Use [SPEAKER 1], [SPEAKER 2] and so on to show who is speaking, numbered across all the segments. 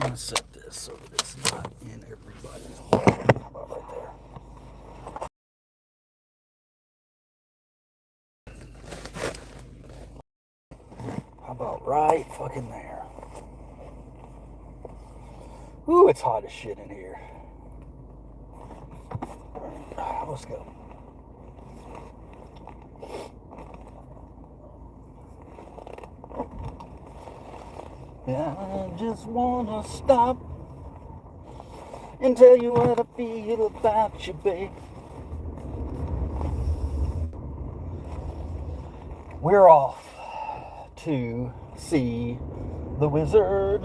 [SPEAKER 1] going to set this so that it's not in everybody's way. How about right there? How about right fucking there? Ooh, it's hot as shit in here. Let's go. I just wanna stop and tell you what I feel about you, babe. We're off to see the wizard,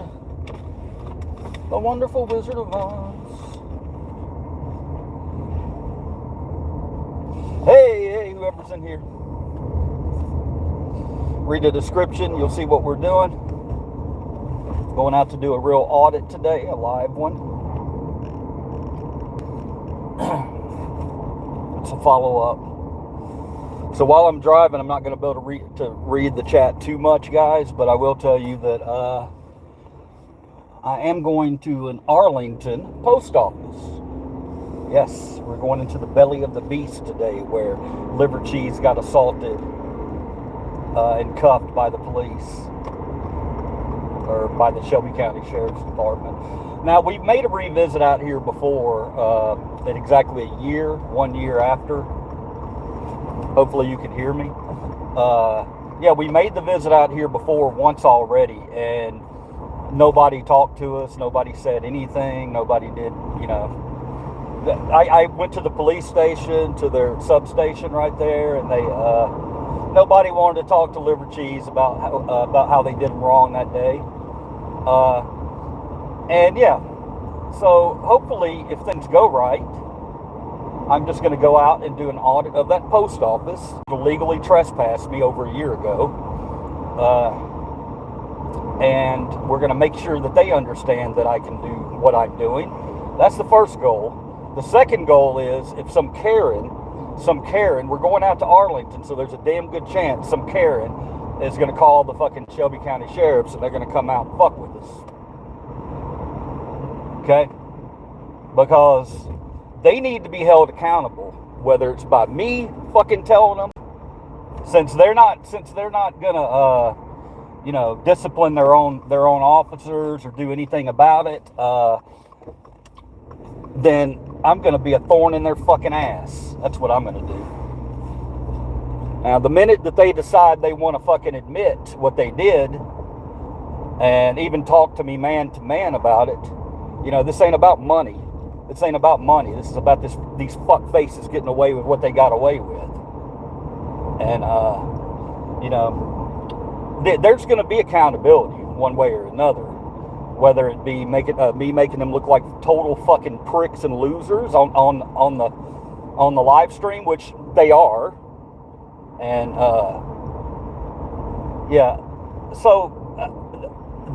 [SPEAKER 1] the wonderful Wizard of Oz. Hey, whoever's in here. Read the description, you'll see what we're doing. Going out to do a real audit today, a live one. It's a follow-up. So while I'm driving, I'm not going to be able to read the chat too much, guys, but I will tell you that I am going to an Arlington post office. Yes, we're going into the belly of the beast today, where Liver Cheese got assaulted and cuffed by the police. Or by the Shelby County Sheriff's Department. Now, we've made a revisit out here before, at exactly 1 year after. Hopefully you can hear me. Yeah, we made the visit out here before once already, and nobody talked to us, nobody said anything, nobody did, you know. I went to the police station, to their substation right there, and they, nobody wanted to talk to Liver Cheese about how they did him wrong that day. And yeah, so hopefully if things go right, I'm just going to go out and do an audit of that post office. Illegally trespassed me over a year ago. And we're going to make sure that they understand that I can do what I'm doing. That's the first goal. The second goal is if some Karen, we're going out to Arlington, so there's a damn good chance some Karen is going to call the fucking Shelby County Sheriffs and they're going to come out and fuck with us. Okay? Because they need to be held accountable, whether it's by me fucking telling them, since they're not going to, you know, discipline their own officers or do anything about it, then I'm going to be a thorn in their fucking ass. That's what I'm going to do. Now, the minute that they decide they want to fucking admit what they did and even talk to me man to man about it, you know, this ain't about money. This ain't about money. This is about these fuck faces getting away with what they got away with. And, you know, there's going to be accountability one way or another. Whether it be me making them look like total fucking pricks and losers on the live stream, which they are. And, yeah, so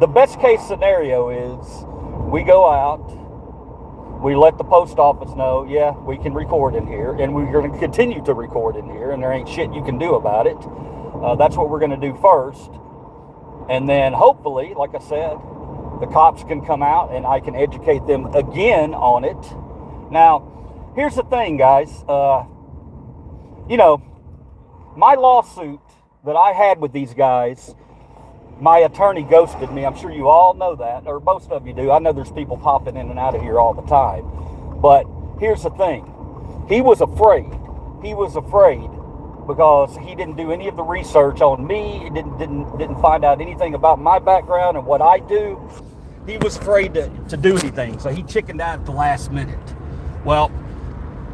[SPEAKER 1] the best case scenario is we go out, we let the post office know, yeah, we can record in here, and we're going to continue to record in here, and there ain't shit you can do about it. That's what we're going to do first. And then hopefully, like I said, the cops can come out and I can educate them again on it. Now, here's the thing, guys. You know, my lawsuit that I had with these guys, my attorney ghosted me. I'm sure you all know that, or most of you do. I know there's people popping in and out of here all the time. But here's the thing. He was afraid. He was afraid because he didn't do any of the research on me. He didn't find out anything about my background and what I do. He was afraid to do anything, so he chickened out at the last minute. Well,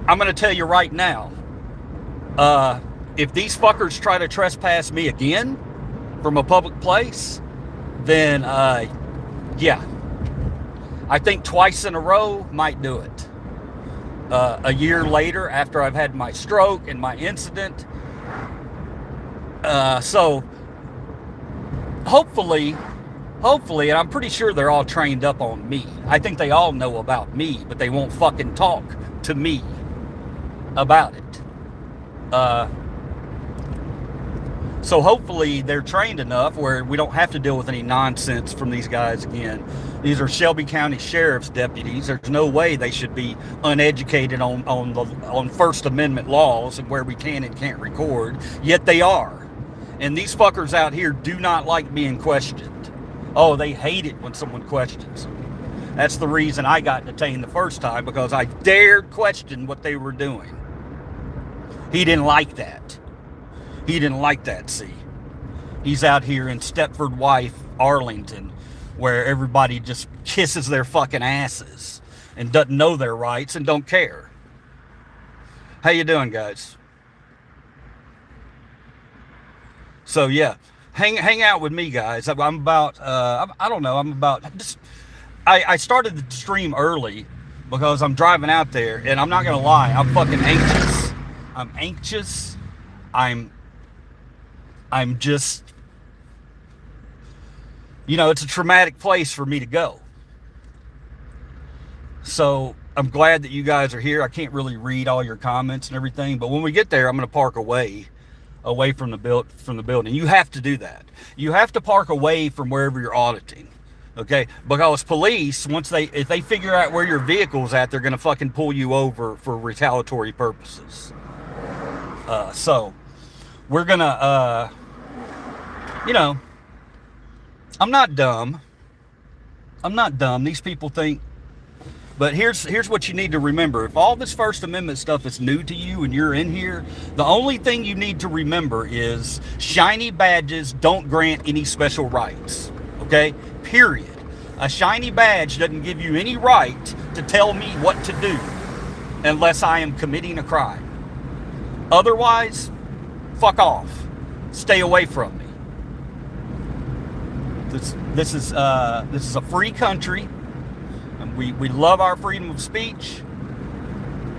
[SPEAKER 1] I'm going to tell you right now, if these fuckers try to trespass me again from a public place, then, yeah, I think twice in a row might do it. A year later, after I've had my stroke and my incident. So, hopefully, and I'm pretty sure they're all trained up on me. I think they all know about me, but they won't fucking talk to me about it. So hopefully they're trained enough where we don't have to deal with any nonsense from these guys again. These are Shelby County Sheriff's deputies. There's no way they should be uneducated on First Amendment laws and where we can and can't record, yet they are. And these fuckers out here do not like being questioned. Oh, they hate it when someone questions them. That's the reason I got detained the first time, because I dared question what they were doing. He didn't like that. He didn't like that, see. He's out here in Stepford Wife, Arlington, where everybody just kisses their fucking asses and doesn't know their rights and don't care. How you doing, guys? So yeah, hang out with me, guys. I'm about I don't know. I'm about just. I started the stream early because I'm driving out there, and I'm not gonna lie, I'm fucking anxious. I'm anxious. I'm just, you know, it's a traumatic place for me to go. So I'm glad that you guys are here. I can't really read all your comments and everything, but when we get there, I'm going to park away from the building. You have to do that. You have to park away from wherever you're auditing. Okay? Because police, if they figure out where your vehicle's at, they're going to fucking pull you over for retaliatory purposes. So we're going to, you know, I'm not dumb. These people think, but here's what you need to remember. If all this First Amendment stuff is new to you and you're in here, the only thing you need to remember is shiny badges don't grant any special rights. Okay? Period. A shiny badge doesn't give you any right to tell me what to do unless I am committing a crime. Otherwise, fuck off. Stay away from me. This is a free country, and we love our freedom of speech.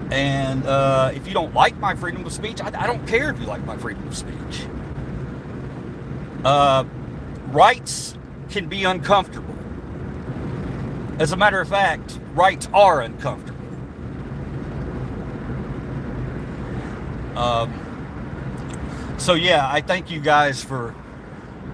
[SPEAKER 1] And if you don't like my freedom of speech, I don't care if you like my freedom of speech. Rights can be uncomfortable. As a matter of fact, rights are uncomfortable. So yeah, I thank you guys for,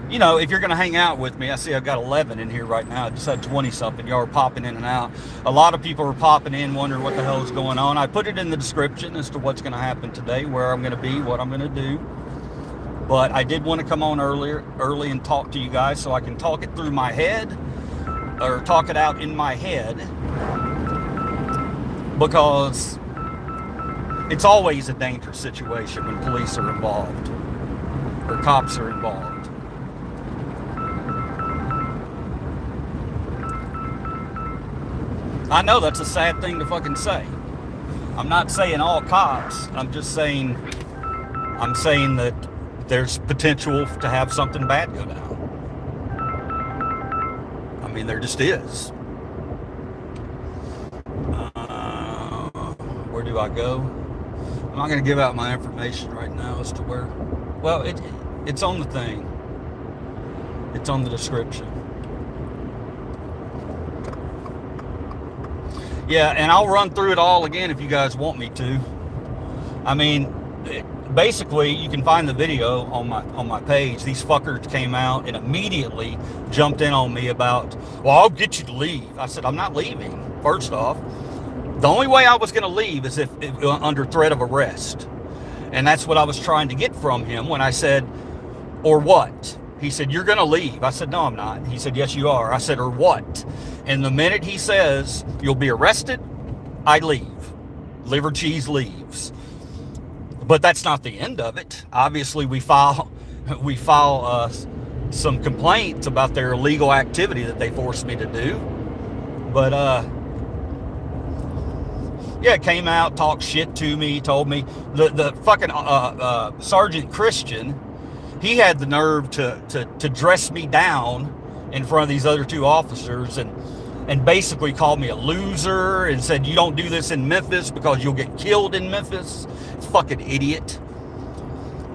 [SPEAKER 1] you know, if you're going to hang out with me. I see I've got 11 in here right now. I just had 20 something. Y'all are popping in and out. A lot of people are popping in wondering what the hell is going on. I put it in the description as to what's going to happen today, where I'm going to be, what I'm going to do. But I did want to come on early and talk to you guys so I can talk it through my head, or talk it out in my head, because it's always a dangerous situation when police are involved or cops are involved. I know that's a sad thing to fucking say. I'm not saying all cops. I'm saying that there's potential to have something bad go down. I mean, there just is. Where do I go? I'm not going to give out my information right now as to where. Well, it's on the thing. It's on the description. Yeah, and I'll run through it all again if you guys want me to. I mean, basically, you can find the video on my page. These fuckers came out and immediately jumped in on me about, well, I'll get you to leave. I said, I'm not leaving, first off. The only way I was going to leave is if under threat of arrest. And that's what I was trying to get from him when I said, or what? He said, you're going to leave. I said, no, I'm not. He said, yes, you are. I said, or what? And the minute he says, you'll be arrested, I leave. Liver cheese leaves. But that's not the end of it. Obviously, we file some complaints about their illegal activity that they forced me to do. But, yeah, came out, talked shit to me, told me. The fucking Sergeant Christian, he had the nerve to dress me down in front of these other two officers and basically called me a loser and said, you don't do this in Memphis because you'll get killed in Memphis. Fucking idiot.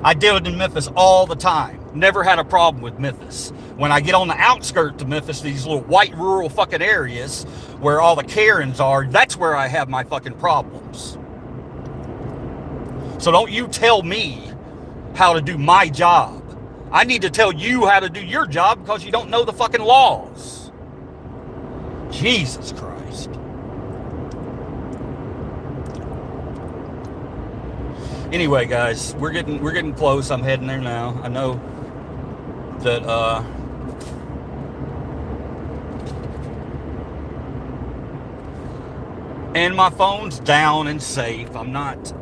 [SPEAKER 1] I deal in Memphis all the time. Never had a problem with Memphis. When I get on the outskirts of Memphis, these little white rural fucking areas where all the Karens are, that's where I have my fucking problems. So don't you tell me how to do my job. I need to tell you how to do your job because you don't know the fucking laws. Jesus Christ. Anyway, guys, we're getting close. I'm heading there now. I know that and my phone's down and safe. I'm not,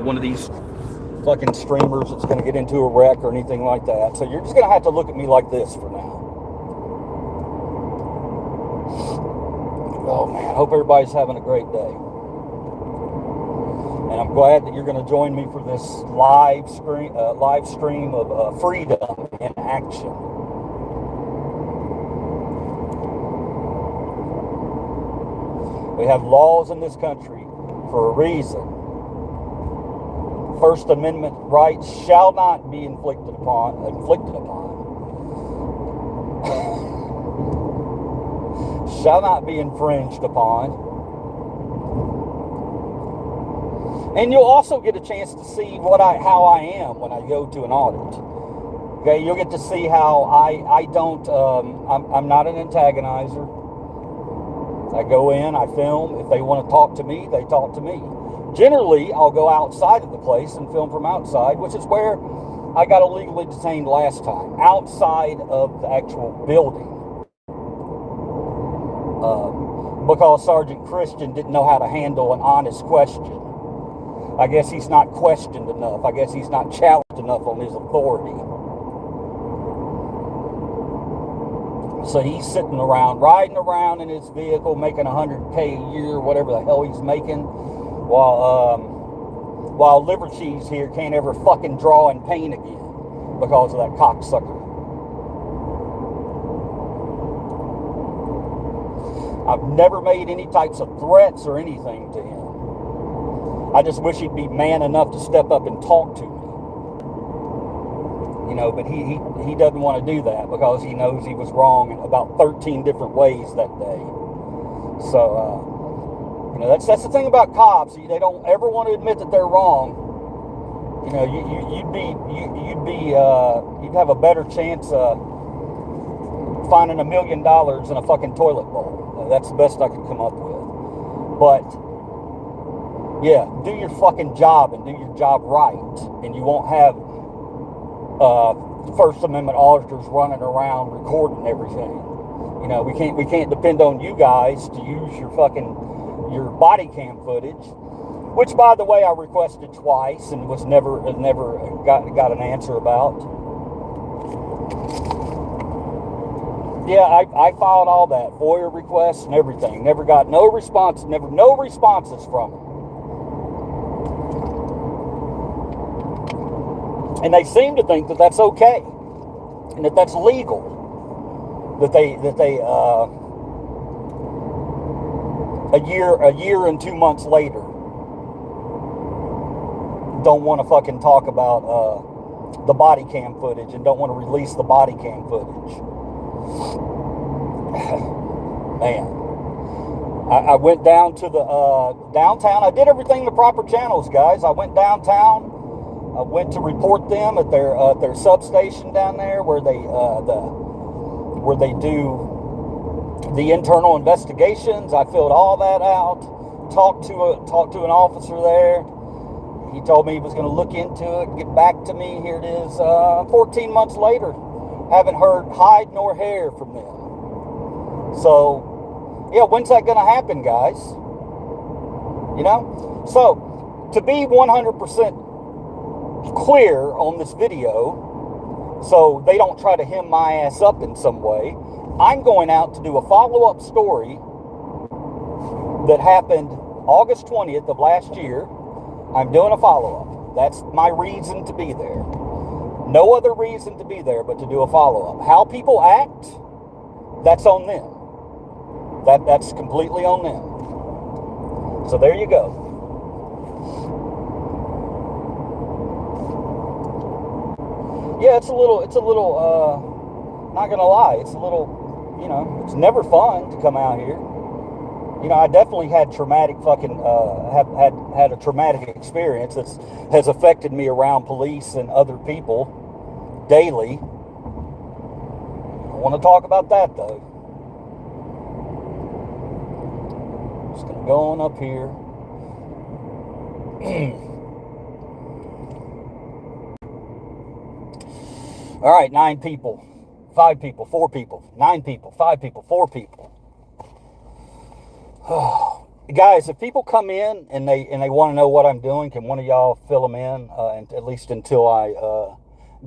[SPEAKER 1] one of these fucking streamers that's going to get into a wreck or anything like that. So you're just going to have to look at me like this for now. Oh man, I hope everybody's having a great day. And I'm glad that you're going to join me for this live stream of freedom in action. We have laws in this country for a reason. First Amendment rights shall not be inflicted upon. Shall not be infringed upon. And you'll also get a chance to see how I am when I go to an audit. Okay, you'll get to see how I don't, I'm not an antagonizer. I go in, I film. If they want to talk to me, they talk to me. Generally, I'll go outside of the place and film from outside, which is where I got illegally detained last time, outside of the actual building. Because Sergeant Christian didn't know how to handle an honest question. I guess he's not questioned enough. I guess he's not challenged enough on his authority. So he's sitting around, riding around in his vehicle, making $100K a year, whatever the hell he's making, while Liver Cheese here can't ever fucking draw and paint again because of that cocksucker. I've never made any types of threats or anything to him. I just wish he'd be man enough to step up and talk to me. But he doesn't want to do that because he knows he was wrong in about 13 different ways that day. So, that's the thing about cops. They don't ever want to admit that they're wrong. You'd have a better chance of finding $1 million in a fucking toilet bowl. That's the best I could come up with. But yeah, do your fucking job and do your job right, and you won't have First Amendment auditors running around recording everything. We can't depend on you guys to use your body cam footage, which by the way I requested twice and was never got an answer about. Yeah, I filed all that FOIA requests and everything. Never got no responses from them. And they seem to think that that's okay, and that that's legal. That they a year and 2 months later don't want to fucking talk about the body cam footage and don't want to release the body cam footage. Man, I went down to the downtown. I did everything in the proper channels, guys. I went downtown. I went to report them at their substation down there where they do the internal investigations. I filled all that out. Talked to an officer there. He told me he was going to look into it, get back to me. Here it is. 14 months later, haven't heard hide nor hair from them. So, yeah, when's that going to happen, guys? So to be 100% clear on this video, so they don't try to hem my ass up in some way, I'm going out to do a follow-up story that happened August 20th of last year. I'm doing a follow-up. That's my reason to be there. No other reason to be there but to do a follow-up. How people act, that's on them. That's completely on them. So there you go. Yeah, it's a little, not gonna lie, it's a little, it's never fun to come out here. I definitely had traumatic had a traumatic experience that has affected me around police and other people. daily. I want to talk about that though. Just going to go on up here. All right, 9 people, 5 people, 4 people, 9 people, 5 people, 4 people. Guys, if people come in and they want to know what I'm doing, can one of y'all fill them in, and at least until I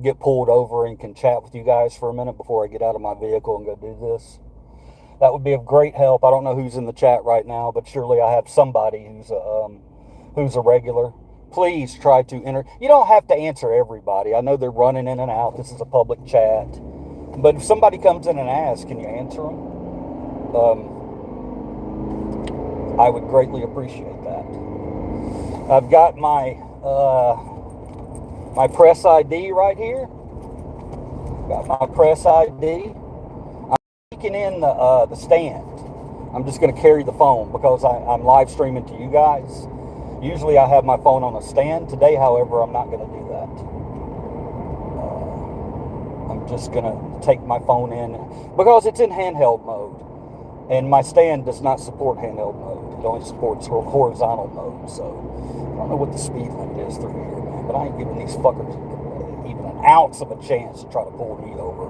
[SPEAKER 1] get pulled over and can chat with you guys for a minute before I get out of my vehicle and go do this? That would be of great help. I don't know who's in the chat right now, but surely I have somebody who's a regular. Please try to enter. You don't have to answer everybody. I know they're running in and out. This is a public chat. But if somebody comes in and asks, can you answer them? I would greatly appreciate that. I've got my my press ID right here. Got my press ID. I'm taking in the stand. I'm just going to carry the phone because I'm live streaming to you guys. Usually I have my phone on a stand. Today, however, I'm not going to do that. I'm just going to take my phone in because it's in handheld mode. And my stand does not support handheld mode. It only supports horizontal mode. So I don't know what the speed limit is through here, man. But I ain't giving these fuckers even an ounce of a chance to try to pull me over.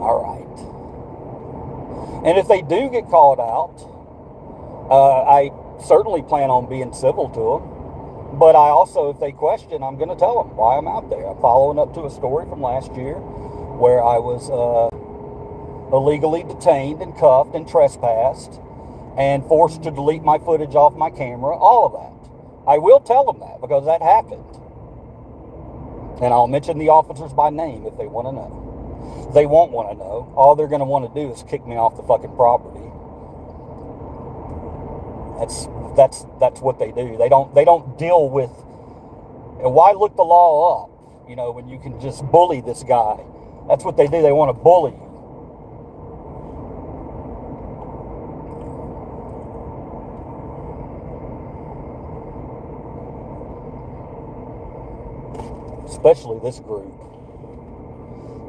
[SPEAKER 1] All right. And if they do get called out, I certainly plan on being civil to them. But I also, if they question, I'm going to tell them why I'm out there. I'm following up to a story from last year where I was illegally detained and cuffed and trespassed and forced to delete my footage off my camera, all of that. I will tell them that because that happened. And I'll mention the officers by name if they want to know. They won't want to know. All they're going to want to do is kick me off the fucking property. That's what they do. They don't deal with. Why look the law up? You know, when you can just bully this guy. That's what they do. They want to bully you. Especially this group.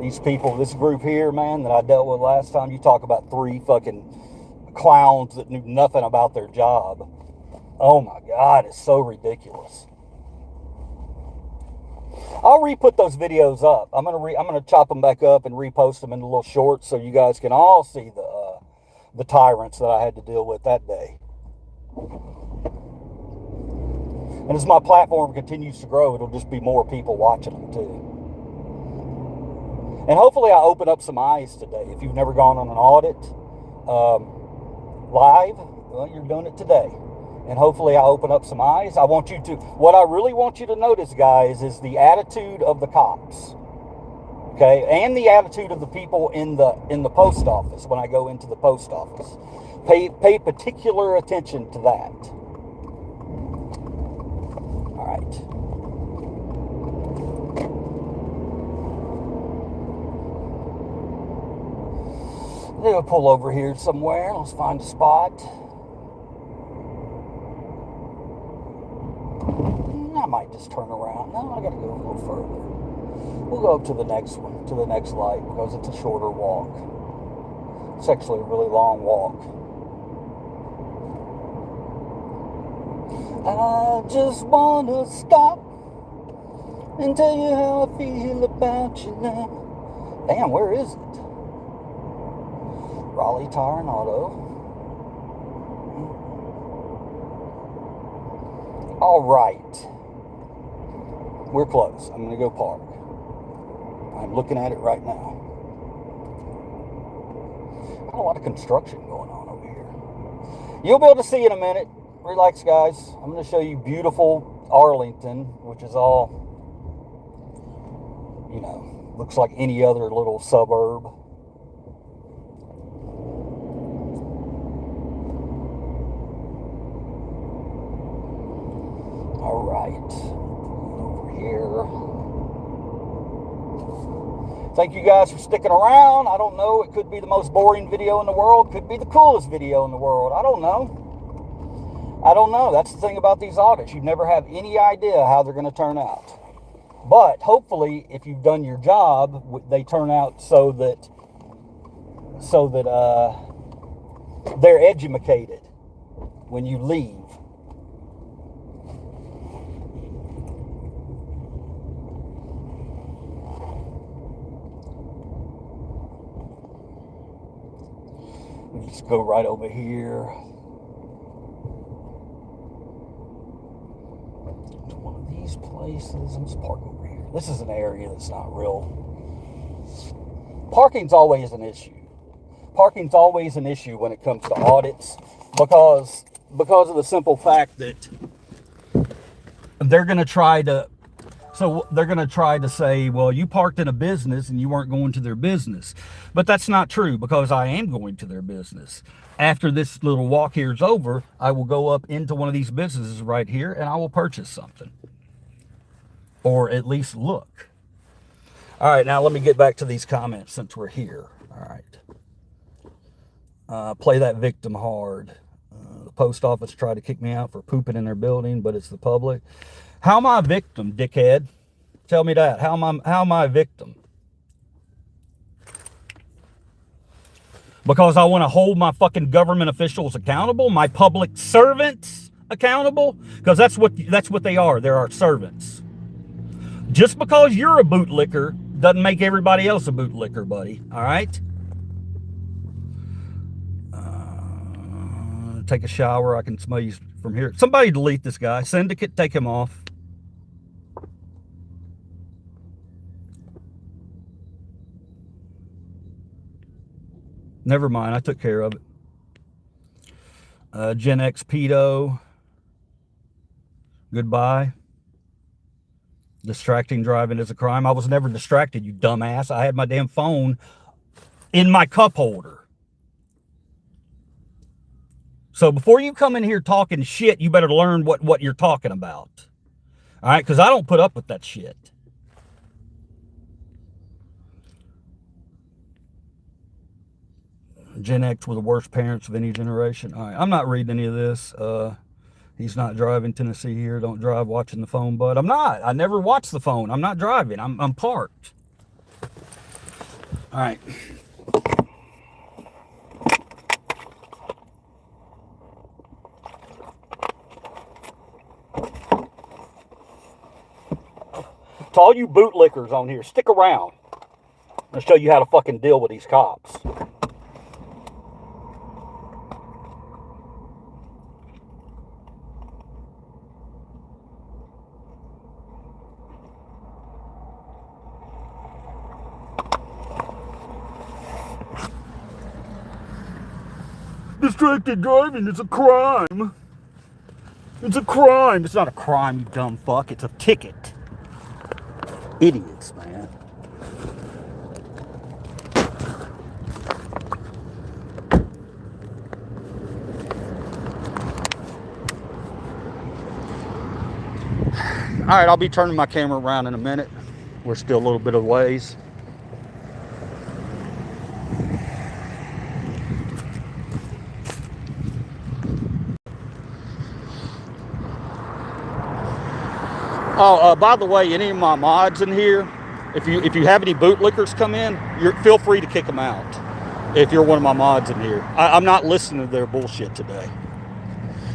[SPEAKER 1] These people, this group here, man, that I dealt with last time, you talk about 3 fucking clowns that knew nothing about their job. Oh my God, it's so ridiculous. I'll re-put those videos up. I'm gonna chop them back up and repost them into little shorts so you guys can all see the tyrants that I had to deal with that day. And as my platform continues to grow, it'll just be more people watching them too. And hopefully I open up some eyes today. If you've never gone on an audit live, well, you're doing it today. And hopefully I open up some eyes. What I really want you to notice, guys, is the attitude of the cops. Okay? And the attitude of the people in the post office when I go into the post office. Pay particular attention to that. All right. They'll pull over here somewhere. Let's find a spot. I might just turn around. No, I gotta go a little further. We'll go up to the next one, to the next light, because it's a shorter walk. It's actually a really long walk. I just wanna stop and tell you how I feel about you now. Damn, where is it? Raleigh Tire and Auto. All right. We're close. I'm going to go park. I'm looking at it right now. Got a lot of construction going on over here. You'll be able to see in a minute. Relax, guys. I'm going to show you beautiful Arlington, which is all, you know, looks like any other little suburb. All right. Over here. Thank you guys for sticking around. I don't know. It could be the most boring video in the world. Could be the coolest video in the world. I don't know. I don't know. That's the thing about these audits. You never have any idea how they're going to turn out. But hopefully, if you've done your job, they turn out so that they're educated when you leave. We just go right over here to one of these places and just park over here. This is an area that's not real. Parking's always an issue. Parking's always an issue when it comes to audits because of the simple fact that they're going to try to say, well, you parked in a business and you weren't going to their business. But that's not true, because I am going to their business. After this little walk here is over, I will go up into one of these businesses right here and I will purchase something. Or at least look. All right, now let me get back to these comments since we're here. All right. Play that victim hard. The post office tried to kick me out for pooping in their building, but it's the public. How am I a victim, dickhead? Tell me that. How am I a victim? Because I want to hold my fucking government officials accountable, my public servants accountable? Because that's what they are. They're our servants. Just because you're a bootlicker doesn't make everybody else a bootlicker, buddy. All right? Take a shower. I can smell you from here. Somebody delete this guy. Syndicate, take him off. Never mind. I took care of it. Gen X pedo. Goodbye. Distracting driving is a crime. I was never distracted, you dumbass. I had my damn phone in my cup holder. So before you come in here talking shit, you better learn what you're talking about. All right? Because I don't put up with that shit. Gen X were the worst parents of any generation. All right, I'm not reading any of this. He's not driving. Tennessee here. Don't drive watching the phone, bud. I'm not. I never watch the phone. I'm not driving. I'm parked. All right. To all you bootlickers on here, stick around. I'll show you how to fucking deal with these cops. Distracted driving is a crime. It's a crime. It's not a crime, you dumb fuck. It's a ticket. Idiots, man. All right, I'll be turning my camera around in a minute. We're still a little bit of ways. Oh, by the way, any of my mods in here, if you have any bootlickers come in, feel free to kick them out. If you're one of my mods in here, I'm not listening to their bullshit today.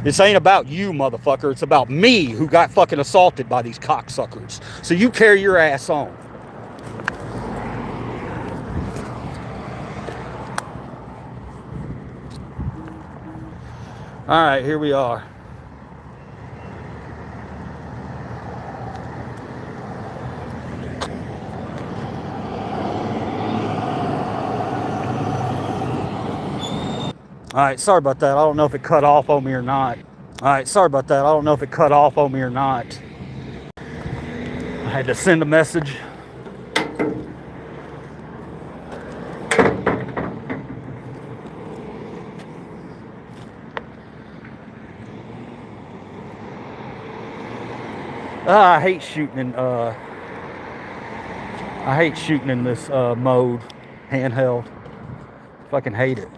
[SPEAKER 1] This ain't about you, motherfucker. It's about me, who got fucking assaulted by these cocksuckers. So you carry your ass on. All right, here we are. All right, sorry about that. I don't know if it cut off on me or not. All right, sorry about that. I don't know if it cut off on me or not. I had to send a message. I hate shooting in this mode, handheld. Fucking hate it.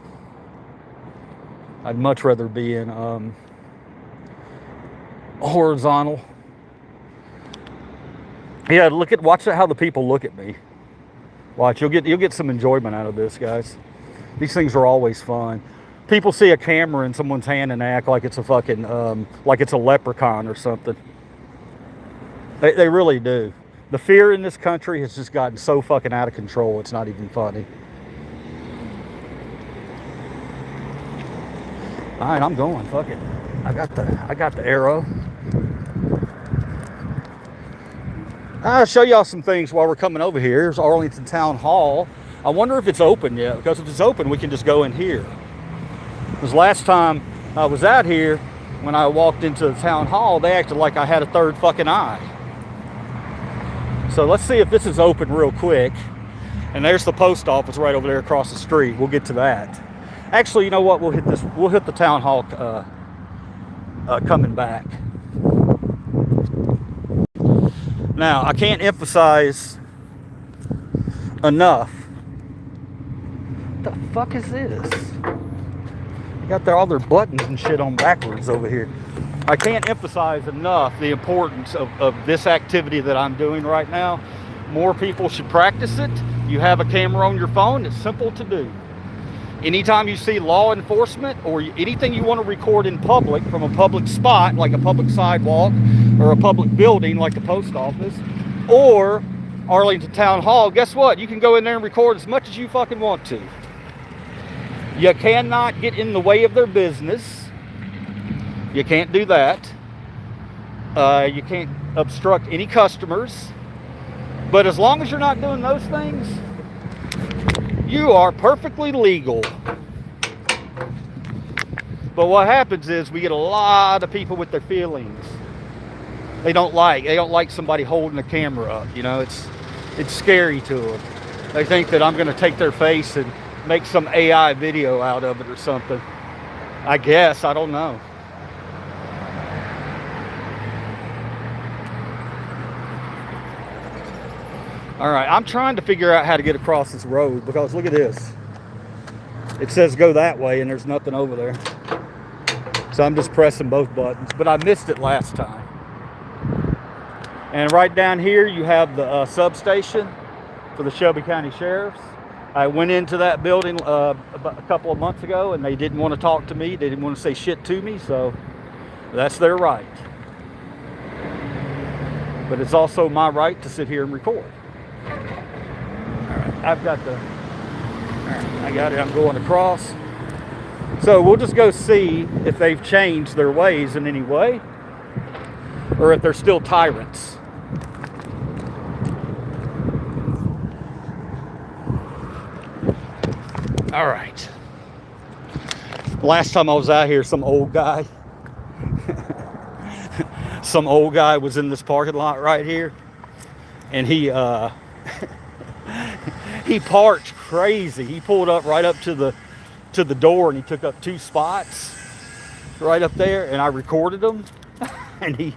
[SPEAKER 1] I'd much rather be in horizontal. Yeah, watch how the people look at me. Watch, you'll get some enjoyment out of this, guys. These things are always fun. People see a camera in someone's hand and act like it's a fucking, like it's a leprechaun or something. They really do. The fear in this country has just gotten so fucking out of control, it's not even funny. All right, I'm going, fuck it. I got the arrow. I'll show y'all some things while we're coming over here. Here's Arlington Town Hall. I wonder if it's open yet, because if it's open, we can just go in here. Because last time I was out here, when I walked into the town hall, they acted like I had a third fucking eye. So let's see if this is open real quick. And there's the post office right over there across the street. We'll get to that. Actually, you know what? We'll hit the town hall coming back. Now, I can't emphasize enough. What the fuck is this? They got all their buttons and shit on backwards over here. I can't emphasize enough the importance of this activity that I'm doing right now. More people should practice it. You have a camera on your phone. It's simple to do. Anytime you see law enforcement or anything you want to record in public from a public spot, like a public sidewalk or a public building like the post office or Arlington Town Hall, guess what? You can go in there and record as much as you fucking want to. You cannot get in the way of their business. You can't do that. You can't obstruct any customers. But as long as you're not doing those things, you are perfectly legal. But what happens is we get a lot of people with their feelings. They don't like somebody holding the camera up. You know, it's scary to them. They think that I'm going to take their face and make some AI video out of it or something. I guess, I don't know. All right, I'm trying to figure out how to get across this road because look at this. It says go that way and there's nothing over there. So I'm just pressing both buttons, but I missed it last time. And right down here you have the substation for the Shelby County Sheriffs. I went into that building about a couple of months ago and they didn't want to talk to me. They didn't want to say shit to me, so that's their right. But it's also my right to sit here and record. I've got I got it, I'm going across. So we'll just go see if they've changed their ways in any way or if they're still tyrants. All right. Last time I was out here, some old guy was in this parking lot right here and he he parked crazy. He pulled up right up to the door and he took up 2 spots right up there and I recorded him and he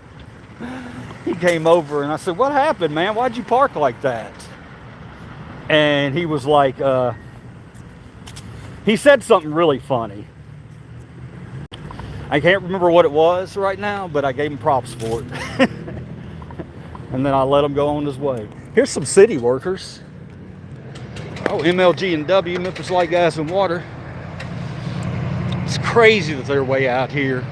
[SPEAKER 1] came over and I said, "What happened, man? Why'd you park like that?" And he was like, he said something really funny. I can't remember what it was right now, but I gave him props for it. And then I let him go on his way. Here's some city workers. Oh, MLG&W, Memphis Light, Gas, and Water. It's crazy that they're way out here.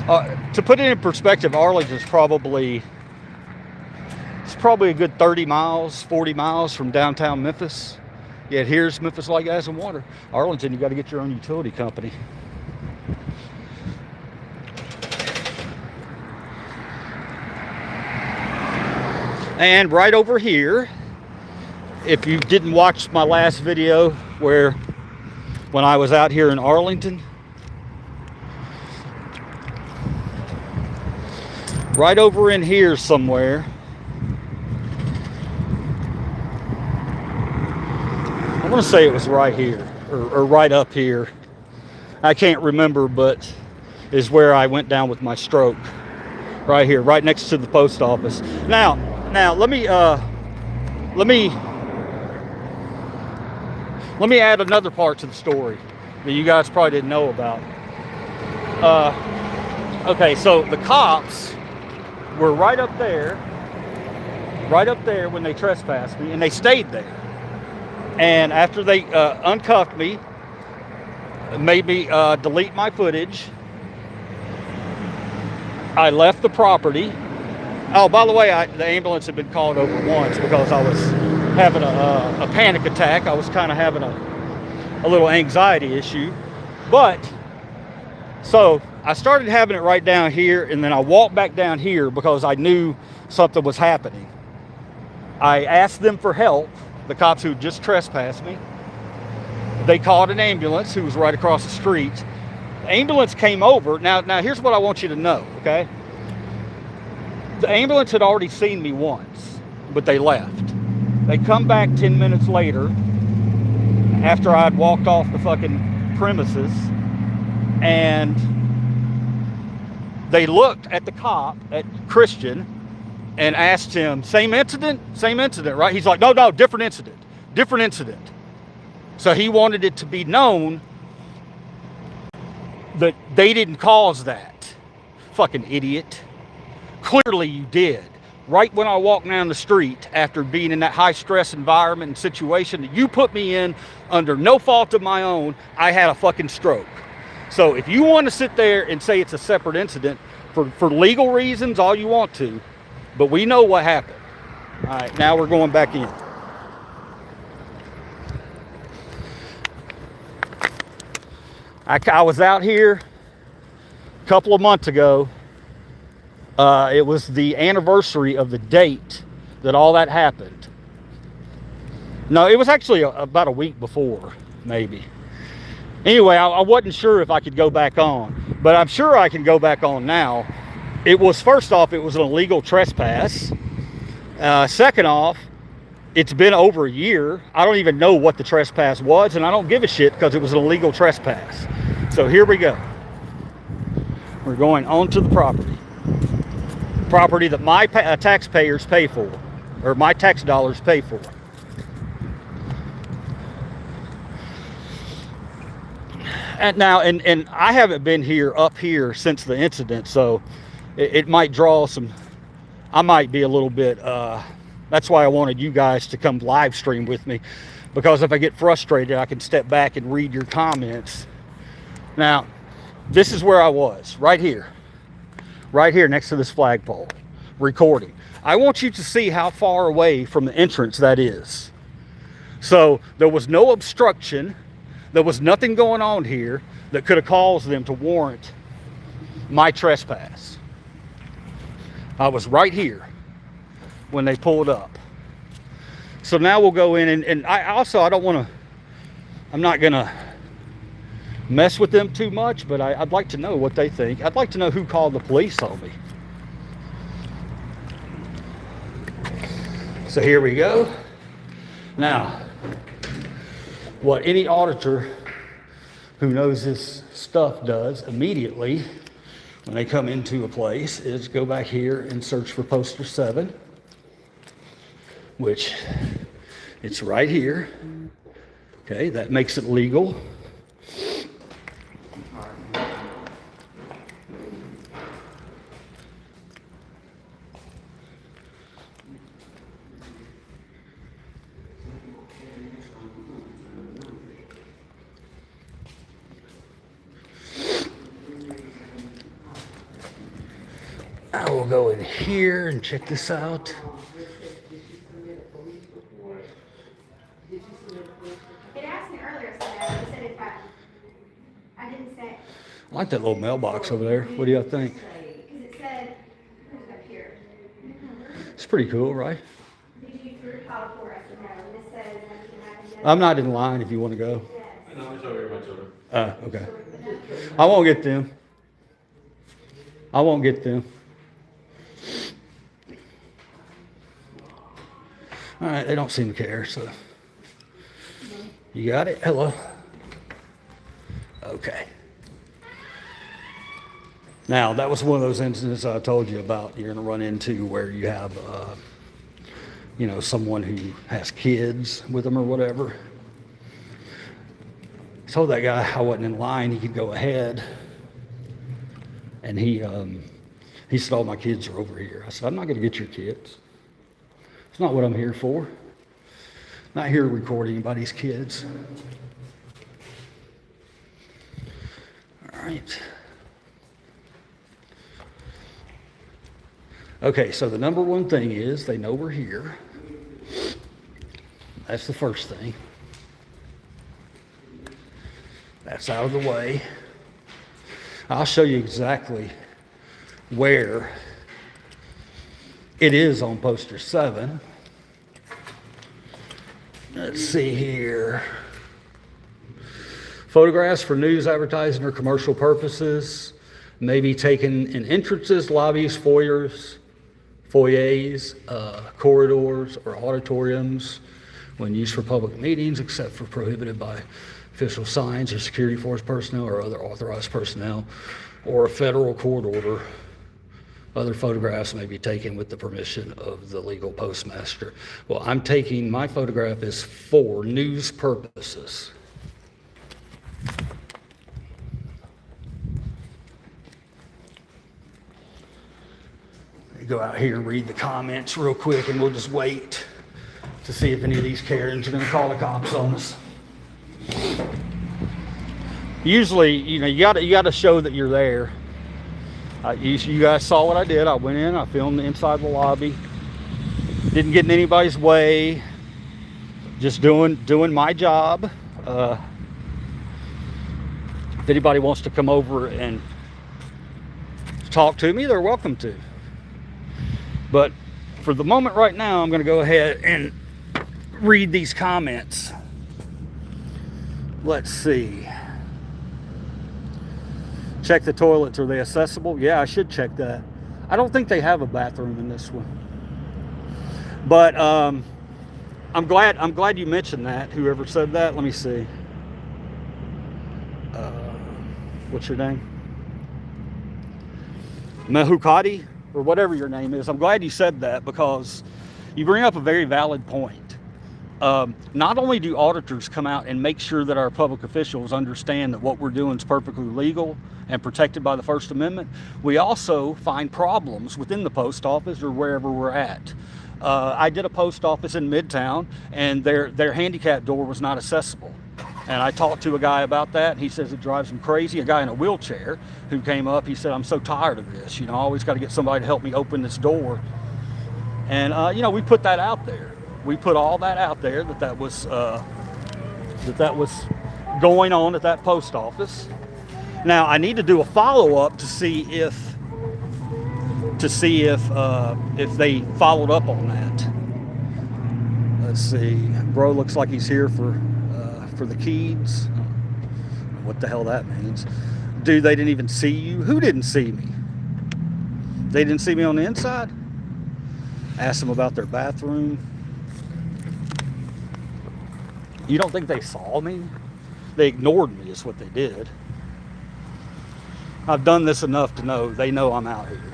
[SPEAKER 1] To put it in perspective, Arlington's probably a good 30 miles, 40 miles from downtown Memphis. Yet here's Memphis Light, Gas, and Water. Arlington, you got to get your own utility company. And right over here, if you didn't watch my last video when I was out here in Arlington, right over in here somewhere, I want to say it was right here or right up here. I can't remember, but is where I went down with my stroke. Right here, right next to the post office. Now let me add another part to the story that you guys probably didn't know about. Okay, so the cops were right up there when they trespassed me, and they stayed there. And after they uncuffed me, made me delete my footage, I left the property. Oh, by the way, the ambulance had been called over once because I was having a panic attack. I was kind of having a little anxiety issue. But, so I started having it right down here, and then I walked back down here because I knew something was happening. I asked them for help, the cops who just trespassed me. They called an ambulance who was right across the street. The ambulance came over. Now here's what I want you to know, okay? The ambulance had already seen me once, but they left. They come back 10 minutes later after I'd walked off the fucking premises, and they looked at the cop, at Christian, and asked him, same incident, right? He's like, no, different incident. So he wanted it to be known that they didn't cause that. Fucking idiot. Clearly you did. Right when I walked down the street after being in that high stress environment and situation that you put me in under no fault of my own, I had a fucking stroke. So if you want to sit there and say it's a separate incident for legal reasons, all you want to, but we know what happened. All right, now we're going back in. I was out here a couple of months ago. It was the anniversary of the date that all that happened. No, it was actually about a week before, maybe. Anyway, I wasn't sure if I could go back on, but I'm sure I can go back on now. It was, first off, it was an illegal trespass. Second off, it's been over a year. I don't even know what the trespass was, and I don't give a shit because it was an illegal trespass. So here we go. We're going onto the property that my taxpayers pay for, or my tax dollars pay for. And now, and I haven't been up here since the incident, so it might draw some, I might be a little bit, that's why I wanted you guys to come live stream with me, because if I get frustrated, I can step back and read your comments. Now, this is where I was, right here next to this flagpole, recording. I want you to see how far away from the entrance that is. So there was no obstruction. There was nothing going on here that could have caused them to warrant my trespass. I was right here when they pulled up. So now we'll go in, and I don't want to, I'm not going to mess with them too much, but I'd like to know what they think. I'd like to know who called the police on me. So here we go. Now, what any auditor who knows this stuff does immediately when they come into a place is go back here and search for poster 7, which it's right here. Okay, that makes it legal. I will go in here and check this out.
[SPEAKER 2] It asked me earlier, so I said if I didn't say.
[SPEAKER 1] I like that little mailbox over there. What do y'all think?
[SPEAKER 2] Because it said, where's it up here?
[SPEAKER 1] It's pretty cool, right?
[SPEAKER 2] Did you call for us? No, this says nothing happened.
[SPEAKER 1] I'm not in line if you want to go.
[SPEAKER 2] Yes.
[SPEAKER 3] No, it's over here, my children.
[SPEAKER 1] Okay. I won't get them. All right, they don't seem to care, so. You got it? Hello? Okay. Now, that was one of those incidents I told you about you're going to run into where you have, someone who has kids with them or whatever. I told that guy I wasn't in line, he could go ahead And he said, "Oh, my kids are over here." I said, "I'm not going to get your kids. It's not what I'm here for. I'm not here to record anybody's kids." All right. Okay, so the number one thing is they know we're here. That's the first thing. That's out of the way. I'll show you exactly where it is on poster 7. Let's see here. Photographs for news, advertising, or commercial purposes may be taken in entrances, lobbies, foyers, corridors, or auditoriums when used for public meetings, except for prohibited by official signs or security force personnel or other authorized personnel, or a federal court order. Other photographs may be taken with the permission of the legal postmaster. Well, my photograph is for news purposes. Go out here and read the comments real quick, and we'll just wait to see if any of these Karens are going to call the cops on us. Usually, you got to show that you're there. You guys saw what I did. I went in, I filmed the inside of the lobby. Didn't get in anybody's way. Just doing my job. If anybody wants to come over and talk to me, they're welcome to. But for the moment right now, I'm going to go ahead and read these comments. Let's see. Check the toilets. Are they accessible? Yeah, I should check that. I don't think they have a bathroom in this one. But I'm glad you mentioned that. Whoever said that, let me see. What's your name? Mehukadi, or whatever your name is. I'm glad you said that, because you bring up a very valid point. Not only do auditors come out and make sure that our public officials understand that what we're doing is perfectly legal and protected by the First Amendment, we also find problems within the post office or wherever we're at. I did a post office in Midtown, and their handicap door was not accessible. And I talked to a guy about that, and he says it drives him crazy. A guy in a wheelchair who came up, he said, "I'm so tired of this. I always got to get somebody to help me open this door." And we put that out there. We put all that out there that was going on at that post office. Now I need to do a follow-up to see if they followed up on that. Let's see. Bro looks like he's here for the keys. What the hell that means? Dude, they didn't even see you. Who didn't see me? They didn't see me on the inside? Asked them about their bathroom. You don't think they saw me? They ignored me is what they did. I've done this enough to know they know I'm out here.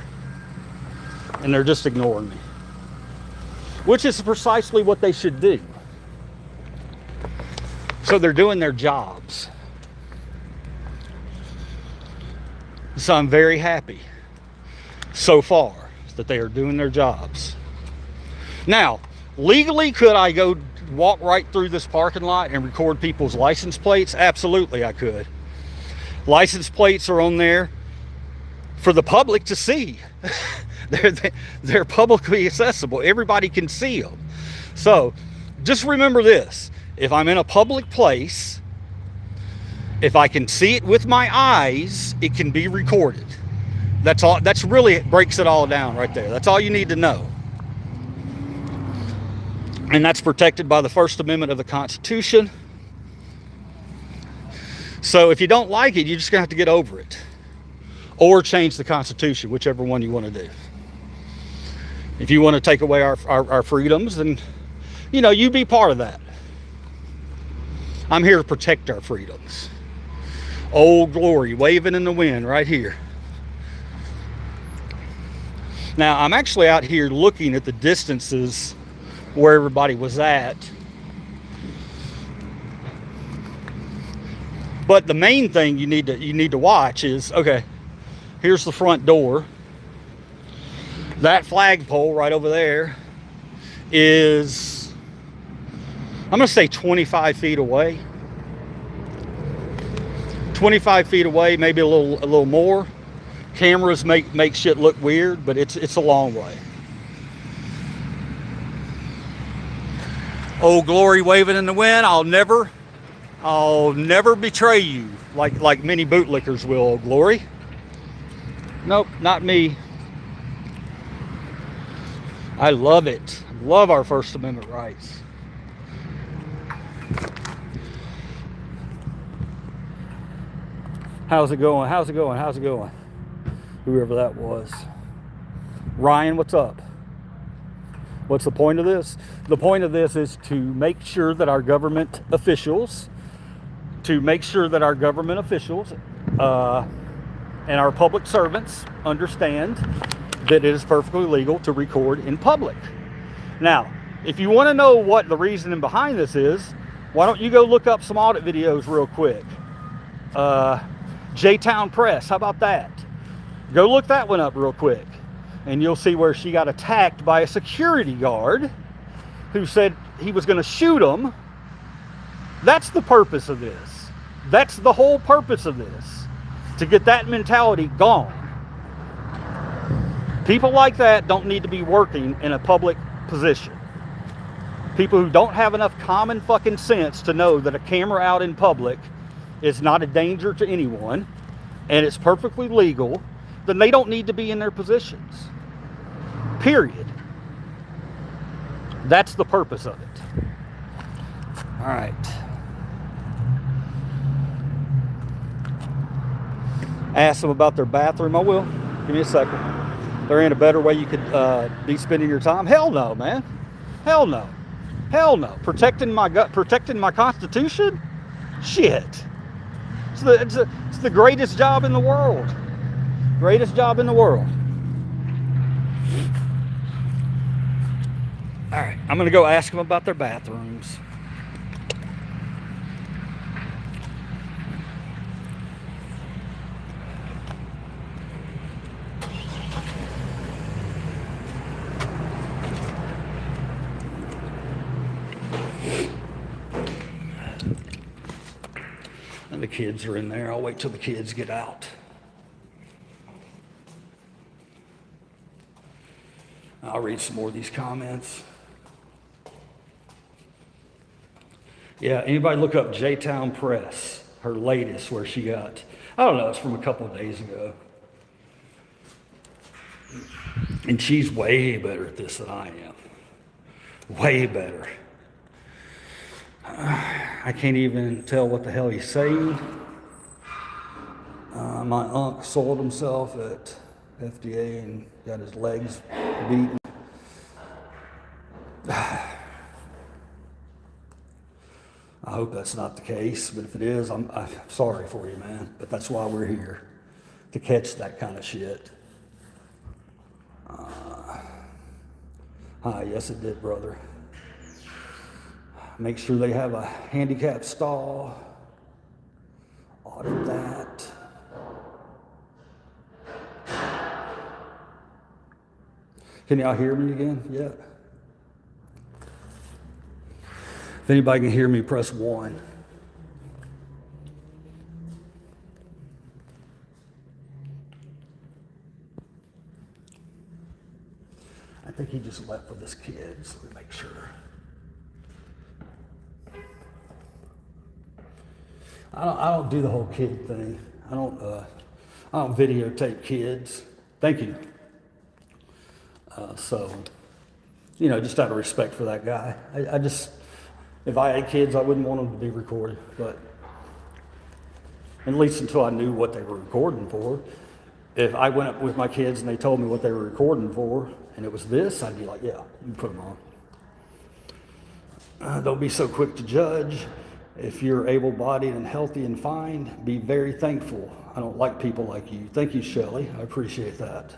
[SPEAKER 1] And they're just ignoring me. Which is precisely what they should do. So they're doing their jobs. So I'm very happy so far that they are doing their jobs. Now, legally, could I go walk right through this parking lot and record people's license plates? Absolutely, I could. License plates are on there for the public to see. They're publicly accessible. Everybody can see them. So just remember this. If I'm in a public place, if I can see it with my eyes, it can be recorded. That's all. That's really, it breaks it all down right there. That's all you need to know. And that's protected by the First Amendment of the Constitution. So if you don't like it, you're just going to have to get over it. Or change the Constitution, whichever one you want to do. If you want to take away our freedoms, then, you be part of that. I'm here to protect our freedoms. Old Glory waving in the wind right here. Now, I'm actually out here looking at the distances where everybody was at. But the main thing you need to watch is, okay, Here's the front door. That flagpole right over there is, I'm gonna say 25 feet away. 25 feet away, maybe a little more. Cameras make shit look weird, but it's a long way. Old Glory waving in the wind. I'll never betray you like many bootlickers will, Old Glory. Nope, not me. I love it. Love our First Amendment rights. How's it going? How's it going? How's it going? Whoever that was. Ryan, what's up? What's the point of this? The point of this is to make sure that our government officials, and our public servants understand that it is perfectly legal to record in public. Now, if you want to know what the reasoning behind this is, why don't you go look up some audit videos real quick? J-Town Press, how about that? Go look that one up real quick, and you'll see where she got attacked by a security guard who said he was going to shoot him. That's the purpose of this. That's the whole purpose of this, to get that mentality gone. People like that don't need to be working in a public position. People who don't have enough common fucking sense to know that a camera out in public is not a danger to anyone and it's perfectly legal, then they don't need to be in their positions. Period. That's the purpose of it. All right. Ask them about their bathroom. I will. Give me a second. There ain't a better way you could be spending your time? Hell no, man. Hell no. Hell no. Protecting my Constitution? Shit. It's the greatest job in the world. Greatest job in the world. All right, I'm gonna go ask them about their bathrooms. And the kids are in there. I'll wait till the kids get out. I'll read some more of these comments. Yeah, anybody look up J-Town Press, her latest, where she got, I don't know, it's from a couple of days ago. And she's way better at this than I am. Way better. I can't even tell what the hell he's saying. My uncle soiled himself at FDA and got his legs beaten. I hope that's not the case, but if it is, I'm sorry for you, man. But that's why we're here, to catch that kind of shit. Hi, yes it did, brother. Make sure they have a handicap stall. Audit that. Can y'all hear me again yet? If anybody can hear me, press 1. I think he just left with his kids. Let me make sure. I don't do the whole kid thing. I don't videotape kids. Thank you. So, you know, just out of respect for that guy. I just, if I had kids, I wouldn't want them to be recorded, but at least until I knew what they were recording for. If I went up with my kids and they told me what they were recording for, and it was this, I'd be like, yeah, you put them on. Don't be so quick to judge. If you're able-bodied and healthy and fine, be very thankful. I don't like people like you. Thank you, Shelley. I appreciate that.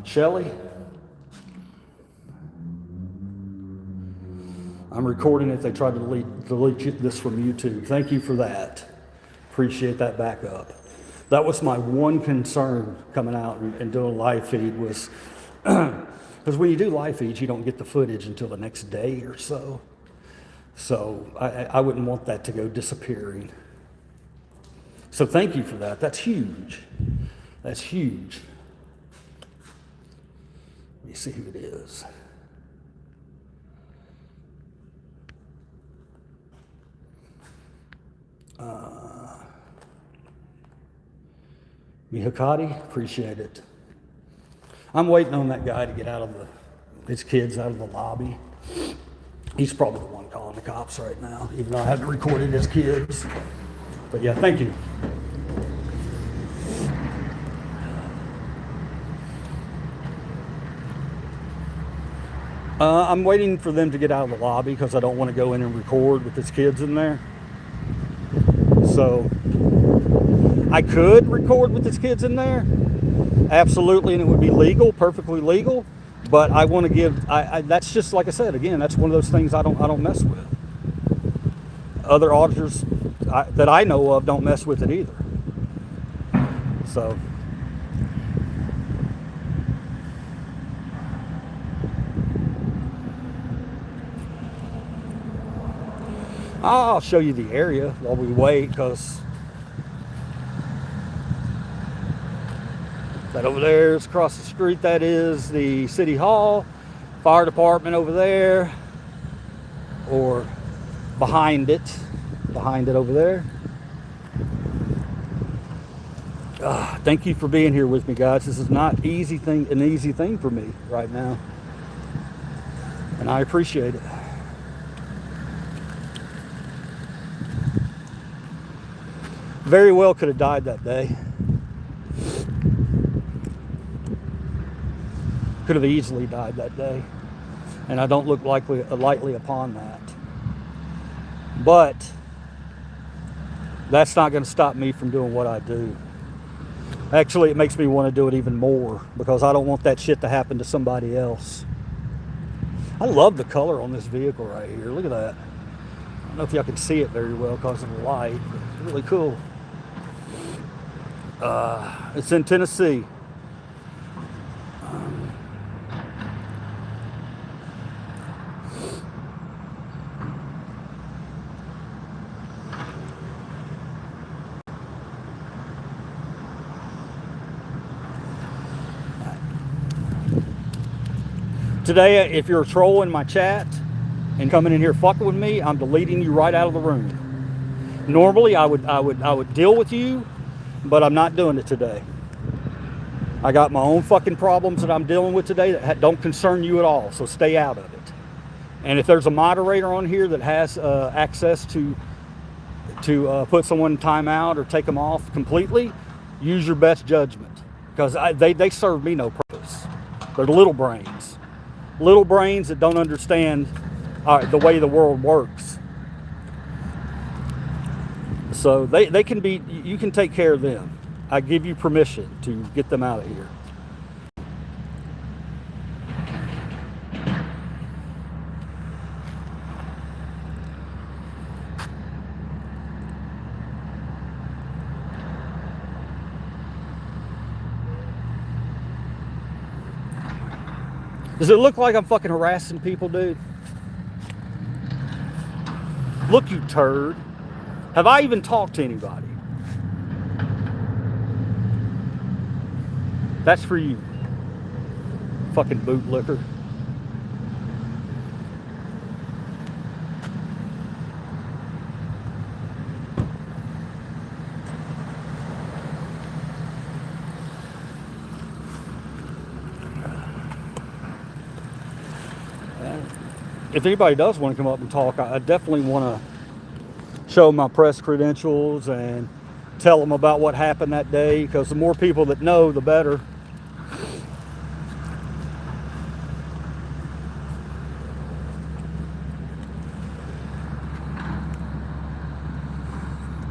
[SPEAKER 1] Shelley, I'm recording if they try to delete this from YouTube. Thank you for that. Appreciate that backup. That was my one concern coming out and doing live feed was, because when you do live feeds, you don't get the footage until the next day or so. So I wouldn't want that to go disappearing. So thank you for that. That's huge. That's huge. Let me see who it is. Mihakati, appreciate it. I'm waiting on that guy to get out of his kids out of the lobby. He's probably the one calling the cops right now, even though I haven't recorded his kids. But yeah, thank you. I'm waiting for them to get out of the lobby because I don't want to go in and record with his kids in there. So I could record with his kids in there, absolutely, and it would be legal, perfectly legal. But I want to give. That's just like I said again. That's one of those things I don't mess with. Other auditors that I know of don't mess with it either. So. I'll show you the area while we wait, because that over there is across the street. That is the city hall, fire department over there, or behind it over there. Thank you for being here with me, guys. This is not an easy thing for me right now, and I appreciate it. Very well could have died that day. Could have easily died that day. And I don't look lightly upon that. But that's not going to stop me from doing what I do. Actually, it makes me want to do it even more, because I don't want that shit to happen to somebody else. I love the color on this vehicle right here. Look at that. I don't know if y'all can see it very well because of the light, but it's really cool. It's in Tennessee. Today, if you're trolling my chat and coming in here fucking with me, I'm deleting you right out of the room. Normally, I would deal with you, but I'm not doing it today. I got my own fucking problems that I'm dealing with today that don't concern you at all, so stay out of it. And if there's a moderator on here that has access to put someone in timeout or take them off completely, use your best judgment, because they serve me no purpose. They're little brains that don't understand the way the world works. So they can be, you can take care of them. I give you permission to get them out of here. Does it look like I'm fucking harassing people, dude? Look, you turd. Have I even talked to anybody? That's for you. Fucking bootlicker. If anybody does want to come up and talk, I definitely want to show my press credentials and tell them about what happened that day, because the more people that know, the better.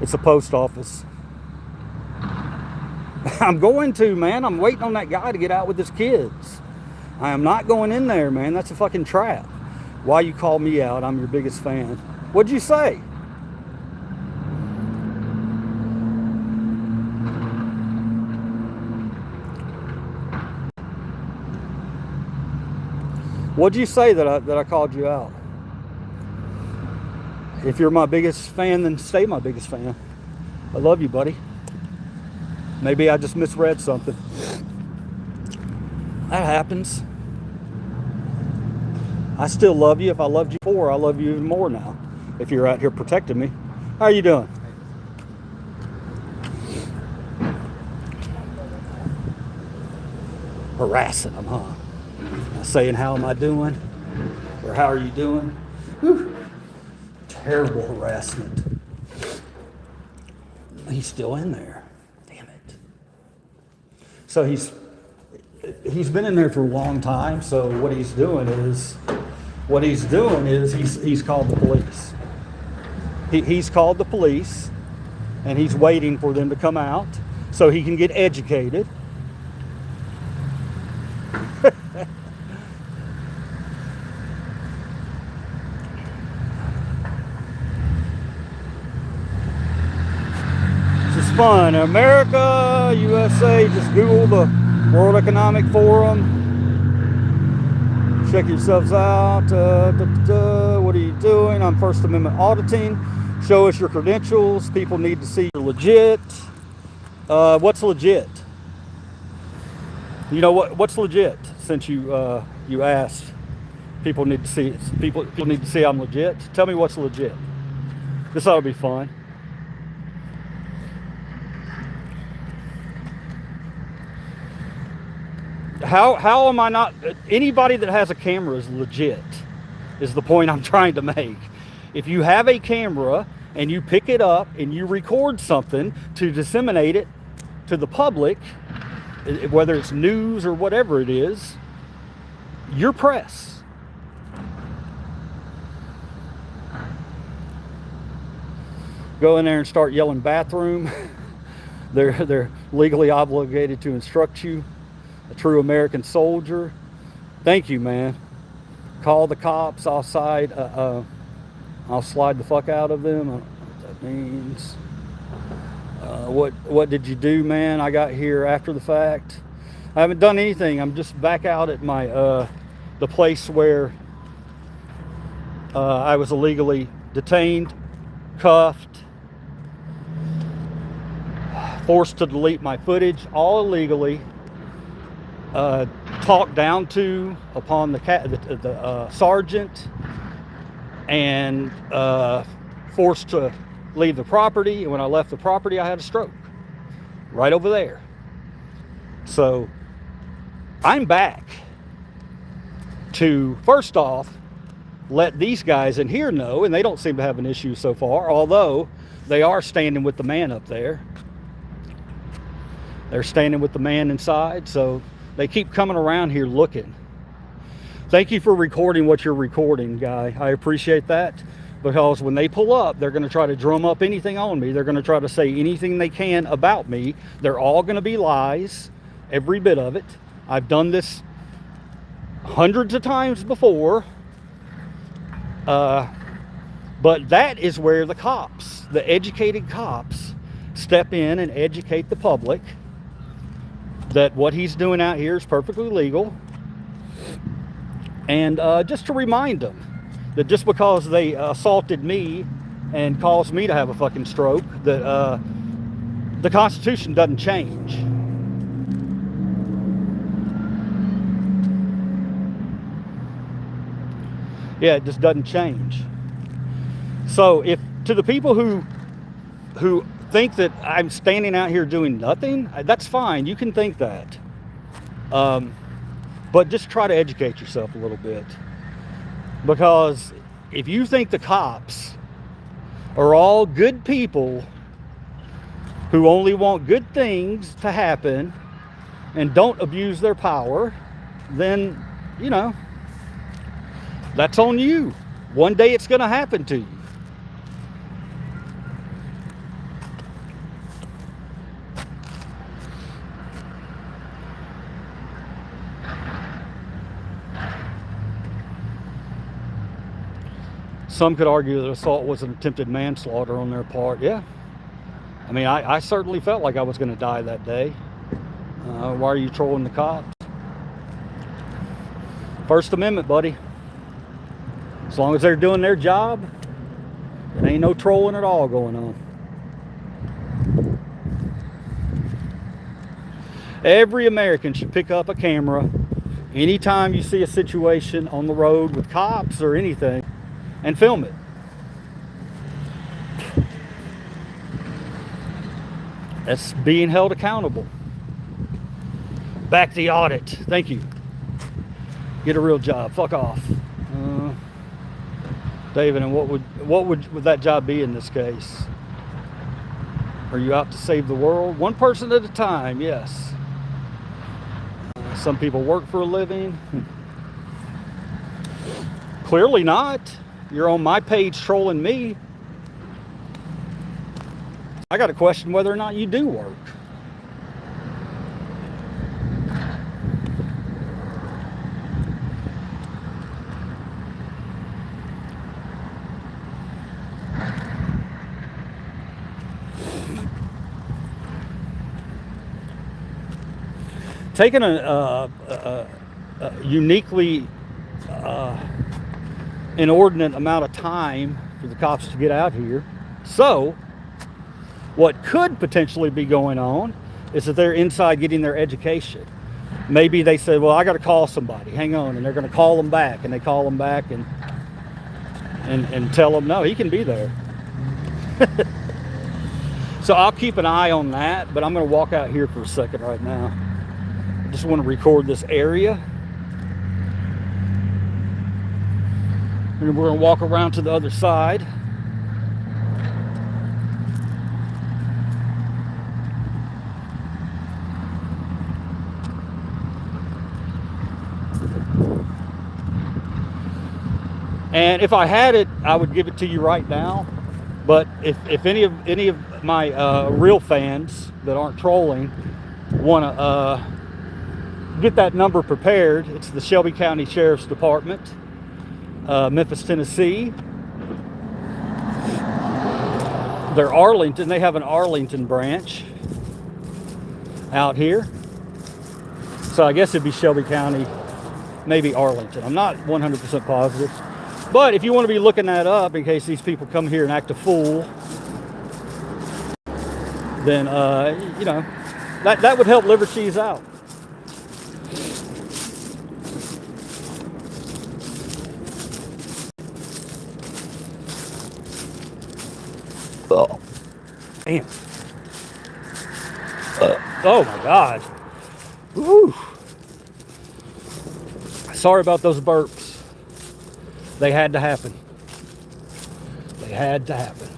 [SPEAKER 1] It's a post office. I'm going to, man. I'm waiting on that guy to get out with his kids. I am not going in there, man. That's a fucking trap. Why you call me out? I'm your biggest fan. What'd you say? What'd you say that I called you out? If you're my biggest fan, then stay my biggest fan. I love you, buddy. Maybe I just misread something. That happens. I still love you. If I loved you before, I love you even more now. If you're out here protecting me. How are you doing? Harassing them, huh? Saying, how am I doing? Or how are you doing? Whew. Terrible harassment. He's still in there. Damn it. So he's been in there for a long time. So what he's doing is he's called the police. He's called the police, and he's waiting for them to come out so he can get educated. This is fun. America, USA, just Google the World Economic Forum. Check yourselves out. What are you doing? I'm First Amendment auditing. Show us your credentials. People need to see you're legit. What's legit? You know what's legit? Since you asked, people need to see people need to see I'm legit. Tell me what's legit. This ought to be fun. How am I not? Anybody that has a camera is legit, is the point I'm trying to make. If you have a camera and you pick it up and you record something to disseminate it to the public, whether it's news or whatever it is, you're press. Go in there and start yelling bathroom. They're legally obligated to instruct you. A true American soldier. Thank you, man. Call the cops outside. I'll slide the fuck out of them. I don't know what that means. What did you do, man? I got here after the fact. I haven't done anything. I'm just back out at my the place where I was illegally detained, cuffed, forced to delete my footage, all illegally. Talked down to upon the sergeant, and forced to leave the property. And when I left the property, I had a stroke right over there. So I'm back to, first off, let these guys in here know, and they don't seem to have an issue so far, although they are standing with the man up there. They're standing with the man inside, so they keep coming around here looking. Thank you for recording what you're recording, guy. I appreciate that, because when they pull up, they're going to try to drum up anything on me. They're going to try to say anything they can about me. They're all going to be lies, every bit of it. I've done this hundreds of times before. But that is where the cops, the educated cops, step in and educate the public that what he's doing out here is perfectly legal. And just to remind them that just because they assaulted me and caused me to have a fucking stroke, that the Constitution doesn't change. Yeah, it just doesn't change. So if to the people who think that I'm standing out here doing nothing, that's fine. You can think that. But just try to educate yourself a little bit. Because if you think the cops are all good people who only want good things to happen and don't abuse their power, then, you know, that's on you. One day it's going to happen to you. Some could argue that assault was an attempted manslaughter on their part. Yeah. I mean, I certainly felt like I was going to die that day. Why are you trolling the cops? First Amendment, buddy. As long as they're doing their job, there ain't no trolling at all going on. Every American should pick up a camera anytime you see a situation on the road with cops or anything and film it. That's being held accountable. Back to the audit. Thank you. Get a real job. Fuck off. David, and what would that job be in this case? Are you out to save the world? One person at a time, yes. Some people work for a living. Clearly not. You're on my page trolling me. I got to question whether or not you do work. Taking a uniquely inordinate amount of time for the cops to get out here. So, what could potentially be going on is that they're inside getting their education. Maybe they said, well, I got to call somebody. Hang on. And they're going to call them back. And they call them back and tell them, no, he can be there. So I'll keep an eye on that. But I'm going to walk out here for a second right now. I just want to record this area. And we're going to walk around to the other side. And if I had it, I would give it to you right now. But if any of my real fans that aren't trolling want to get that number prepared, it's the Shelby County Sheriff's Department, Memphis, Tennessee. They're Arlington. They have an Arlington branch out here. So I guess it'd be Shelby County, maybe Arlington. I'm not 100% positive. But if you want to be looking that up in case these people come here and act a fool, then, you know, that would help liver cheese out. Oh, damn. Oh my God. Woo. Sorry about those burps. They had to happen. They had to happen.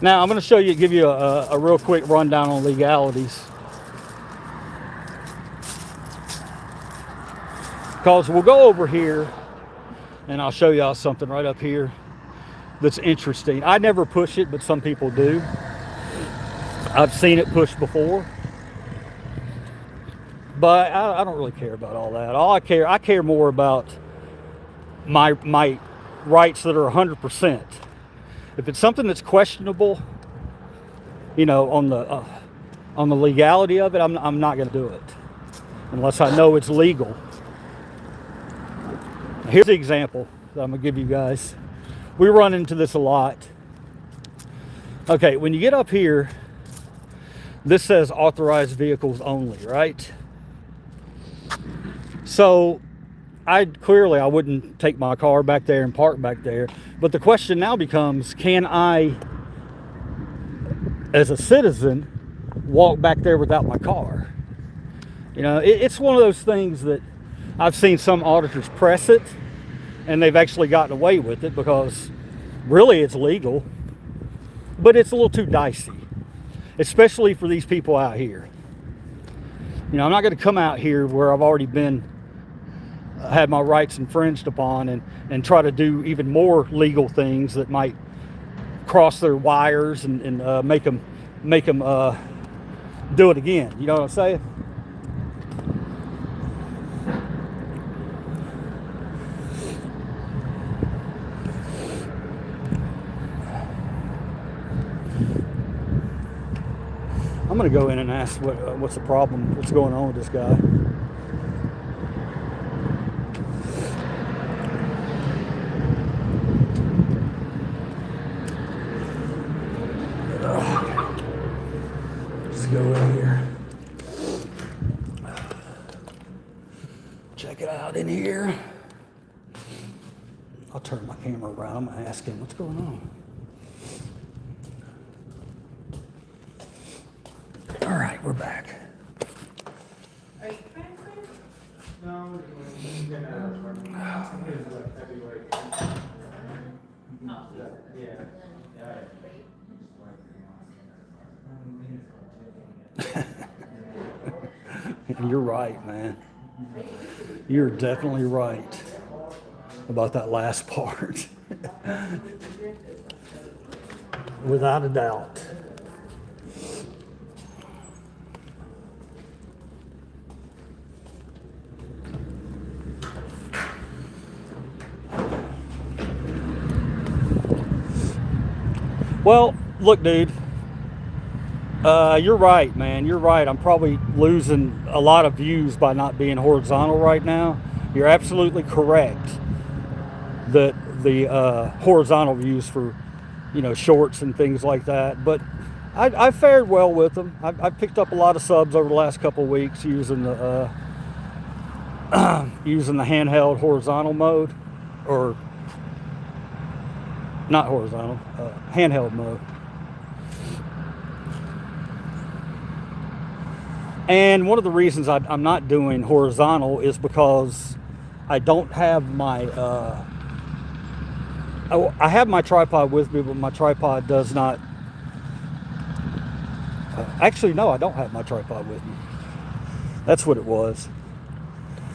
[SPEAKER 1] Now I'm going to give you a real quick rundown on legalities. Because we'll go over here and I'll show y'all something right up here that's interesting. I never push it, but some people do. I've seen it pushed before. But I don't really care about all that. I care more about my rights that are 100%. If it's something that's questionable, you know, on the legality of it, I'm not going to do it unless I know it's legal. Here's the example that I'm going to give you guys. We run into this a lot. Okay, when you get up here, this says authorized vehicles only, right? So I wouldn't take my car back there and park back there. But the question now becomes, can I, as a citizen, walk back there without my car? You know, it's one of those things that I've seen some auditors press it, and they've actually gotten away with it because really it's legal, but it's a little too dicey, especially for these people out here. You know, I'm not going to come out here where I've already had my rights infringed upon and try to do even more legal things that might cross their wires and make them do it again. You know what I'm saying? I'm gonna go in and ask what's the problem, what's going on with this guy. Check it out in here. I'll turn my camera around. I'm gonna ask him what's going on. All right, we're back.
[SPEAKER 2] Are you transferring?
[SPEAKER 3] No, he's been out of work. It's like February. Yeah.
[SPEAKER 1] You're right, man. You're definitely right about that last part. Without a doubt. Well, look, dude. You're right, man. You're right. I'm probably losing a lot of views by not being horizontal right now. You're absolutely correct that the horizontal views for, shorts and things like that. But I fared well with them. I picked up a lot of subs over the last couple of weeks using the using the handheld horizontal mode, or not horizontal, handheld mode. And one of the reasons I'm not doing horizontal is because I don't have my, I have my tripod with me, but my tripod does not, actually, no, I don't have my tripod with me. That's what it was.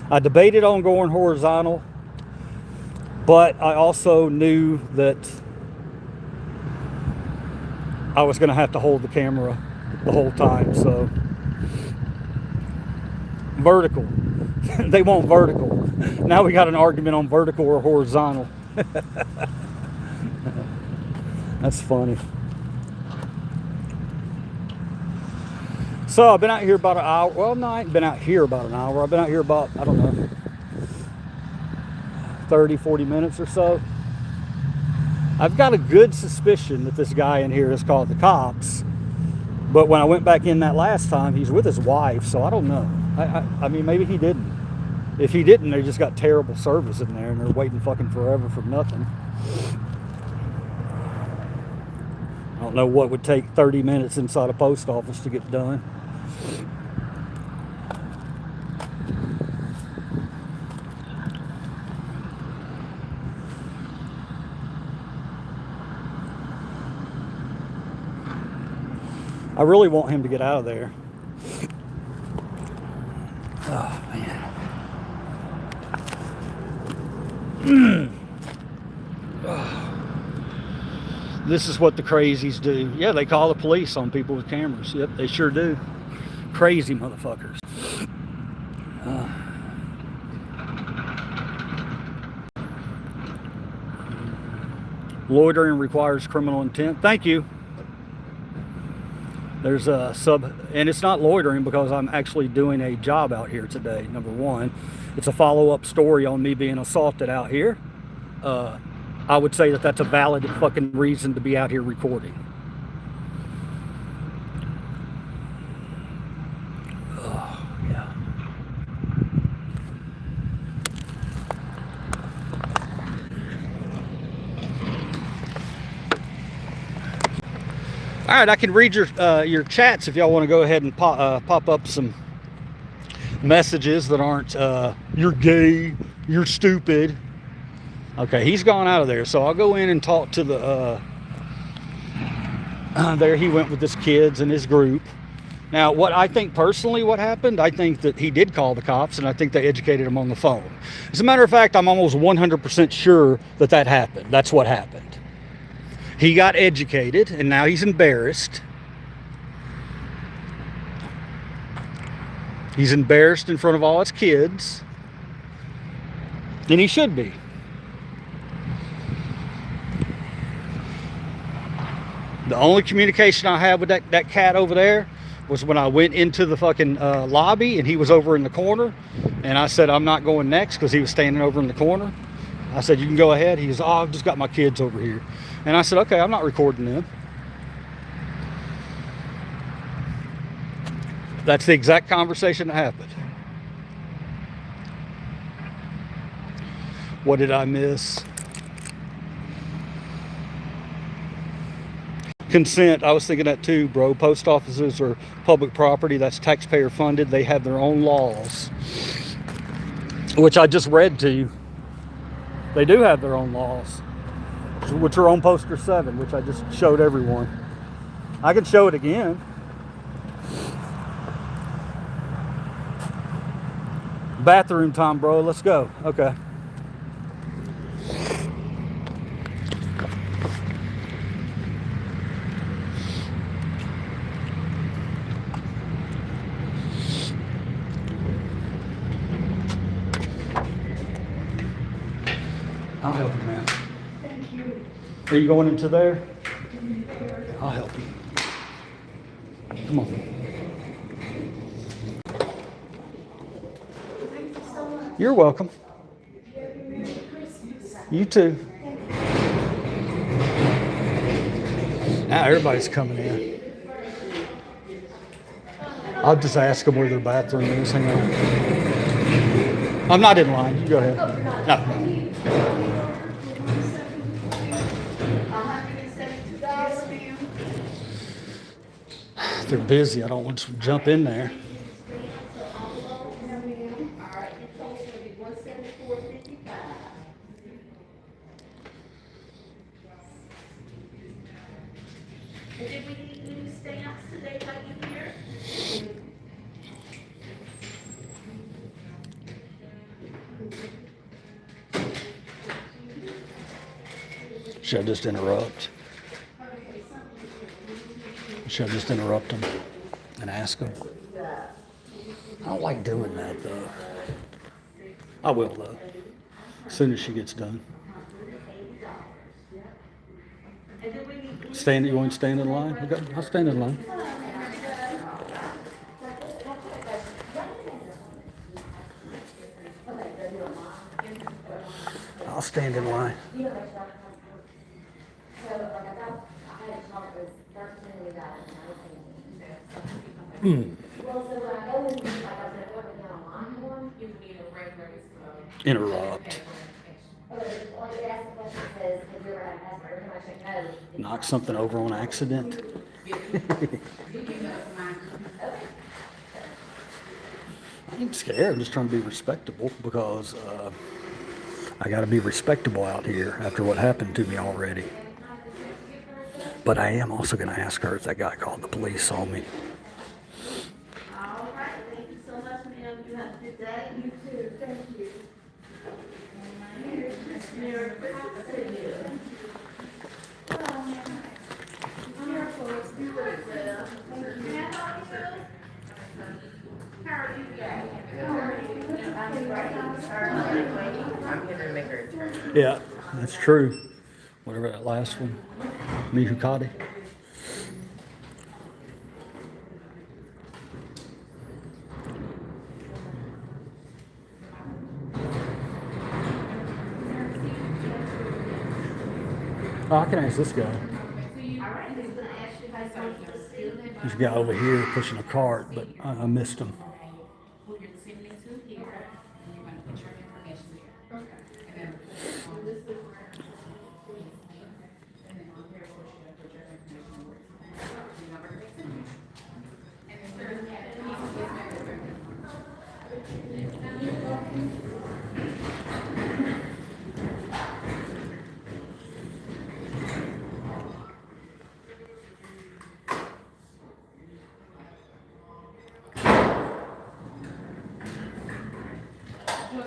[SPEAKER 1] I debated on going horizontal, but I also knew that I was going to have to hold the camera the whole time, so. Vertical. They want vertical. Now we got an argument on vertical or horizontal. That's funny. So I've been out here about an hour. Well, no, I ain't been out here about an hour. I've been out here about, I don't know, 30, 40 minutes or so. I've got a good suspicion that this guy in here has called the cops. But when I went back in that last time, he's with his wife, so I don't know. I mean, maybe he didn't. If he didn't, they just got terrible service in there, and they're waiting fucking forever for nothing. I don't know what would take 30 minutes inside a post office to get done. I really want him to get out of there. Oh, man. This is what the crazies do. Yeah, they call the police on people with cameras. Yep, they sure do. Crazy motherfuckers. Loitering requires criminal intent. Thank you. There's a sub, and it's not loitering because I'm actually doing a job out here today, number one. It's a follow-up story on me being assaulted out here. I would say that that's a valid fucking reason to be out here recording. Oh, yeah. All right, I can read your chats if y'all want to go ahead and pop up some messages that aren't you're gay, you're stupid. Okay, he's gone out of there, so I'll go in and talk to the there he went with his kids and his group. Now, what I think personally what happened, I think that he did call the cops, and I think they educated him on the phone. As a matter of fact, I'm almost 100% sure that that happened. That's what happened. He got educated, and now he's embarrassed. He's embarrassed in front of all his kids. And he should be. The only communication I had with that cat over there was when I went into the fucking lobby, and he was over in the corner. And I said, I'm not going next, because he was standing over in the corner. I said, you can go ahead. He goes, oh, I've just got my kids over here. And I said, okay, I'm not recording them. That's the exact conversation that happened. What did I miss? Consent. I was thinking that too, bro. Post offices are public property. That's taxpayer funded. They have their own laws, which I just read to you. They do have their own laws, which are on poster 7, which I just showed everyone. I can show it again. Bathroom time, bro. Let's go. Okay. I'll help you, man.
[SPEAKER 2] Thank you.
[SPEAKER 1] Are you going into there? I'll help you. Come on.
[SPEAKER 2] Thank you so much.
[SPEAKER 1] You're welcome.
[SPEAKER 2] Merry Christmas.
[SPEAKER 1] You too. Now everybody's coming in. I'll just ask them where their bathroom is. Hang on. I'm not in line. You go ahead. No.
[SPEAKER 2] $172, ma'am.
[SPEAKER 1] They're busy. I don't want to jump in there.
[SPEAKER 2] And did we need new stamps today, like you here?
[SPEAKER 1] Should I just interrupt? Should I just interrupt them and ask them? I don't like doing that though. I will though. As soon as she gets done. Stand. You want to stand in line? Okay, I'll stand in line. I'll stand in line. Interrupt. Knock something over on accident. I'm scared. I'm just trying to be respectable because I got to be respectable out here after what happened to me already. But I am also going to ask her if that guy called the police on me.
[SPEAKER 2] All right, thank you so much, ma'am. You have a good day. You too. Thank you. Merry Christmas to you. Careful, you as well. Can I help you? How are you guys? How are you? I'm great.
[SPEAKER 4] I'm here to make her a turn.
[SPEAKER 1] Yeah, that's true. Whatever that last one. Mihukade. Oh, I can ask this guy.
[SPEAKER 2] All right, he's gonna ask you about something.
[SPEAKER 1] There's a guy over here pushing a cart, but I missed him.
[SPEAKER 5] Who you're sending to here, and you're gonna put your information there. Okay. And then on this is where, and then on here, of course, you gotta put your information where it's at. Your number to make sense. And then where you have it,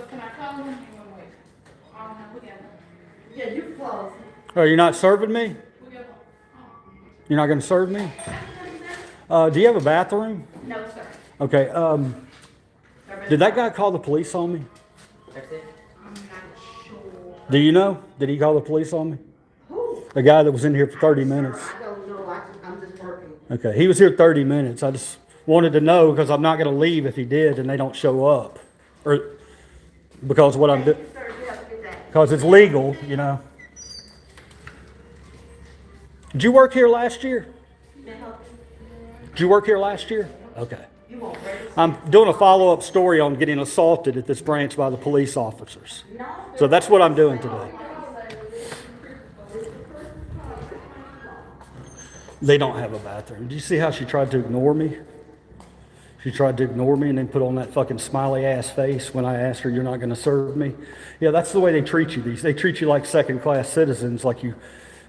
[SPEAKER 5] can I call him? You wanna wait? Oh, no, we got it.
[SPEAKER 2] Yeah, you close.
[SPEAKER 1] Oh, you're not serving me?
[SPEAKER 5] We got it.
[SPEAKER 1] You're not going to serve me? Do you have a bathroom?
[SPEAKER 2] No, sir.
[SPEAKER 1] Okay. Did that guy call the police on me?
[SPEAKER 4] That's it?
[SPEAKER 2] I'm not sure.
[SPEAKER 1] Do you know? Did he call the police on me?
[SPEAKER 2] Who?
[SPEAKER 1] The guy that was in here for 30 minutes.
[SPEAKER 2] I don't know. I'm just working.
[SPEAKER 1] Okay. He was here 30 minutes. I just wanted to know because I'm not going to leave if he did and they don't show up. Or because what I'm doing.
[SPEAKER 2] Sir, you have a good day.
[SPEAKER 1] Because it's legal, you know. Did you work here last year? Did you work here last year? Okay. I'm doing a follow-up story on getting assaulted at this branch by the police officers. So that's what I'm doing today. They don't have a bathroom. Do you see how she tried to ignore me? She tried to ignore me and then put on that fucking smiley ass face when I asked her, "You're not going to serve me?" Yeah, that's the way they treat you. They treat you like second-class citizens, like you,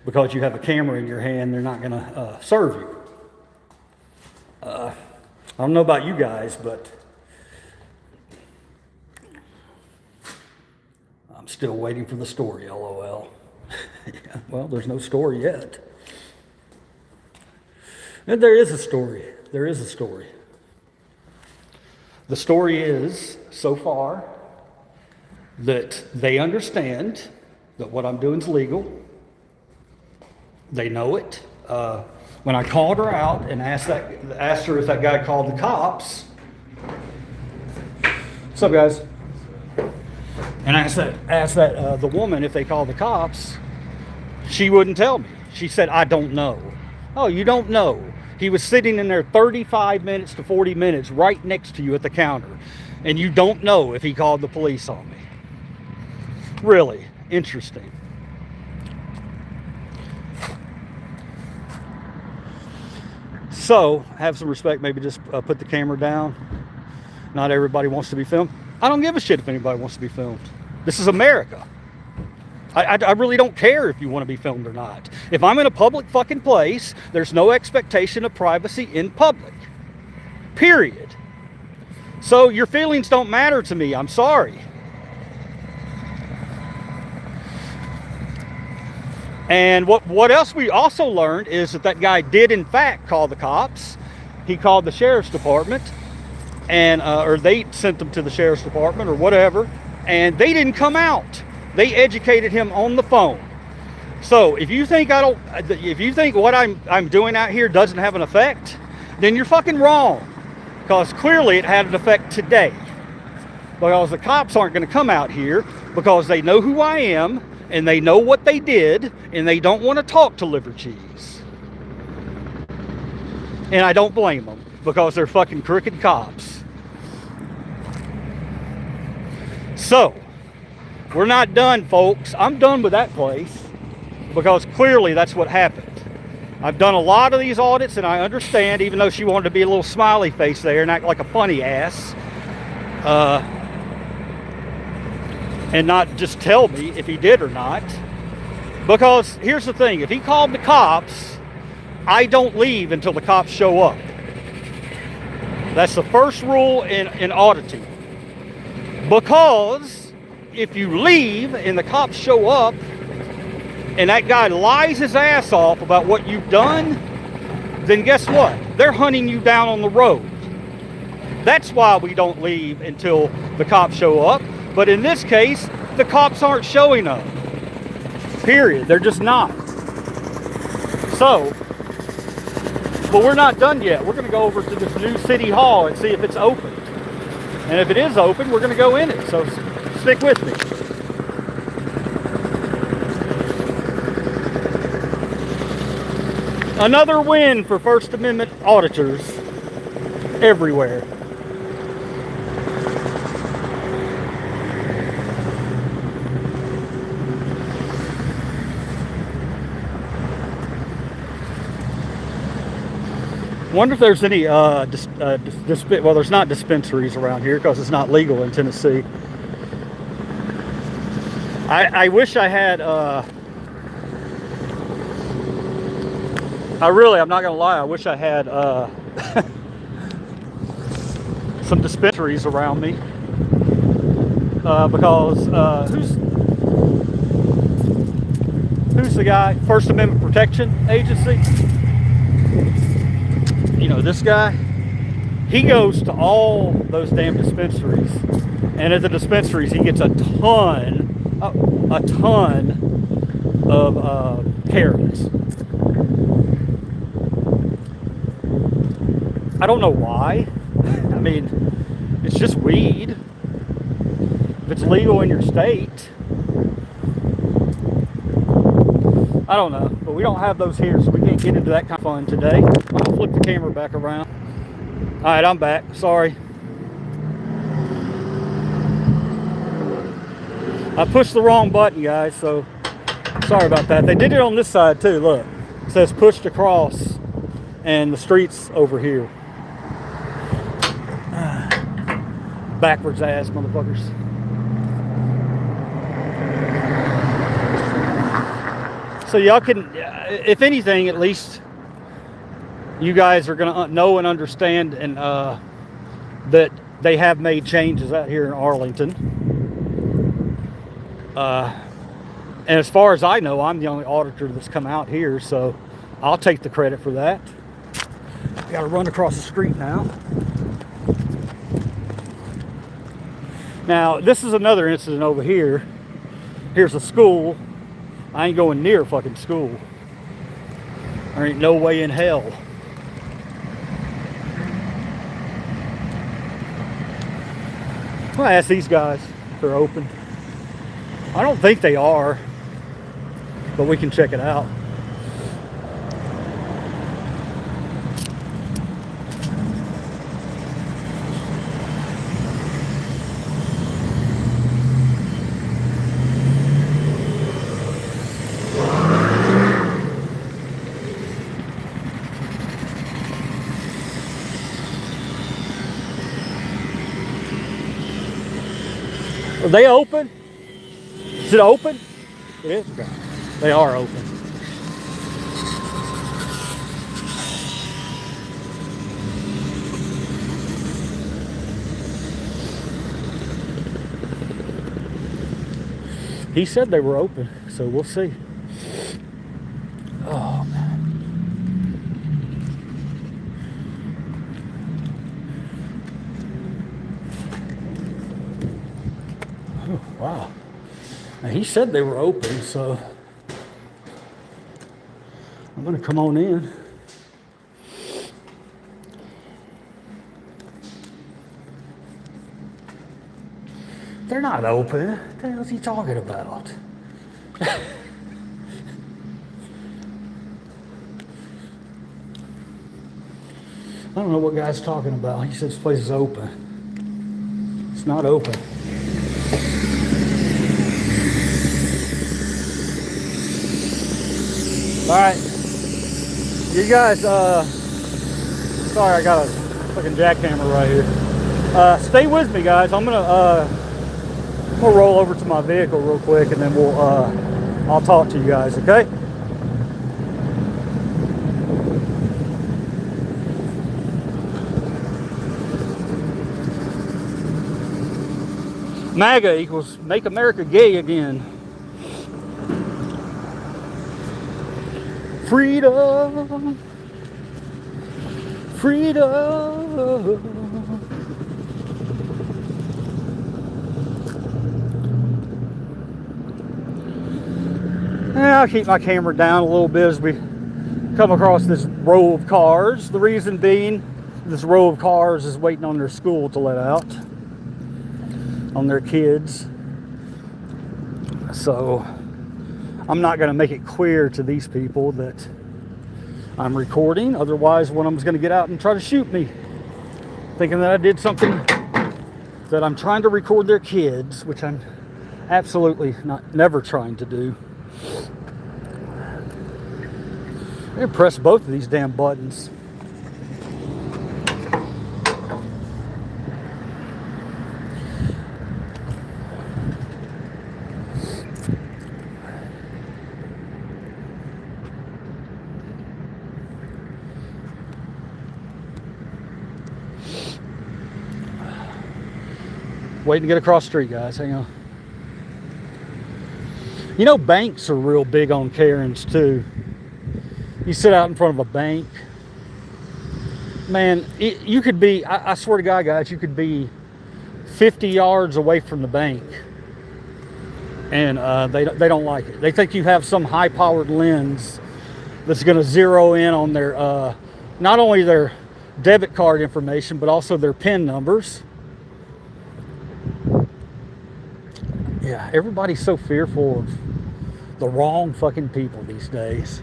[SPEAKER 1] because you have a camera in your hand, they're not going to serve you. I don't know about you guys, but I'm still waiting for the story, LOL. Yeah, well, there's no story yet. And there is a story. There is a story. The story is, so far, that they understand that what I'm doing is legal. They know it. When I called her out and asked her if that guy called the cops. What's up, guys? And I asked the woman if they called the cops. She wouldn't tell me. She said, "I don't know." Oh, you don't know? He was sitting in there 35 minutes to 40 minutes right next to you at the counter, and you don't know if he called the police on me. Really interesting. So, have some respect, maybe just put the camera down. Not everybody wants to be filmed. I don't give a shit if anybody wants to be filmed. This is America. I really don't care if you want to be filmed or not. If I'm in a public fucking place, there's no expectation of privacy in public. Period. So your feelings don't matter to me. I'm sorry. And what else we also learned is that guy did in fact call the cops. He called the sheriff's department, and or they sent them to the sheriff's department or whatever, and they didn't come out. They educated him on the phone. So if you think what I'm doing out here doesn't have an effect, then you're fucking wrong. Because clearly it had an effect today. Because the cops aren't going to come out here because they know who I am and they know what they did and they don't want to talk to liver cheese. And I don't blame them because they're fucking crooked cops. So, we're not done, folks. I'm done with that place because clearly that's what happened. I've done a lot of these audits and I understand, even though she wanted to be a little smiley face there and act like a funny ass, and not just tell me if he did or not. Because here's the thing, if he called the cops, I don't leave until the cops show up. That's the first rule in auditing. Because if you leave and the cops show up and that guy lies his ass off about what you've done, then guess what? They're hunting you down on the road. That's why we don't leave until the cops show up. But in this case, the cops aren't showing up. Period. They're just not. So, but we're not done yet. We're going to go over to this new city hall and see if it's open. And if it is open, we're going to go in it. So stick with me. Another win for First Amendment auditors everywhere. Wonder if there's any well, there's not dispensaries around here because it's not legal in Tennessee. I wish I had I'm not gonna lie, I wish I had some dispensaries around me, because who's the guy? First Amendment Protection Agency. You know, this guy, he goes to all those damn dispensaries, and at the dispensaries he gets a ton of carrots. I don't know why. I mean, it's just weed. If it's legal in your state, I don't know, but we don't have those here, so we can't get into that kind of fun today. I'm gonna flip the camera back around. All right, I'm back. Sorry. I pushed the wrong button, guys, so sorry about that. They did it on this side too. Look, it says pushed across, and the street's over here. Backwards ass motherfuckers. So y'all can, if anything, at least you guys are gonna know and understand, and that they have made changes out here in Arlington. And as far as I know, I'm the only auditor that's come out here, so I'll take the credit for that. Got to run across the street now. Now, this is another incident over here. Here's a school. I ain't going near a fucking school. There ain't no way in hell. I'll ask these guys if they're open. I don't think they are, but we can check it out. Are they open? Is it open? It is? Okay. They are open. He said they were open, so we'll see. Oh, man. Oh, wow. Now, he said they were open, so I'm going to come on in. They're not open. What the hell is he talking about? I don't know what guy's talking about. He said this place is open. It's not open. All right, you guys, sorry, I got a fucking jackhammer right here. Stay with me, guys. I'm gonna roll over to my vehicle real quick, and then I'll talk to you guys, okay? MAGA equals Make America Gay Again. Freedom, freedom. I'll keep my camera down a little bit as we come across this row of cars. The reason being, this row of cars is waiting on their school to let out, on their kids. So I'm not going to make it clear to these people that I'm recording. Otherwise, one of them's going to get out and try to shoot me, thinking that I did something, that I'm trying to record their kids, which I'm absolutely never trying to do. I'm going to press both of these damn buttons. Waiting to get across the street, guys. Hang on. You know, banks are real big on Karens, too. You sit out in front of a bank. Man, you could be, I swear to God, guys, you could be 50 yards away from the bank. And they don't like it. They think you have some high-powered lens that's going to zero in on their, not only their debit card information, but also their PIN numbers. Yeah, everybody's so fearful of the wrong fucking people these days.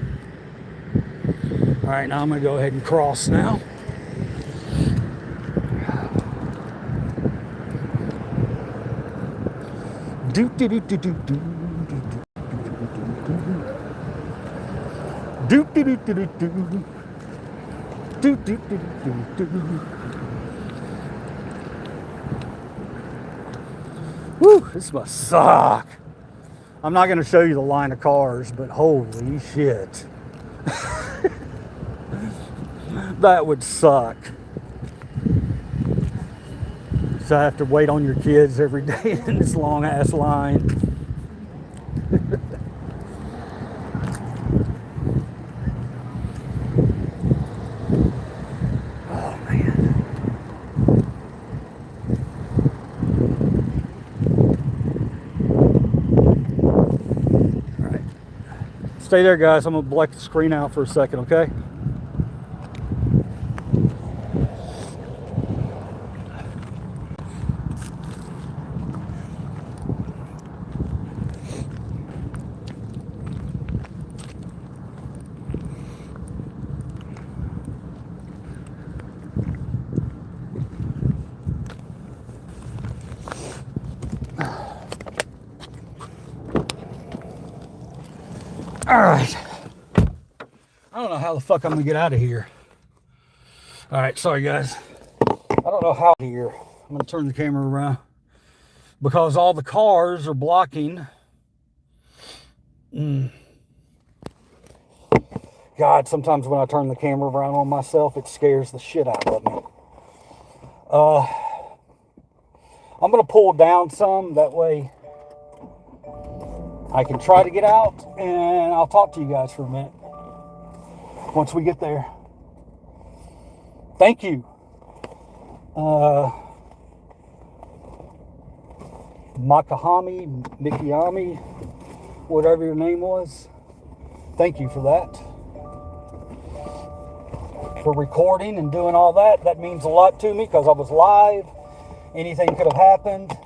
[SPEAKER 1] All right, now I'm going to go ahead and cross now. Do do do do do do do do do do do do do do do. Whew, this must suck. I'm not going to show you the line of cars, but holy shit. That would suck. So I have to wait on your kids every day in this long ass line. Oh man. All right. Stay there, guys. I'm gonna black the screen out for a second, okay? All right. I don't know how the fuck I'm gonna get out of here. All right, sorry guys. I don't know how here. I'm gonna turn the camera around because all the cars are blocking. God, sometimes when I turn the camera around on myself, it scares the shit out of me. I'm gonna pull down some, that way I can try to get out, and I'll talk to you guys for a minute once we get there. Thank you. Mikiyami, whatever your name was. Thank you for that. For recording and doing all that. That means a lot to me because I was live. Anything could have happened.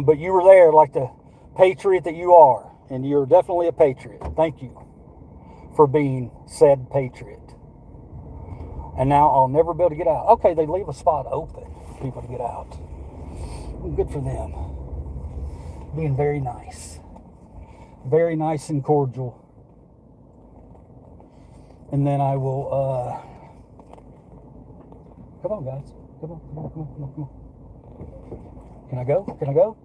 [SPEAKER 1] But you were there like the patriot that you are. And you're definitely a patriot. Thank you for being said patriot. And now I'll never be able to get out. Okay, they leave a spot open for people to get out. Good for them. Being very nice. Very nice and cordial. And then I will, come on guys. Come on. Can I go? Can I go?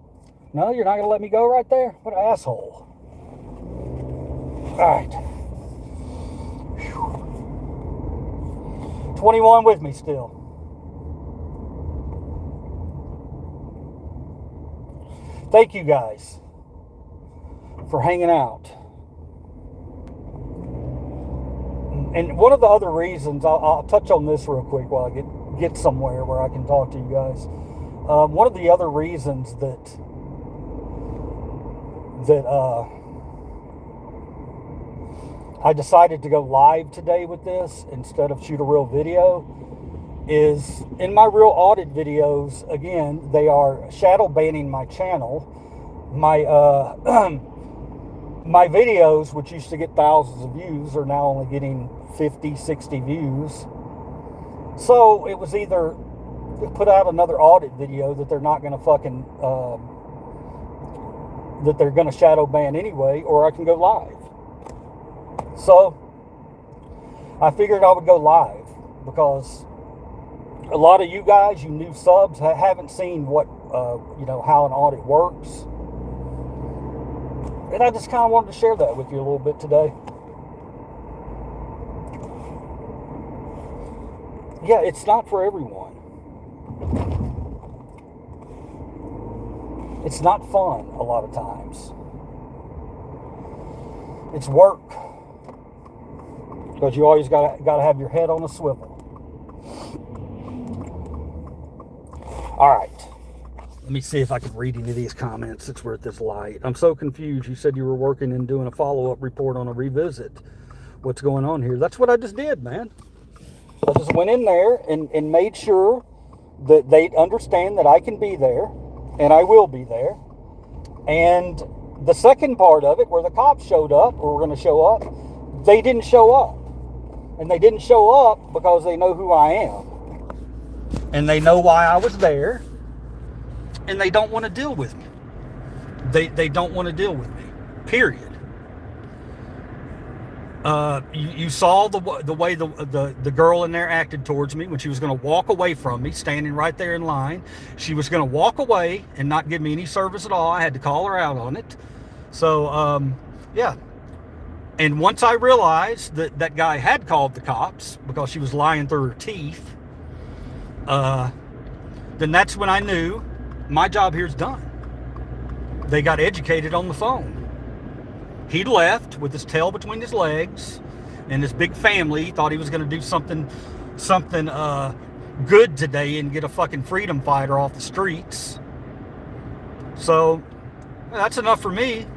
[SPEAKER 1] No, you're not going to let me go right there? What an asshole. All right. Whew. 21 with me still. Thank you guys for hanging out. And one of the other reasons, I'll touch on this real quick while I get somewhere where I can talk to you guys. One of the other reasons that I decided to go live today with this instead of shoot a real video is in my real audit videos, again, they are shadow banning my channel. My my videos, which used to get thousands of views, are now only getting 50, 60 views. So it was either put out another audit video that they're not going to fucking, that they're going to shadow ban anyway, or I can go live. So I figured I would go live because a lot of you guys, you new subs, haven't seen what, how an audit works. And I just kind of wanted to share that with you a little bit today. Yeah, it's not for everyone. It's not fun a lot of times. It's work. Because you always got to have your head on a swivel. All right. Let me see if I can read any of these comments since we're at this light. I'm so confused. You said you were working and doing a follow-up report on a revisit. What's going on here? That's what I just did, man. I just went in there and made sure that they understand that I can be there, and I will be there. And the second part of it, where the cops showed up, or were going to show up, they didn't show up. And they didn't show up because they know who I am. And they know why I was there. and they don't want to deal with me. They don't want to deal with me, period. You saw the way the girl in there acted towards me when she was going to walk away from me, standing right there in line. She was going to walk away and not give me any service at all. I had to call her out on it. So, yeah. And once I realized that that guy had called the cops because she was lying through her teeth, then that's when I knew my job here's done. They got educated on the phone. He left with his tail between his legs and his big family. He thought he was going to do something good today and get a fucking freedom fighter off the streets. So that's enough for me.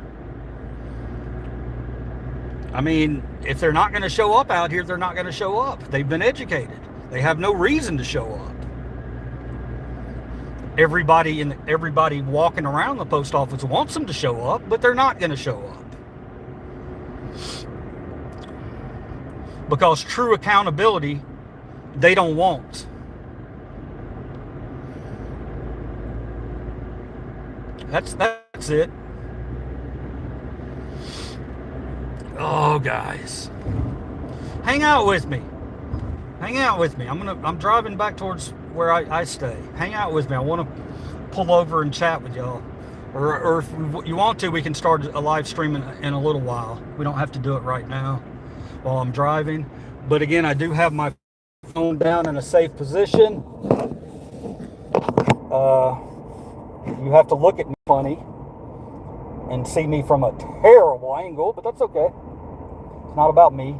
[SPEAKER 1] I mean, if they're not going to show up out here, they're not going to show up. They've been educated. They have no reason to show up. Everybody walking around the post office wants them to show up, but they're not going to show up. Because true accountability, they don't want. That's it. Oh, guys, hang out with me. Hang out with me. I'm driving back towards where I stay. Hang out with me. I want to pull over and chat with y'all. Or if you want to, we can start a live stream in a little while. We don't have to do it right now while I'm driving. But again, I do have my phone down in a safe position. You have to look at me funny and see me from a terrible angle, but that's okay. It's not about me.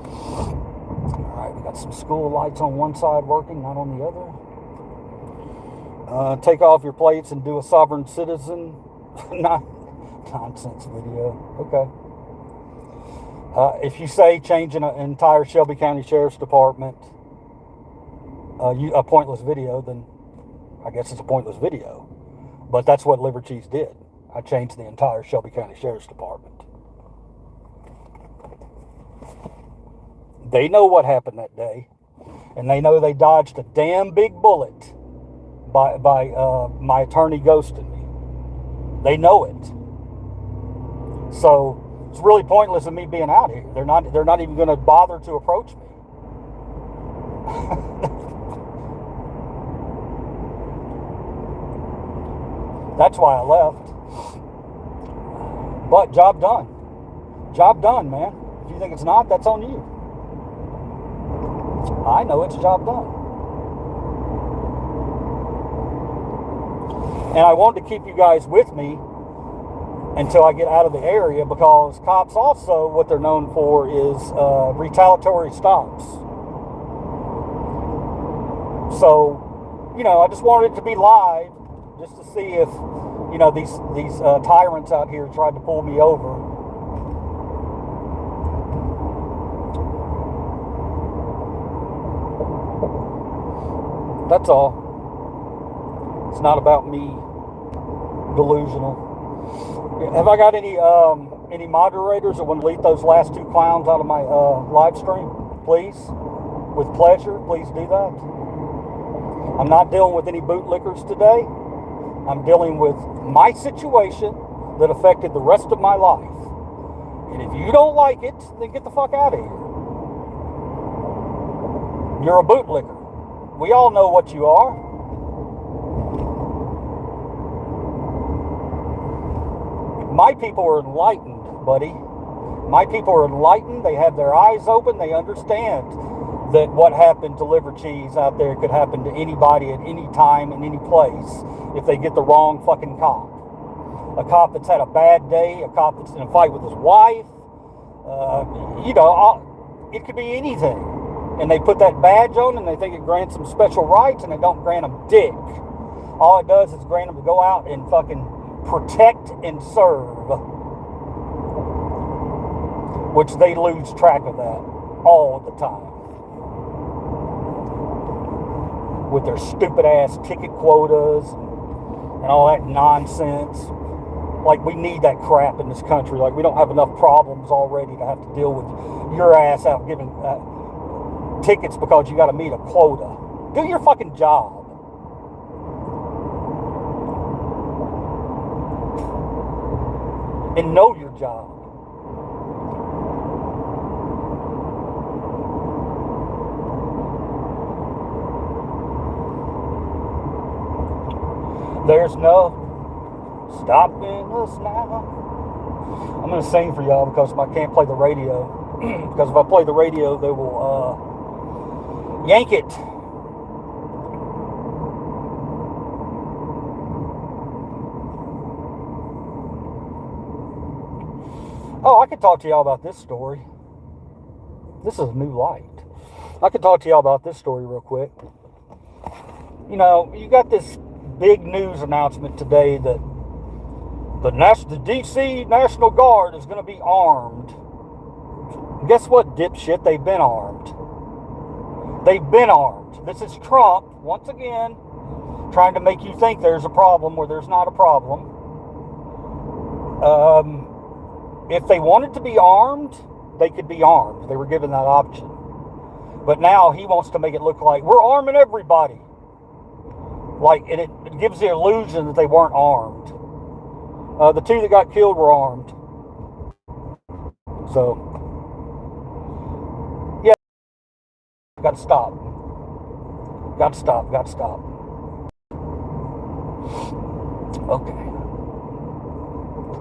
[SPEAKER 1] All right, we got some school lights on one side working, not on the other. Take off your plates and do a sovereign citizen. Nonsense video. Okay. If you say changing an entire Shelby County Sheriff's Department, a pointless video, then I guess it's a pointless video. But that's what Liver Cheese did. I changed the entire Shelby County Sheriff's Department. They know what happened that day, and they know they dodged a damn big bullet by my attorney ghosting me. They know it. So it's really pointless of me being out here. They're not even going to bother to approach me. That's why I left. But job done. Job done, man. If you think it's not, that's on you. I know it's job done. And I wanted to keep you guys with me until I get out of the area, because cops also, what they're known for is retaliatory stops. So, I just wanted it to be live just to see if, these tyrants out here tried to pull me over. That's all. It's not about me delusional. Have I got any moderators that want to delete those last two clowns out of my live stream? Please, with pleasure, please do that. I'm not dealing with any bootlickers today. I'm dealing with my situation that affected the rest of my life. And if you don't like it, then get the fuck out of here. You're a bootlicker. We all know what you are. My people are enlightened, buddy. My people are enlightened. They have their eyes open. They understand that what happened to Liver Cheese out there could happen to anybody at any time in any place if they get the wrong fucking cop. A cop that's had a bad day, a cop that's in a fight with his wife. It could be anything. And they put that badge on and they think it grants them special rights, and it don't grant them dick. All it does is grant them to go out and fucking protect and serve. Which they lose track of that all the time. With their stupid ass ticket quotas and all that nonsense. Like, we need that crap in this country. Like, we don't have enough problems already to have to deal with your ass out giving tickets because you got to meet a quota. Do your fucking job. and know your job. There's no stopping us now. I'm going to sing for y'all because I can't play the radio. Because if I play the radio, they will yank it. Oh, I could talk to y'all about this story. This is a new light. I could talk to y'all about this story real quick. You know, you got this big news announcement today that the DC National Guard is going to be armed. Guess what, dipshit? They've been armed. They've been armed. This is Trump, once again, trying to make you think there's a problem where there's not a problem. If they wanted to be armed, they could be armed. They were given that option. But now he wants to make it look like we're arming everybody. Like, and it gives the illusion that they weren't armed. The two that got killed were armed. So, yeah, got to stop. Got to stop. Got to stop. Okay.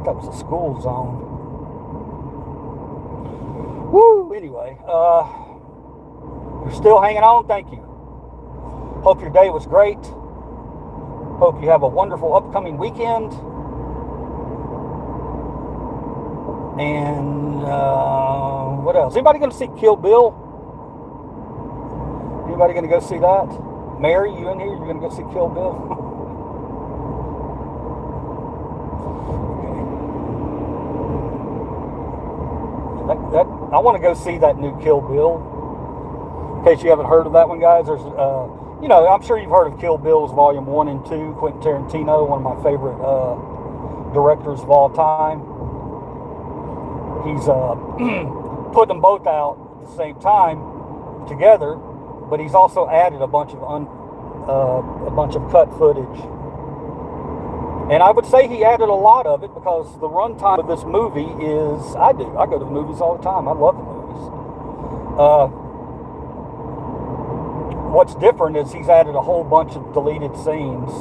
[SPEAKER 1] That was a school zone. Woo! Anyway, you're still hanging on. Thank you. Hope your day was great. Hope you have a wonderful upcoming weekend. And what else? Anybody going to see Kill Bill? Anybody going to go see that? Mary, you in here? You going to go see Kill Bill? I want to go see that new Kill Bill. In case you haven't heard of that one, guys, there's, you know, I'm sure you've heard of Kill Bills Volume 1 and 2. Quentin Tarantino, one of my favorite directors of all time. He's putting them both out at the same time together, but he's also added a bunch of cut footage. And I would say he added a lot of it because the runtime of this movie is, I go to the movies all the time. I love the movies. What's different is he's added a whole bunch of deleted scenes.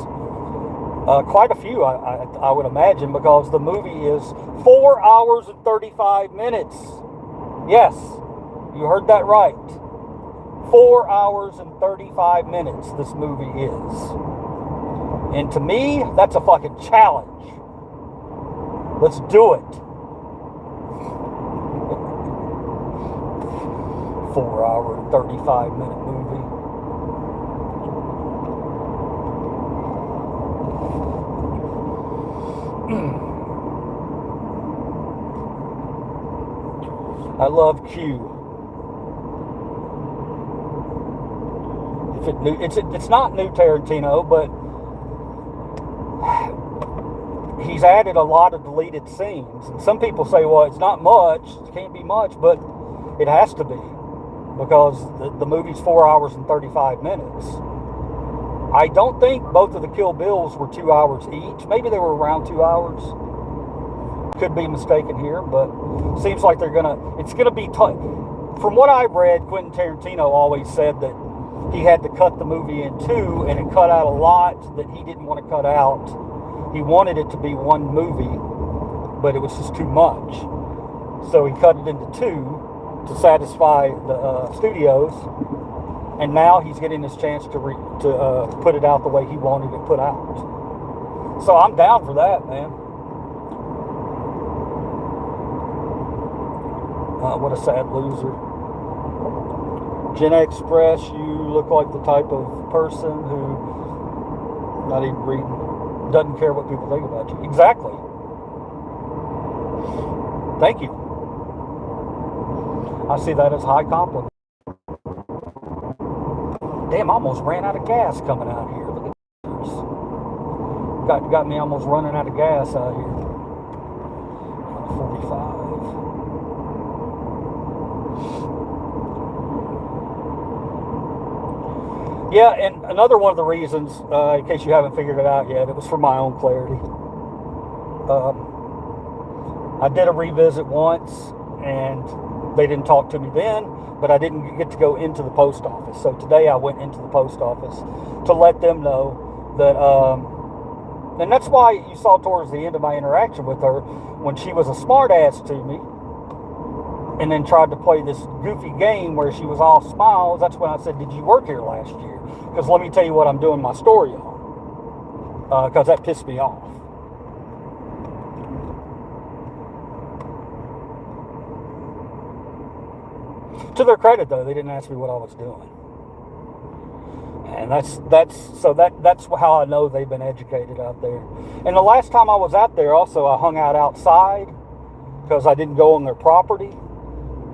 [SPEAKER 1] Quite a few, I would imagine, because the movie is 4 hours and 35 minutes. Yes, you heard that right. 4 hours and 35 minutes this movie is. And to me, that's a fucking challenge. Let's do it. 4 hour and 35 minute movie. I love Q. It's not new Tarantino, but he's added a lot of deleted scenes. And some people say, well, it's not much, it can't be much, but it has to be, because the movie's 4 hours and 35 minutes. I don't think both of the Kill Bills were 2 hours each. Maybe they were around 2 hours. Could be mistaken here, but seems like it's gonna be from what I've read, Quentin Tarantino always said that he had to cut the movie in two, and it cut out a lot that he didn't want to cut out. He wanted it to be one movie, but it was just too much. So he cut it into two to satisfy the studios, and now he's getting his chance to put it out the way he wanted it put out. So I'm down for that, man. What a sad loser. Jenna Express, you look like the type of person who, not even reading, doesn't care what people think about you. Exactly. Thank you. I see that as high compliment. Damn, I almost ran out of gas coming out here. Look at this. Got me almost running out of gas out here. 45. Yeah, and another one of the reasons, in case you haven't figured it out yet, it was for my own clarity. I did a revisit once, and they didn't talk to me then, but I didn't get to go into the post office. So today I went into the post office to let them know that, and that's why you saw towards the end of my interaction with her, when she was a smart ass to me, and then tried to play this goofy game where she was all smiles. That's when I said, did you work here last year? Because let me tell you what I'm doing my story on. Because that pissed me off. To their credit, though, they didn't ask me what I was doing. And that's how I know they've been educated out there. And the last time I was out there, also, I hung out outside because I didn't go on their property.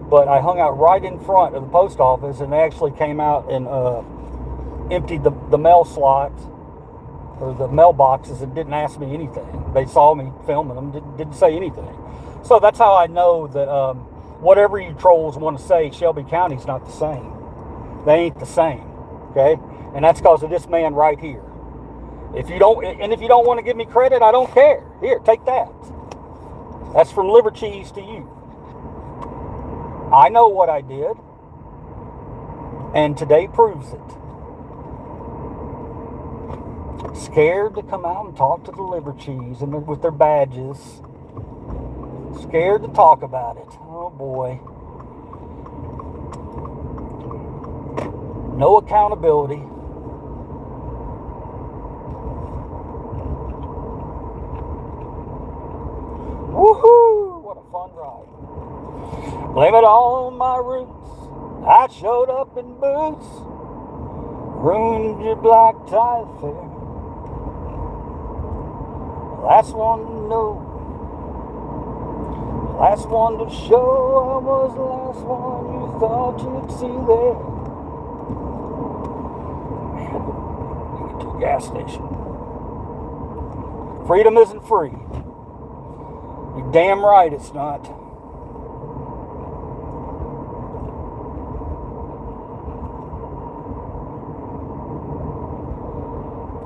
[SPEAKER 1] But I hung out right in front of the post office, and they actually came out and emptied the mail slots or the mailboxes and didn't ask me anything. They saw me filming them, didn't say anything. So that's how I know that whatever you trolls want to say, Shelby County's not the same. They ain't the same, okay? And that's because of this man right here. If you don't want to give me credit, I don't care. Here, take that. That's from liver cheese to you. I know what I did, and today proves it. Scared to come out and talk to the liver cheese and with their badges. Scared to talk about it. Oh boy. No accountability. Woohoo! What a fun ride. Blame it all on my roots. I showed up in boots. Ruined your black tie affair. Last one to know. Last one to show. I was the last one you thought you'd see there. Man, get to a gas station. Freedom isn't free. You're damn right it's not.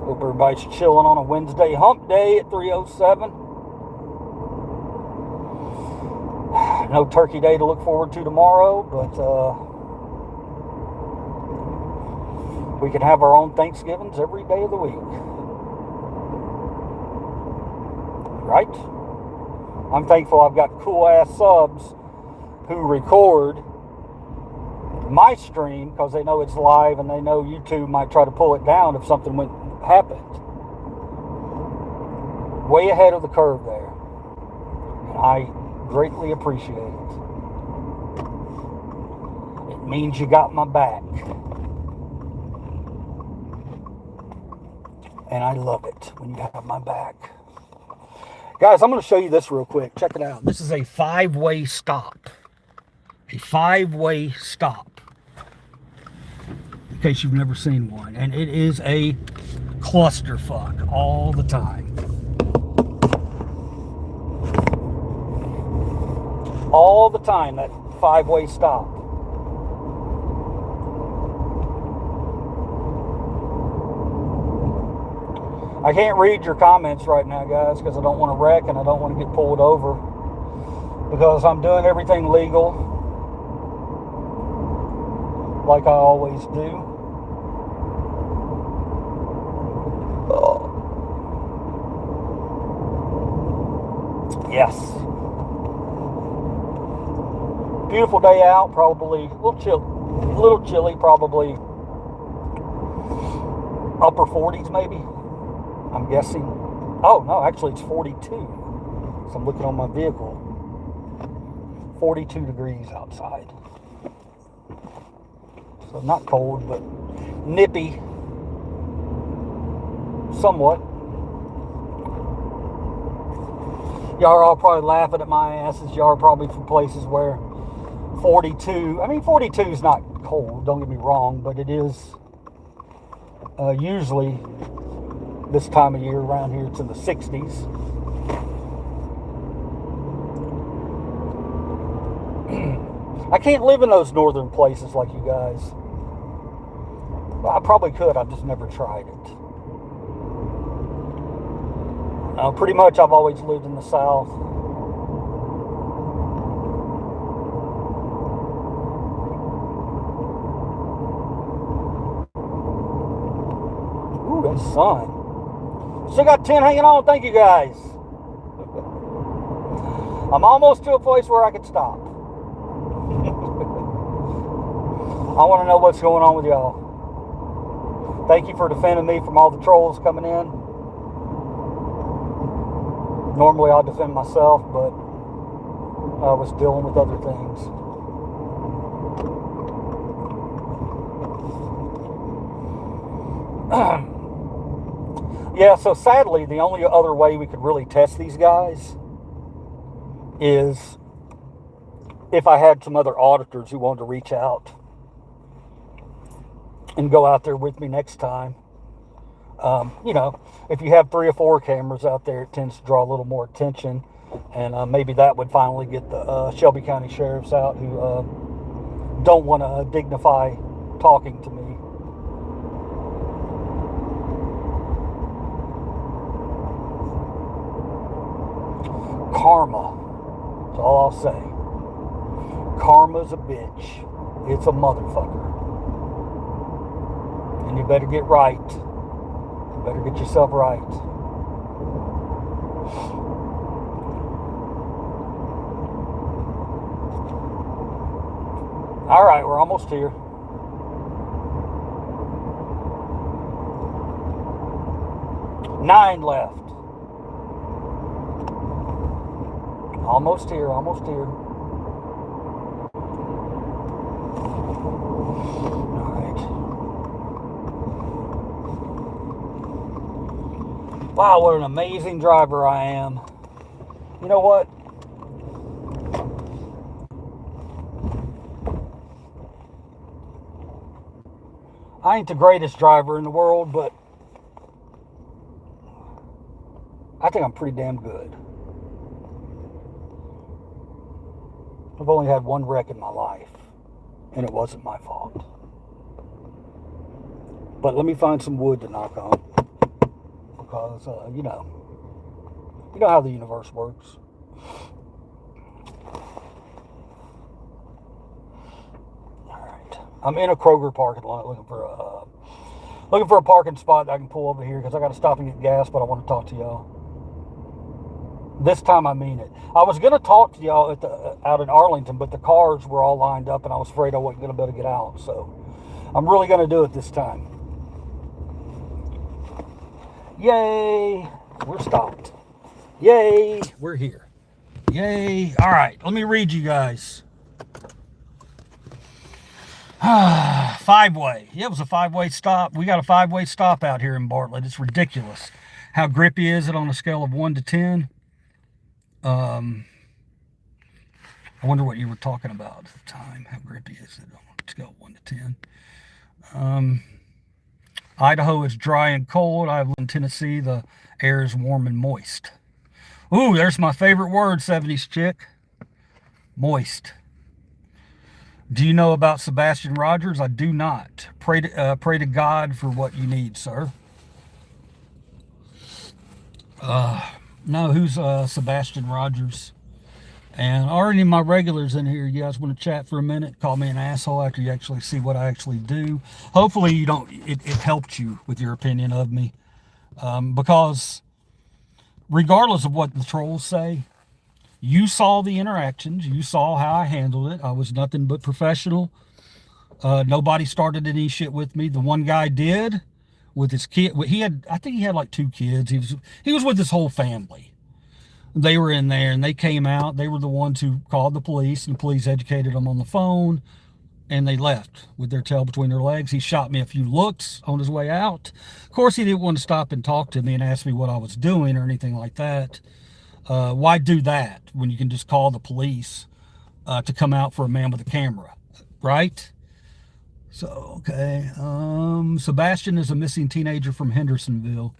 [SPEAKER 1] Hope everybody's chilling on a Wednesday hump day at 3:07. No turkey day to look forward to tomorrow, but we can have our own Thanksgivings every day of the week. Right? I'm thankful I've got cool ass subs who record my stream because they know it's live and they know YouTube might try to pull it down if something happened. Way ahead of the curve there. And I greatly appreciate it. It means you got my back. And I love it when you have my back. Guys, I'm going to show you this real quick. Check it out. This is a 5-way stop. A 5-way stop. In case you've never seen one. And it is a clusterfuck all the time. All the time, that 5-way stop. I can't read your comments right now, guys, because I don't want to wreck and I don't want to get pulled over. Because I'm doing everything legal, like I always do. Yes. Beautiful day out, probably a little chilly, probably upper 40s maybe, I'm guessing. Oh no, actually it's 42. So I'm looking on my vehicle. 42 degrees outside. So not cold, but nippy. Somewhat. Y'all are all probably laughing at my asses. Y'all are probably from places where 42, I mean 42 is not cold, don't get me wrong, but it is usually this time of year around here it's in the 60s. I can't live in those northern places like you guys. Well, I probably could, I've just never tried it. Pretty much I've always lived in the South. son. Still got 10 hanging on. Thank you, guys. I'm almost to a place where I can stop. I want to know what's going on with y'all. Thank you for defending me from all the trolls coming in. Normally I'll defend myself, but I was dealing with other things. Yeah, so sadly, the only other way we could really test these guys is if I had some other auditors who wanted to reach out and go out there with me next time. You know, if you have 3 or 4 cameras out there, it tends to draw a little more attention. And maybe that would finally get the Shelby County sheriffs out who don't want to dignify talking to me. Karma. That's all I'll say. Karma's a bitch. It's a motherfucker. And you better get right. You better get yourself right. All right, we're almost here. Nine left. Almost here, almost here. All right. Wow, what an amazing driver I am. You know what? I ain't the greatest driver in the world, but I think I'm pretty damn good. I've only had 1 wreck in my life, and it wasn't my fault. But let me find some wood to knock on, because, you know how the universe works. Alright, I'm in a Kroger parking lot looking for a parking spot that I can pull over here, because I got to stop and get gas, but I want to talk to y'all. This time I mean it. I was going to talk to y'all out in Arlington, but the cars were all lined up and I was afraid I wasn't going to be able to get out. So I'm really going to do it this time. Yay! We're stopped. Yay! We're here. Yay! All right, let me read you guys. 5-way. Yeah, it was a 5-way stop. We got a 5-way stop out here in Bartlett. It's ridiculous. How grippy is it on a scale of 1 to 10? I wonder what you were talking about at the time. How grippy is it on a scale of 1 to 10? Idaho is dry and cold. I live in Tennessee. The air is warm and moist. Ooh, there's my favorite word, 70s chick. Moist. Do you know about Sebastian Rogers? I do not. Pray to God for what you need, sir. No, who's Sebastian Rogers? And already my regulars in here, you guys want to chat for a minute? Call me an asshole after you actually see what I actually do. Hopefully you don't, it helped you with your opinion of me. Because regardless of what the trolls say, you saw the interactions. You saw how I handled it. I was nothing but professional. Nobody started any shit with me. The one guy did. With his kid, I think he had like 2 kids. He was with his whole family. They were in there and they came out. They were the ones who called the police, and the police educated them on the phone, and they left with their tail between their legs. He shot me a few looks on his way out. Of course, he didn't want to stop and talk to me and ask me what I was doing or anything like that. Why do that when you can just call the police to come out for a man with a camera, right? So, okay. Sebastian is a missing teenager from Hendersonville.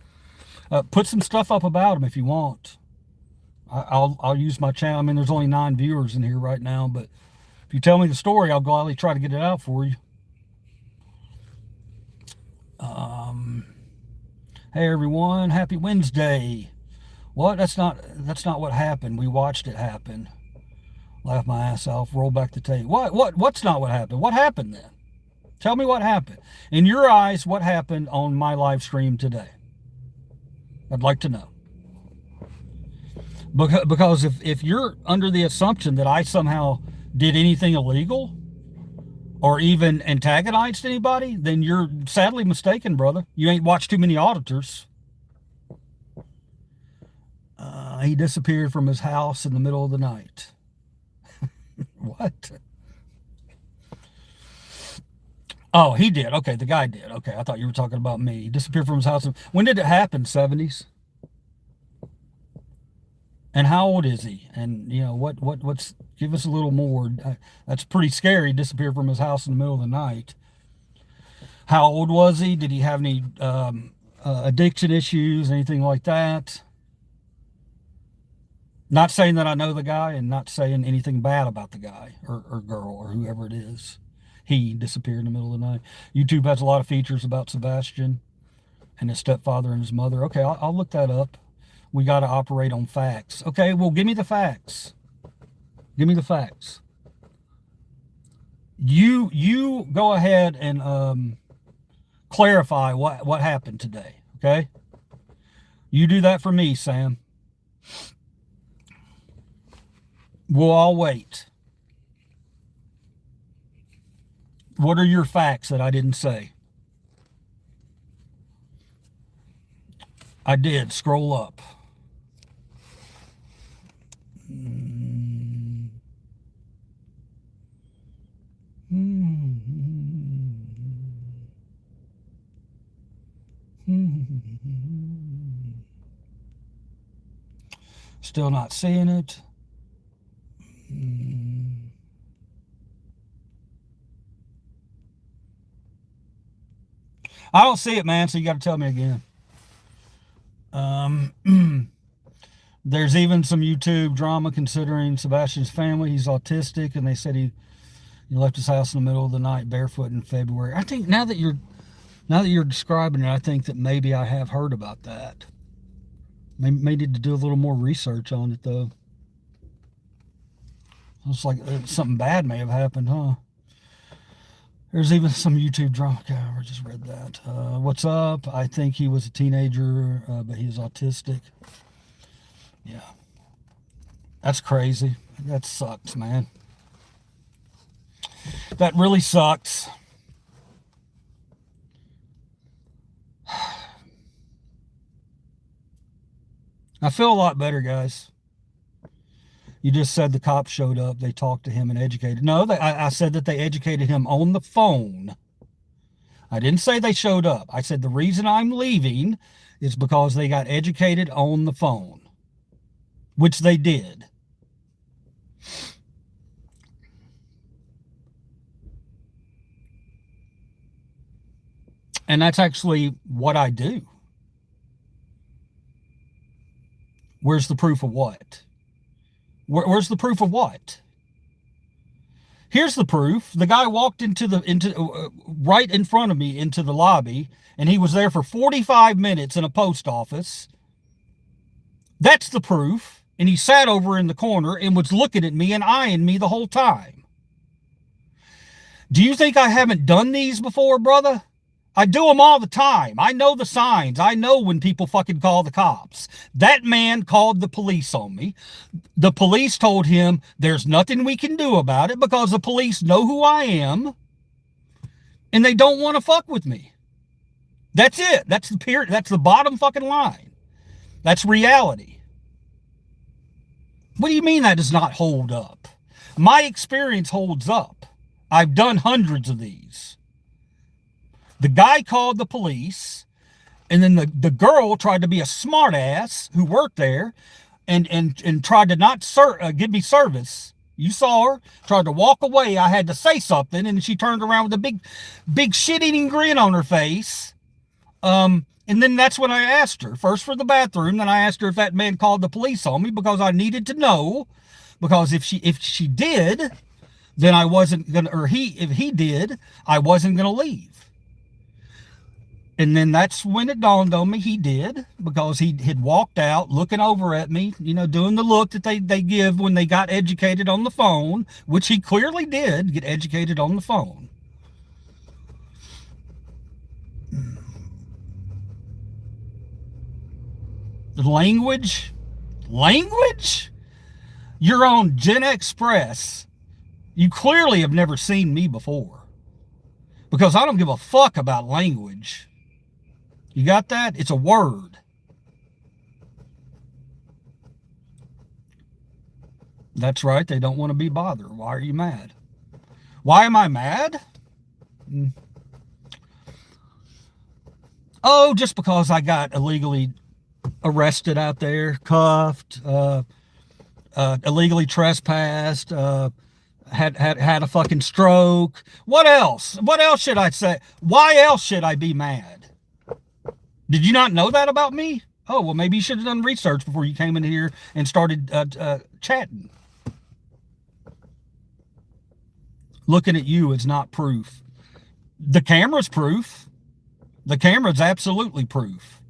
[SPEAKER 1] Put some stuff up about him if you want. I'll use my channel. I mean, there's only 9 viewers in here right now, but if you tell me the story, I'll gladly try to get it out for you. Hey everyone, happy Wednesday. What? That's not what happened. We watched it happen. Laugh my ass off, roll back the tape. What's not what happened? What happened then?
[SPEAKER 6] Tell me what happened. In your eyes, what happened on my live stream today? I'd like to know. Because if you're under the assumption that I somehow did anything illegal or even antagonized anybody, then you're sadly mistaken, brother. You ain't watched too many auditors. He disappeared from his house in the middle of the night. What? Oh, he did. Okay, the guy did. Okay, I thought you were talking about me. He disappeared from his house. When did it happen? 70s? And how old is he? And, you know, what's, give us a little more. That's pretty scary, disappeared from his house in the middle of the night. How old was he? Did he have any addiction issues, anything like that? Not saying that I know the guy and not saying anything bad about the guy or girl or whoever it is. He disappeared in the middle of the night. YouTube has a lot of features about Sebastian and his stepfather and his mother. Okay, I'll look that up. We got to operate on facts. Okay, well, give me the facts. Give me the facts. You go ahead and clarify what happened today, okay? You do that for me, Sam. We'll all wait. What are your facts that I didn't say? I did. Scroll up. Still not seeing it. I don't see it, man, so you got to tell me again. There's even some YouTube drama considering Sebastian's family. He's autistic, and they said he left his house in the middle of the night barefoot in February. I think now that you're describing it, I think that maybe I have heard about that. May need to do a little more research on it, though. Looks like something bad may have happened, huh? There's even some YouTube drama. Okay, I just read that. What's up? I think he was a teenager, but he's autistic. Yeah. That's crazy. That sucks, man. That really sucks. I feel a lot better, guys. You just said the cops showed up, they talked to him and educated. No, I said that they educated him on the phone. I didn't say they showed up. I said the reason I'm leaving is because they got educated on the phone, which they did. And that's actually what I do. Where's the proof of what? Where's the proof of what? Here's the proof. The guy walked into right in front of me into the lobby, and he was there for 45 minutes in a post office. That's the proof. And he sat over in the corner and was looking at me and eyeing me the whole time. Do you think I haven't done these before, brother? I do them all the time. I know the signs. I know when people fucking call the cops. That man called the police on me. The police told him there's nothing we can do about it because the police know who I am and they don't want to fuck with me. That's it. That's the period. That's the bottom fucking line. That's reality. What do you mean that does not hold up? My experience holds up. I've done hundreds of these. The guy called the police, and then the girl tried to be a smart ass who worked there and tried to not give me service. You saw her, tried to walk away. I had to say something, and she turned around with a big shit-eating grin on her face. And then that's when I asked her, first for the bathroom, then I asked her if that man called the police on me because I needed to know, because if she did, then I wasn't gonna, or if he did, I wasn't gonna leave. And then that's when it dawned on me he did, because he had walked out looking over at me, you know, doing the look that they give when they got educated on the phone, which he clearly did get educated on the phone. Language? Language? You're on Gen Express. You clearly have never seen me before. Because I don't give a fuck about language. You got that? It's a word. That's right. They don't want to be bothered. Why are you mad? Why am I mad? Oh, just because I got illegally arrested out there, cuffed, illegally trespassed, had a fucking stroke. What else? What else should I say? Why else should I be mad? Did you not know that about me? Oh, well, maybe you should have done research before you came in here and started chatting. Looking at you is not proof. The camera's proof. The camera's absolutely proof.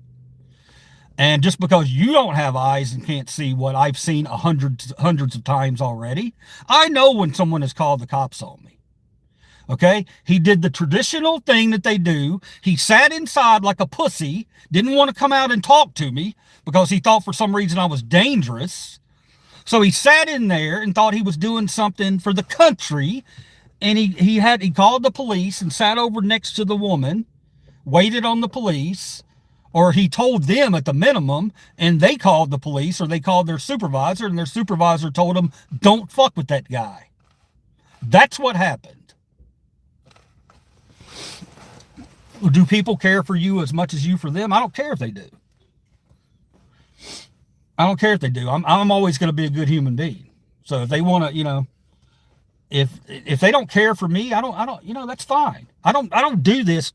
[SPEAKER 6] And just because you don't have eyes and can't see what I've seen hundreds of times already, I know when someone has called the cops on me. Okay? He did the traditional thing that they do. He sat inside like a pussy, didn't want to come out and talk to me because he thought for some reason I was dangerous. So he sat in there and thought he was doing something for the country. And he called the police and sat over next to the woman, waited on the police, or he told them at the minimum, and they called the police, or they called their supervisor, and their supervisor told them, don't fuck with that guy. That's what happened. Do people care for you as much as you for them? I don't care if they do. I don't care if they do. I'm always going to be a good human being. So if they want to, if they don't care for me, I don't, that's fine. I don't do this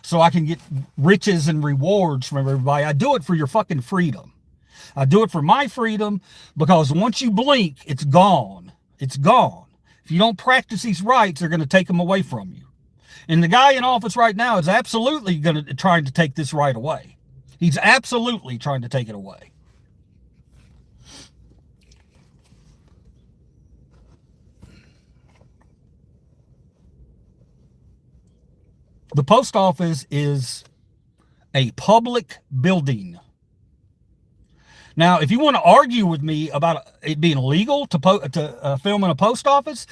[SPEAKER 6] so I can get riches and rewards from everybody. I do it for your fucking freedom. I do it for my freedom because once you blink, it's gone. It's gone. If you don't practice these rights, they're going to take them away from you. And the guy in office right now is absolutely trying to take this right away. He's absolutely trying to take it away. The post office is a public building. Now, if you want to argue with me about it being illegal to film in a post office,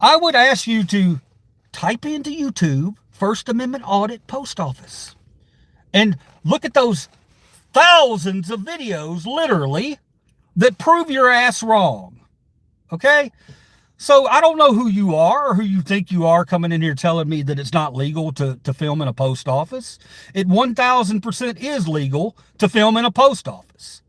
[SPEAKER 6] I would ask you to type into YouTube First Amendment Audit Post Office and look at those thousands of videos, literally, that prove your ass wrong. Okay? So I don't know who you are or who you think you are coming in here telling me that it's not legal to film in a post office. It 1000% is legal to film in a post office.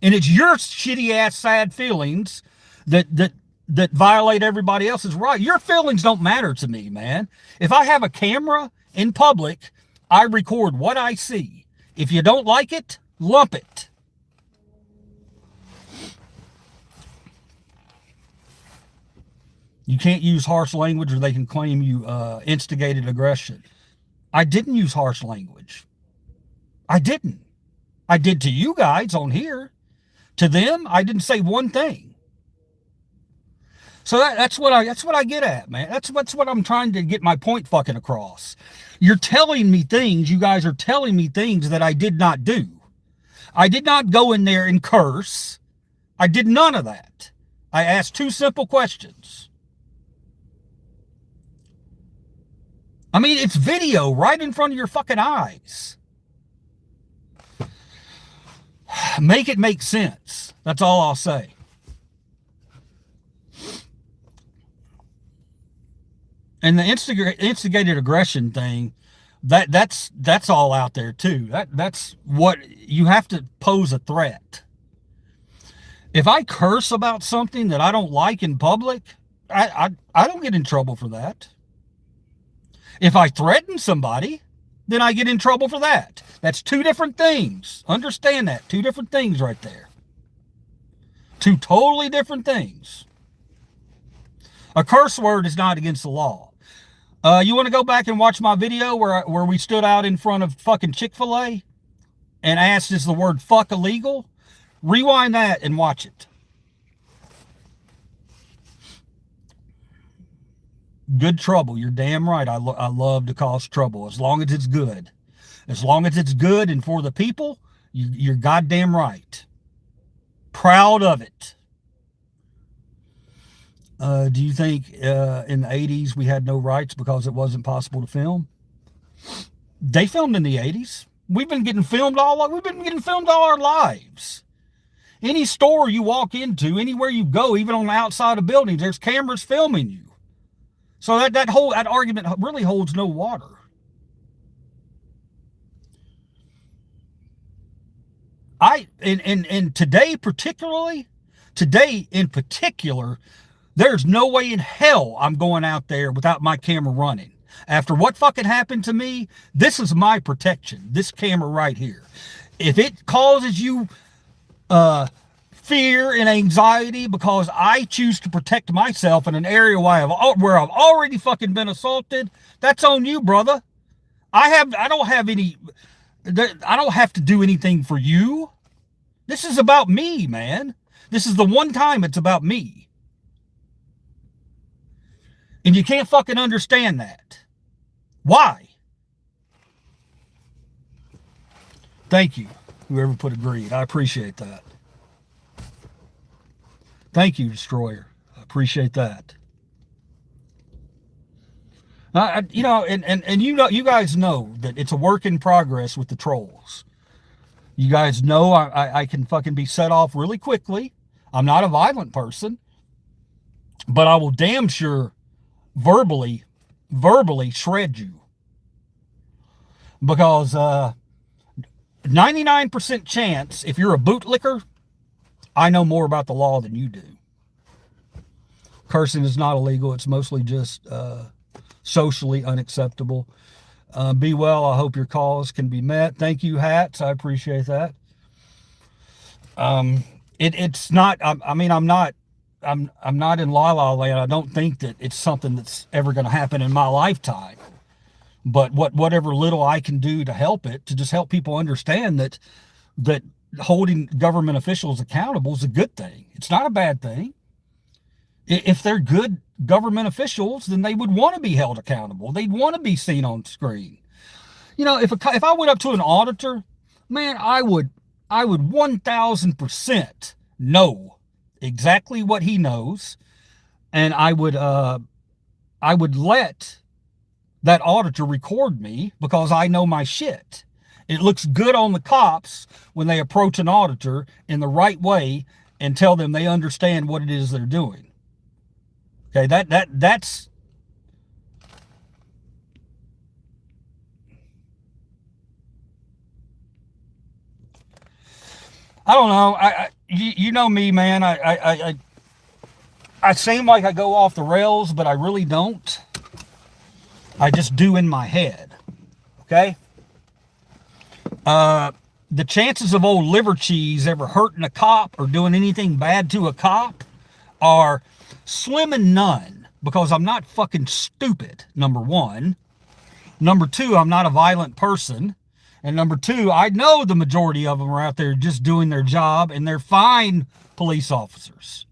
[SPEAKER 6] And it's your shitty ass sad feelings that violate everybody else's right. Your feelings don't matter to me, man. If I have a camera in public, I record what I see. If you don't like it, lump it. You can't use harsh language or they can claim you instigated aggression. I didn't use harsh language. I didn't. I did to you guys on here. To them, I didn't say one thing. So that's what I get at, man. That's what I'm trying to get my point fucking across. You're telling me things, you guys are telling me things that I did not do. I did not go in there and curse. I did none of that. I asked two simple questions. I mean, it's video right in front of your fucking eyes. Make it make sense. That's all I'll say. And the instigated aggression thing, that's all out there too. That's what you have to pose a threat. If I curse about something that I don't like in public, I don't get in trouble for that. If I threaten somebody, then I get in trouble for that. That's two different things. Understand that. Two different things right there. Two totally different things. A curse word is not against the law. You want to go back and watch my video where we stood out in front of fucking Chick-fil-A and asked, is the word fuck illegal? Rewind that and watch it. Good trouble. You're damn right. I love to cause trouble as long as it's good. As long as it's good and for the people, You're goddamn right. Proud of it. Do you think in the 80s we had no rights because it wasn't possible to film? They filmed in the 80s. We've been getting filmed all our lives. Any store you walk into, anywhere you go, even on the outside of buildings, there's cameras filming you. So that argument really holds no water. And today in particular, there's no way in hell I'm going out there without my camera running. After what fucking happened to me, this is my protection. This camera right here. If it causes you fear and anxiety because I choose to protect myself in an area where I've already fucking been assaulted, that's on you, brother. I don't have to do anything for you. This is about me, man. This is the one time it's about me. And you can't fucking understand that. Why? Thank you, whoever put agreed. I appreciate that. Thank you, Destroyer. I appreciate that. You know, and you guys know that it's a work in progress with the trolls. You guys know I can fucking be set off really quickly. I'm not a violent person, but I will damn sure verbally shred you. Because 99% chance, if you're a bootlicker, I know more about the law than you do. Cursing is not illegal. It's mostly just socially unacceptable. Be well. I hope your cause can be met. Thank you, Hats. I appreciate that. It's not. I'm not in la la land. I don't think that it's something that's ever going to happen in my lifetime. But whatever little I can do to help it, to just help people understand that holding government officials accountable is a good thing. It's not a bad thing. If they're good government officials, then they would want to be held accountable. They'd want to be seen on screen. You know, if I went up to an auditor, man, I would 1000% know exactly what he knows, and I would let that auditor record me because I know my shit. It looks good on the cops when they approach an auditor in the right way and tell them they understand what it is they're doing. Okay, that's I don't know. You know me, man. I seem like I go off the rails, but I really don't. I just do in my head. Okay? The chances of old liver cheese ever hurting a cop or doing anything bad to a cop are slim and none, because I'm not fucking stupid, number one. Number two, I'm not a violent person. And number two, I know the majority of them are out there just doing their job, and they're fine police officers.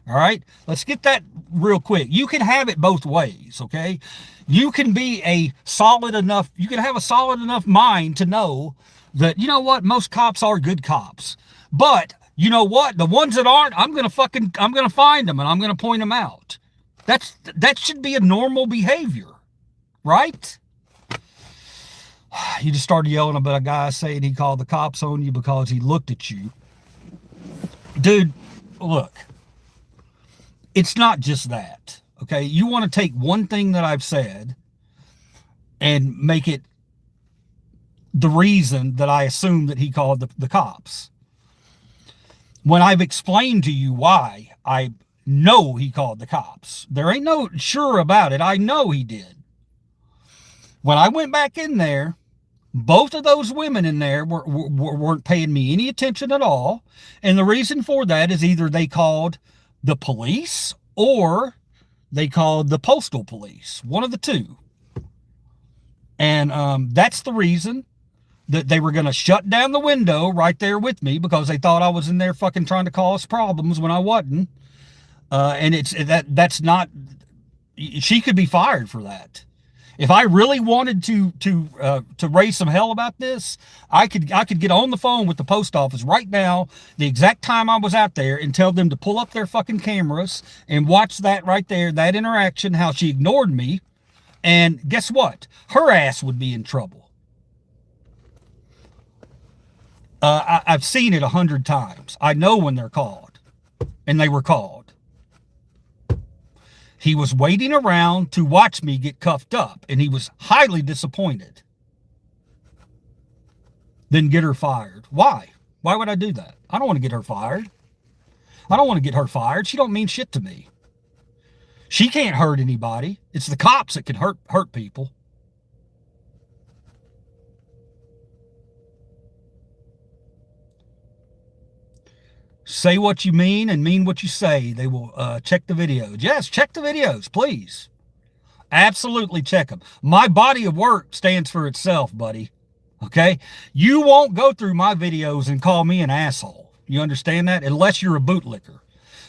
[SPEAKER 6] All right? Let's get that real quick. You can have it both ways, okay? You can be you can have a solid enough mind to know that, you know what, most cops are good cops. But you know what? The ones that aren't, I'm going to find them and I'm going to point them out. That should be a normal behavior, right? You just started yelling about a guy saying he called the cops on you because he looked at you. Dude, look, it's not just that, okay? You want to take one thing that I've said and make it the reason that I assume that he called the cops. When I've explained to you why I know he called the cops, there ain't no sure about it. I know he did. When I went back in there, both of those women in there weren't paying me any attention at all. And the reason for that is either they called the police or they called the postal police. One of the two. And that's the reason that they were going to shut down the window right there with me, because they thought I was in there fucking trying to cause problems when I wasn't. And that's not, she could be fired for that. If I really wanted to raise some hell about this, I could get on the phone with the post office right now, the exact time I was out there, and tell them to pull up their fucking cameras and watch that right there, that interaction, how she ignored me. And guess what? Her ass would be in trouble. I've seen it 100 times. I know when they're called, and they were called. He was waiting around to watch me get cuffed up, and he was highly disappointed. Then get her fired. Why? Why would I do that? I don't want to get her fired. I don't want to get her fired. She don't mean shit to me. She can't hurt anybody. It's the cops that can hurt people. Say what you mean and mean what you say. They will check the videos. Yes, check the videos, please. Absolutely check them. My body of work stands for itself, buddy. Okay? You won't go through my videos and call me an asshole. You understand that? Unless you're a bootlicker.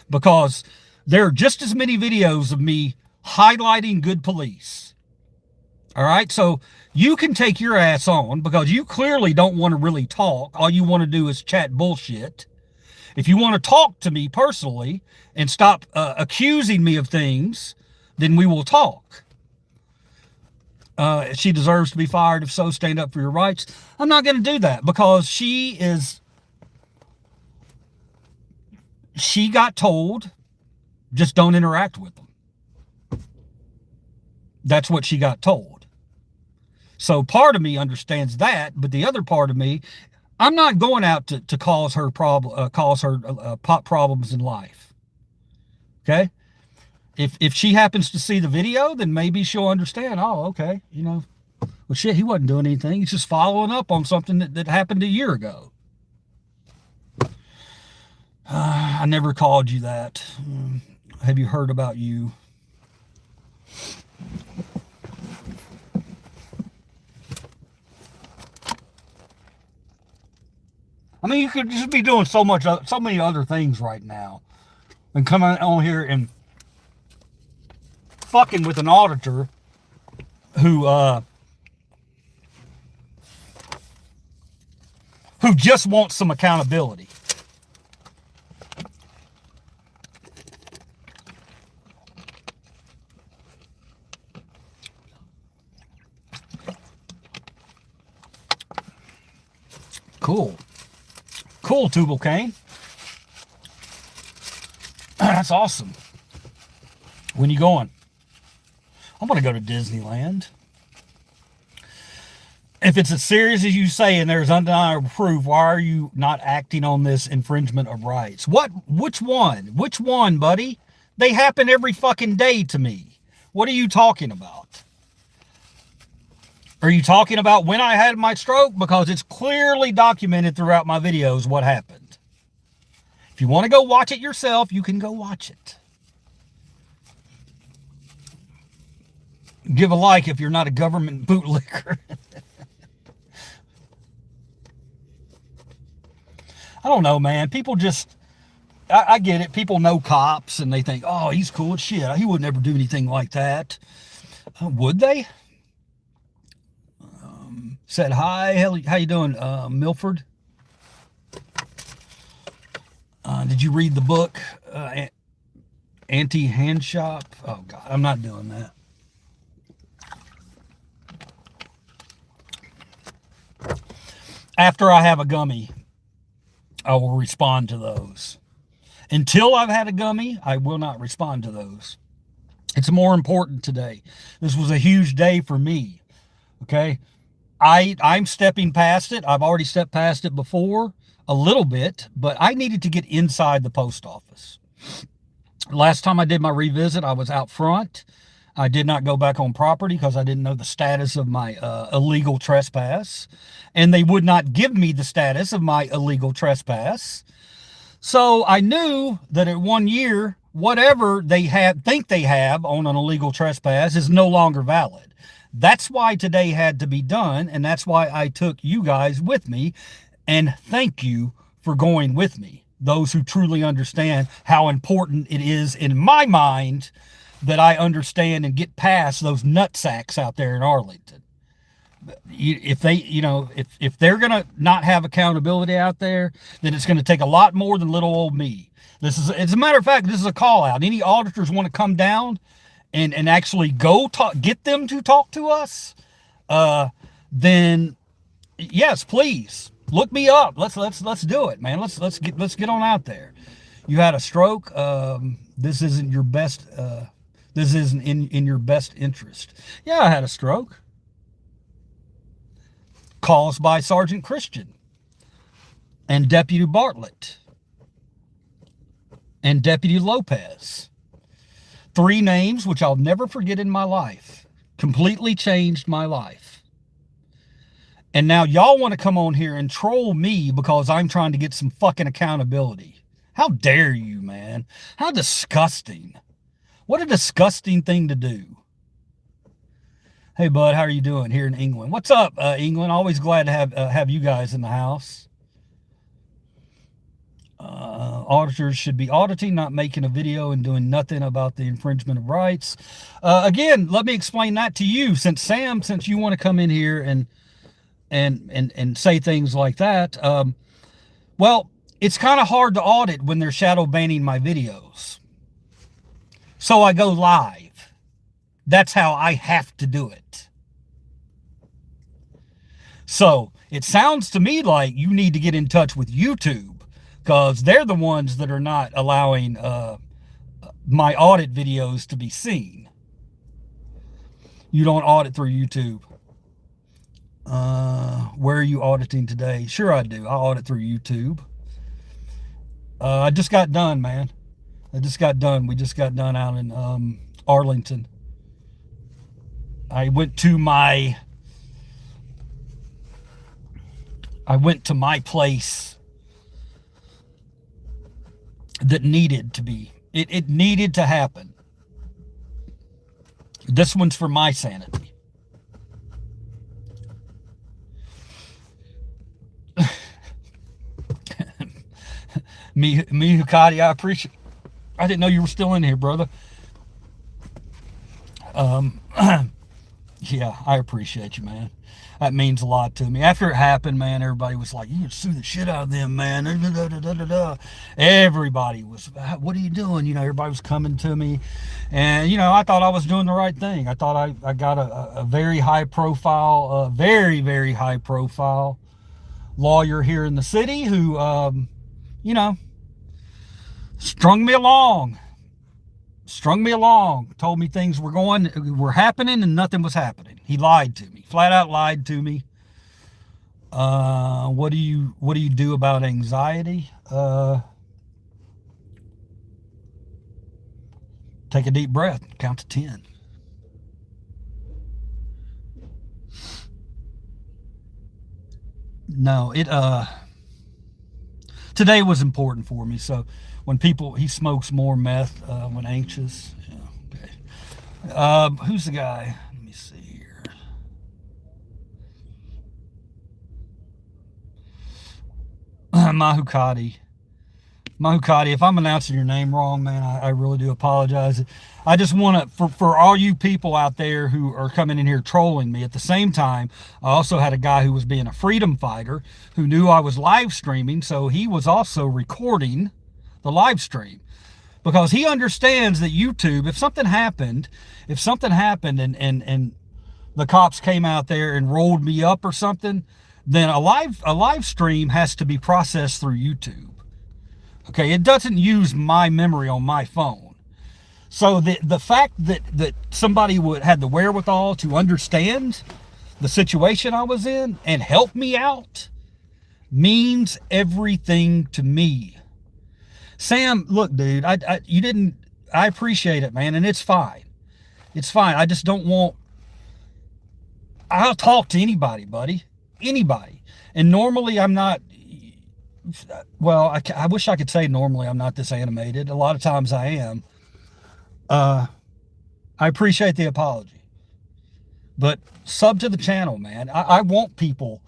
[SPEAKER 6] Because there are just as many videos of me highlighting good police. All right? So you can take your ass on because you clearly don't want to really talk. All you want to do is chat bullshit. If you want to talk to me personally and stop accusing me of things, then we will talk. She deserves to be fired. If so, stand up for your rights. I'm not going to do that because she got told, just don't interact with them. That's what she got told. So part of me understands that, but the other part of me, I'm not going out to cause her problems in life. Okay? If she happens to see the video, then maybe she'll understand. Oh, okay. You know, well, shit, he wasn't doing anything. He's just following up on something that happened a year ago. I never called you that. Have you heard about you? I mean, you could just be doing so many other things right now than coming on here and fucking with an auditor who just wants some accountability. Cool. Cool, Tubal Cain. That's awesome. When you going? I'm going to go to Disneyland. If it's as serious as you say and there's undeniable proof, why are you not acting on this infringement of rights? Which one? Which one, buddy? They happen every fucking day to me. What are you talking about? Are you talking about when I had my stroke? Because it's clearly documented throughout my videos what happened. If you want to go watch it yourself, you can go watch it. Give a like if you're not a government bootlicker. I don't know, man. People just, I get it. People know cops and they think, oh, he's cool as shit. He would never do anything like that. Would they? Said hi. How you doing, Milford? Did you read the book, Anti-Hand Shop? Oh, God, I'm not doing that. After I have a gummy, I will respond to those. Until I've had a gummy, I will not respond to those. It's more important today. This was a huge day for me, okay? I'm stepping past it. I've already stepped past it before a little bit, but I needed to get inside the post office. Last time I did my revisit, I was out front. I did not go back on property because I didn't know the status of my illegal trespass, and they would not give me the status of my illegal trespass. So I knew that at 1 year, whatever they think they have on an illegal trespass is no longer valid. That's why today had to be done, and that's why I took you guys with me, and thank you for going with me. Those who truly understand how important it is in my mind that I understand and get past those nutsacks out there in Arlington. If they, if they're going to not have accountability out there, then it's going to take a lot more than little old me. As a matter of fact, this is a call out. Any auditors want to come down and actually go talk, get them to talk to us, then yes, please look me up. Let's do it, man. Let's get on out there. You had a stroke. This isn't your best. This isn't in your best interest. Yeah, I had a stroke caused by Sergeant Christian and Deputy Bartlett and Deputy Lopez. 3 names which I'll never forget in my life. Completely changed my life. And now y'all want to come on here and troll me because I'm trying to get some fucking accountability. How dare you, man? How disgusting. What a disgusting thing to do. Hey, bud, how are you doing here in England? What's up, England? Always glad to have you guys in the house. Auditors should be auditing, not making a video and doing nothing about the infringement of rights. Again, let me explain that to you, since you want to come in here and say things like that. Well, it's kind of hard to audit when they're shadow banning my videos. So I go live. That's how I have to do it. So it sounds to me like you need to get in touch with YouTube, because they're the ones that are not allowing my audit videos to be seen. You don't audit through YouTube. Where are you auditing today? Sure I do. I audit through YouTube. I just got done, man. We just got done out in Arlington. I went to my place that needed to be. It needed to happen. This one's for my sanity. Me, Hukati, I appreciate. I didn't know you were still in here, brother. Yeah, I appreciate you, man. That means a lot to me. After it happened, man, everybody was like, you can sue the shit out of them, man. Everybody was, what are you doing? Everybody was coming to me. And, I thought I was doing the right thing. I thought I got a very high profile, very, very high profile lawyer here in the city who, strung me along, told me things were happening and nothing was happening. He lied to me, flat out lied to me. What do you do about anxiety? Take a deep breath, count to 10. No, today was important for me. So when he smokes more meth when anxious. Yeah, okay. Who's the guy? Let me see here. Mahukati, if I'm announcing your name wrong, man, I really do apologize. I just want to, for all you people out there who are coming in here trolling me, at the same time, I also had a guy who was being a freedom fighter who knew I was live streaming, so he was also recording the live stream, because he understands that YouTube, if something happened and the cops came out there and rolled me up or something, then a live stream has to be processed through YouTube. Okay, it doesn't use my memory on my phone. So the fact that somebody had the wherewithal to understand the situation I was in and help me out means everything to me. Sam, look, dude, I appreciate it, man, and it's fine. It's fine. I just don't want. I'll talk to anybody, buddy, anybody. And normally I'm not. Well, I wish I could say normally I'm not this animated. A lot of times I am. I appreciate the apology, but sub to the channel, man. I want people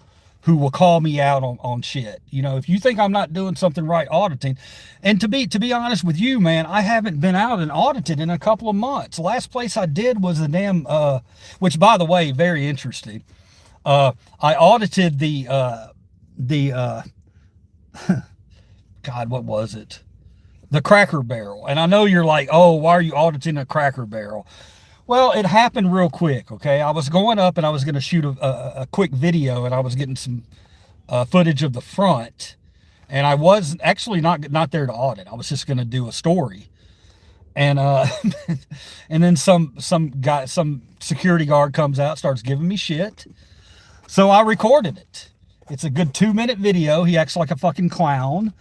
[SPEAKER 6] who will call me out on shit. You know, if you think I'm not doing something right auditing, and to be honest with you, man, I haven't been out and audited in a couple of months. The last place I did was the damn, which by the way, very interesting. I audited the God, what was it? The Cracker Barrel. And I know you're like, oh, why are you auditing a Cracker Barrel? Well, it happened real quick, okay? I was going up and I was going to shoot a quick video, and I was getting some footage of the front. And I was actually not there to audit. I was just going to do a story. And and then some security guard comes out, starts giving me shit. So I recorded it. It's a good 2-minute video. He acts like a fucking clown.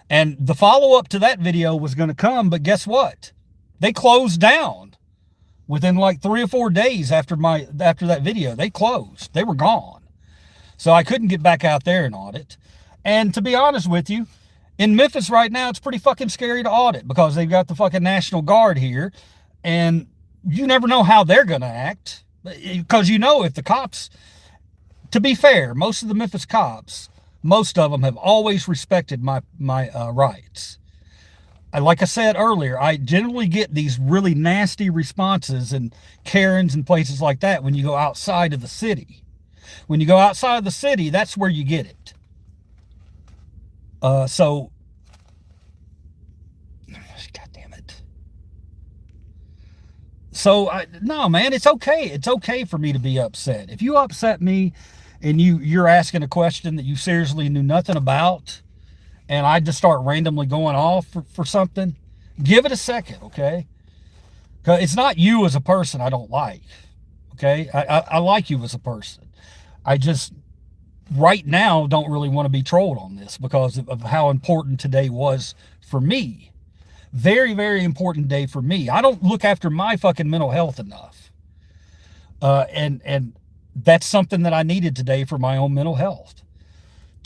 [SPEAKER 6] And the follow-up to that video was going to come, but guess what? They closed down. Within like 3 or 4 days after that video, they closed. They were gone. So I couldn't get back out there and audit. And to be honest with you, in Memphis right now, it's pretty fucking scary to audit because they've got the fucking National Guard here, and you never know how they're going to act. Because you know, if the cops, to be fair, most of the Memphis cops, most of them have always respected my rights. Like I said earlier, I generally get these really nasty responses and Karens and places like that when you go outside of the city. When you go outside of the city, that's where you get it. So, God damn it. So, no, man, it's okay. It's okay for me to be upset. If you upset me and you're asking a question that you seriously knew nothing about, and I just start randomly going off for something, give it a second, okay? Because it's not you as a person I don't like, okay? I like you as a person. I just, right now, don't really want to be trolled on this because of how important today was for me. Very, very important day for me. I don't look after my fucking mental health enough. And that's something that I needed today for my own mental health.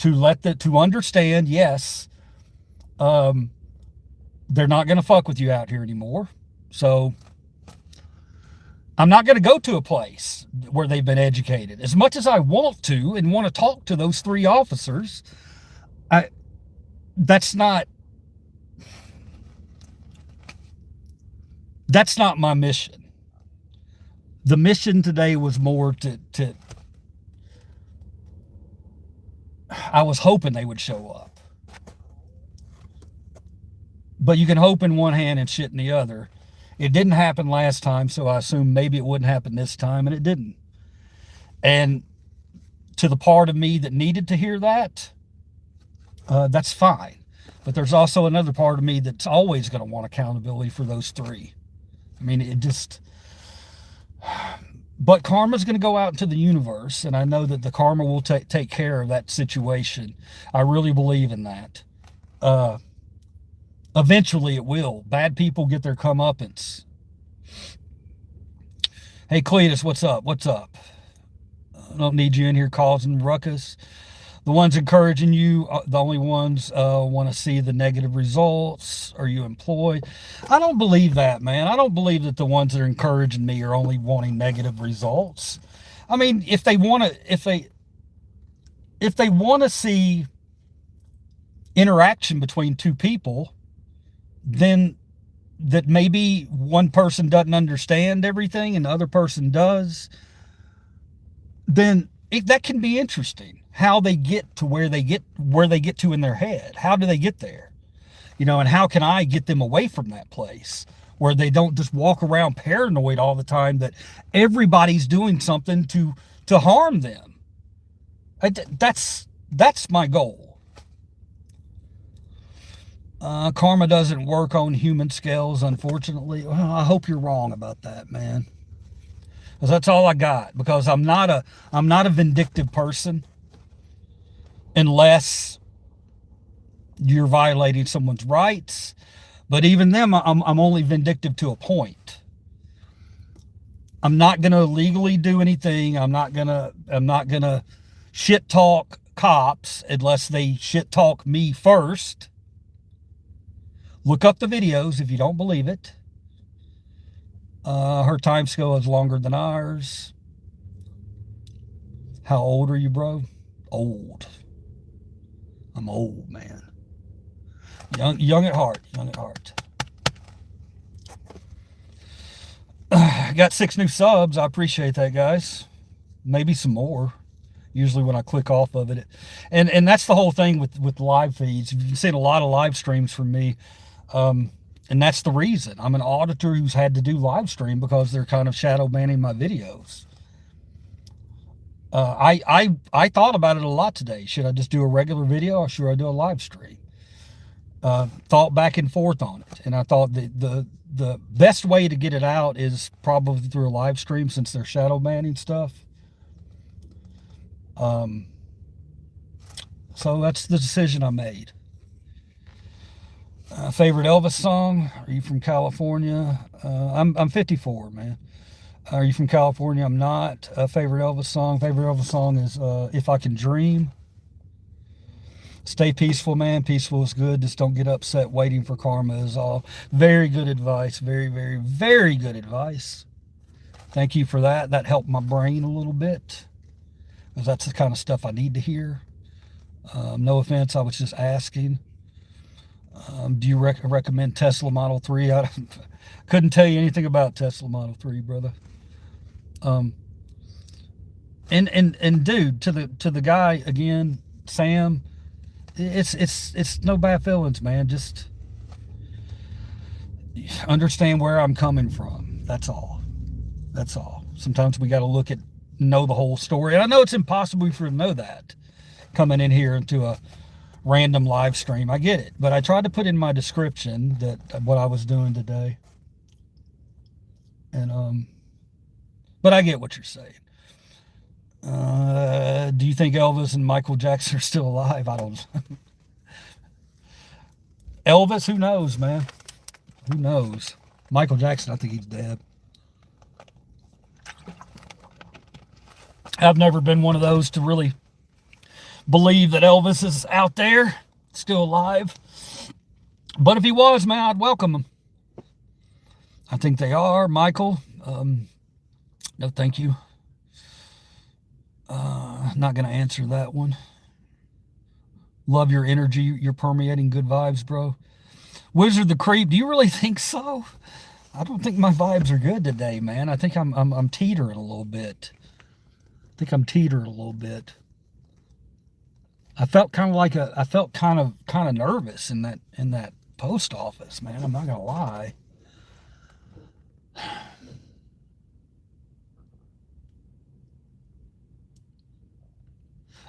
[SPEAKER 6] To understand, yes, they're not going to fuck with you out here anymore. So I'm not going to go to a place where they've been educated. As much as I want to and want to talk to those 3 officers, that's not my mission. The mission today was more to I was hoping they would show up. But you can hope in one hand and shit in the other. It didn't happen last time, so I assumed maybe it wouldn't happen this time, and it didn't. And to the part of me that needed to hear that, that's fine. But there's also another part of me that's always going to want accountability for those 3. I mean, it just... But karma's going to go out into the universe, and I know that the karma will take care of that situation. I really believe in that. Eventually it will. Bad people get their comeuppance. Hey, Cletus, what's up? What's up? I don't need you in here causing ruckus. The ones encouraging you, the only ones want to see the negative results. Are you employed? I don't believe that, man. I don't believe that the ones that are encouraging me are only wanting negative results. I mean, if they want to see interaction between 2 people, then that maybe one person doesn't understand everything and the other person does, then that can be interesting. How they get to where they get to in their head. How do they get there? You know, and how can I get them away from that place where they don't just walk around paranoid all the time that everybody's doing something to harm them. That's my goal. Karma doesn't work on human scales, unfortunately. Well, I hope you're wrong about that, man. Because that's all I got. Because I'm not a vindictive person. Unless you're violating someone's rights. But even them, I'm only vindictive to a point. I'm not going to legally do anything. I'm not going to shit talk cops unless they shit talk me first. Look up the videos if you don't believe it. Her time scale is longer than ours. How old are you, bro? old. I'm old, man. Young at heart. Young at heart. Got 6 new subs. I appreciate that, guys. Maybe some more. Usually when I click off of it. And that's the whole thing with live feeds. You've seen a lot of live streams from me. And that's the reason. I'm an auditor who's had to do live stream because they're kind of shadow banning my videos. I thought about it a lot today. Should I just do a regular video or should I do a live stream? Thought back and forth on it. And I thought the best way to get it out is probably through a live stream since they're shadow banning stuff. So that's the decision I made. Favorite Elvis song? Are you from California? I'm 54, man. Are you from California? I'm not. Favorite Elvis song? Favorite Elvis song is If I Can Dream. Stay peaceful, man. Peaceful is good. Just don't get upset. Waiting for karma is all. Very good advice. Very, very, very good advice. Thank you for that. That helped my brain a little bit. Because that's the kind of stuff I need to hear. No offense, I was just asking. Do you recommend Tesla Model 3? I couldn't tell you anything about Tesla Model 3, brother. And dude, to the guy again, Sam, it's no bad feelings, man. Just understand where I'm coming from. That's all. That's all. Sometimes we got to know the whole story. And I know it's impossible for you to know that coming in here into a random live stream. I get it. But I tried to put in my description that what I was doing today. And but I get what you're saying. Do you think Elvis and Michael Jackson are still alive? I don't. Elvis, who knows, man? Who knows? Michael Jackson, I think he's dead. I've never been one of those to really believe that Elvis is out there, still alive. But if he was, man, I'd welcome him. I think they are. Michael, no thank you. Not going to answer that one. Love your energy. You're permeating good vibes, bro. Wizard the Creep, do you really think so? I don't think my vibes are good today, man. I think I'm teetering a little bit. I felt kind of nervous in that post office, man. I'm not gonna lie.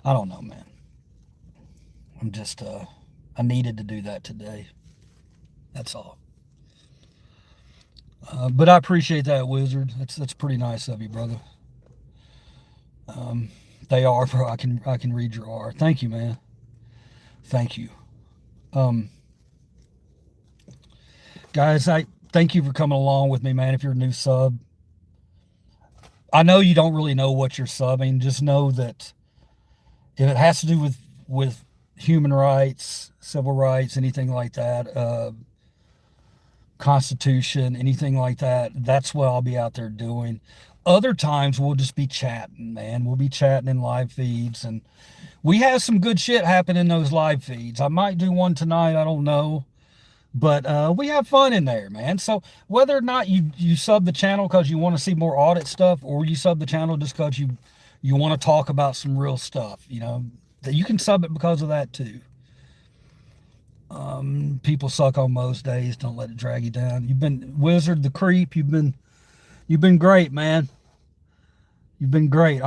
[SPEAKER 6] I don't know, man. I'm just I needed to do that today. That's all. But I appreciate that, Wizard. That's pretty nice of you, brother. They are, bro. I can read your R. Thank you, man. Thank you. Guys, I thank you for coming along with me, man. If you're a new sub, I know you don't really know what you're subbing. Just know that if it has to do with human rights, civil rights, anything like that, Constitution, anything like that, that's what I'll be out there doing. Other times we'll just be chatting, man. We'll be chatting in live feeds, and we have some good shit happen in those live feeds. I might do one tonight, I don't know. But we have fun in there, man. So whether or not you sub the channel because you want to see more audit stuff, or you sub the channel just because you want to talk about some real stuff, you know, that you can sub it because of that too. People suck on most days. Don't let it drag you down. You've been Wizard the Creep. You've been great, man. You've been great.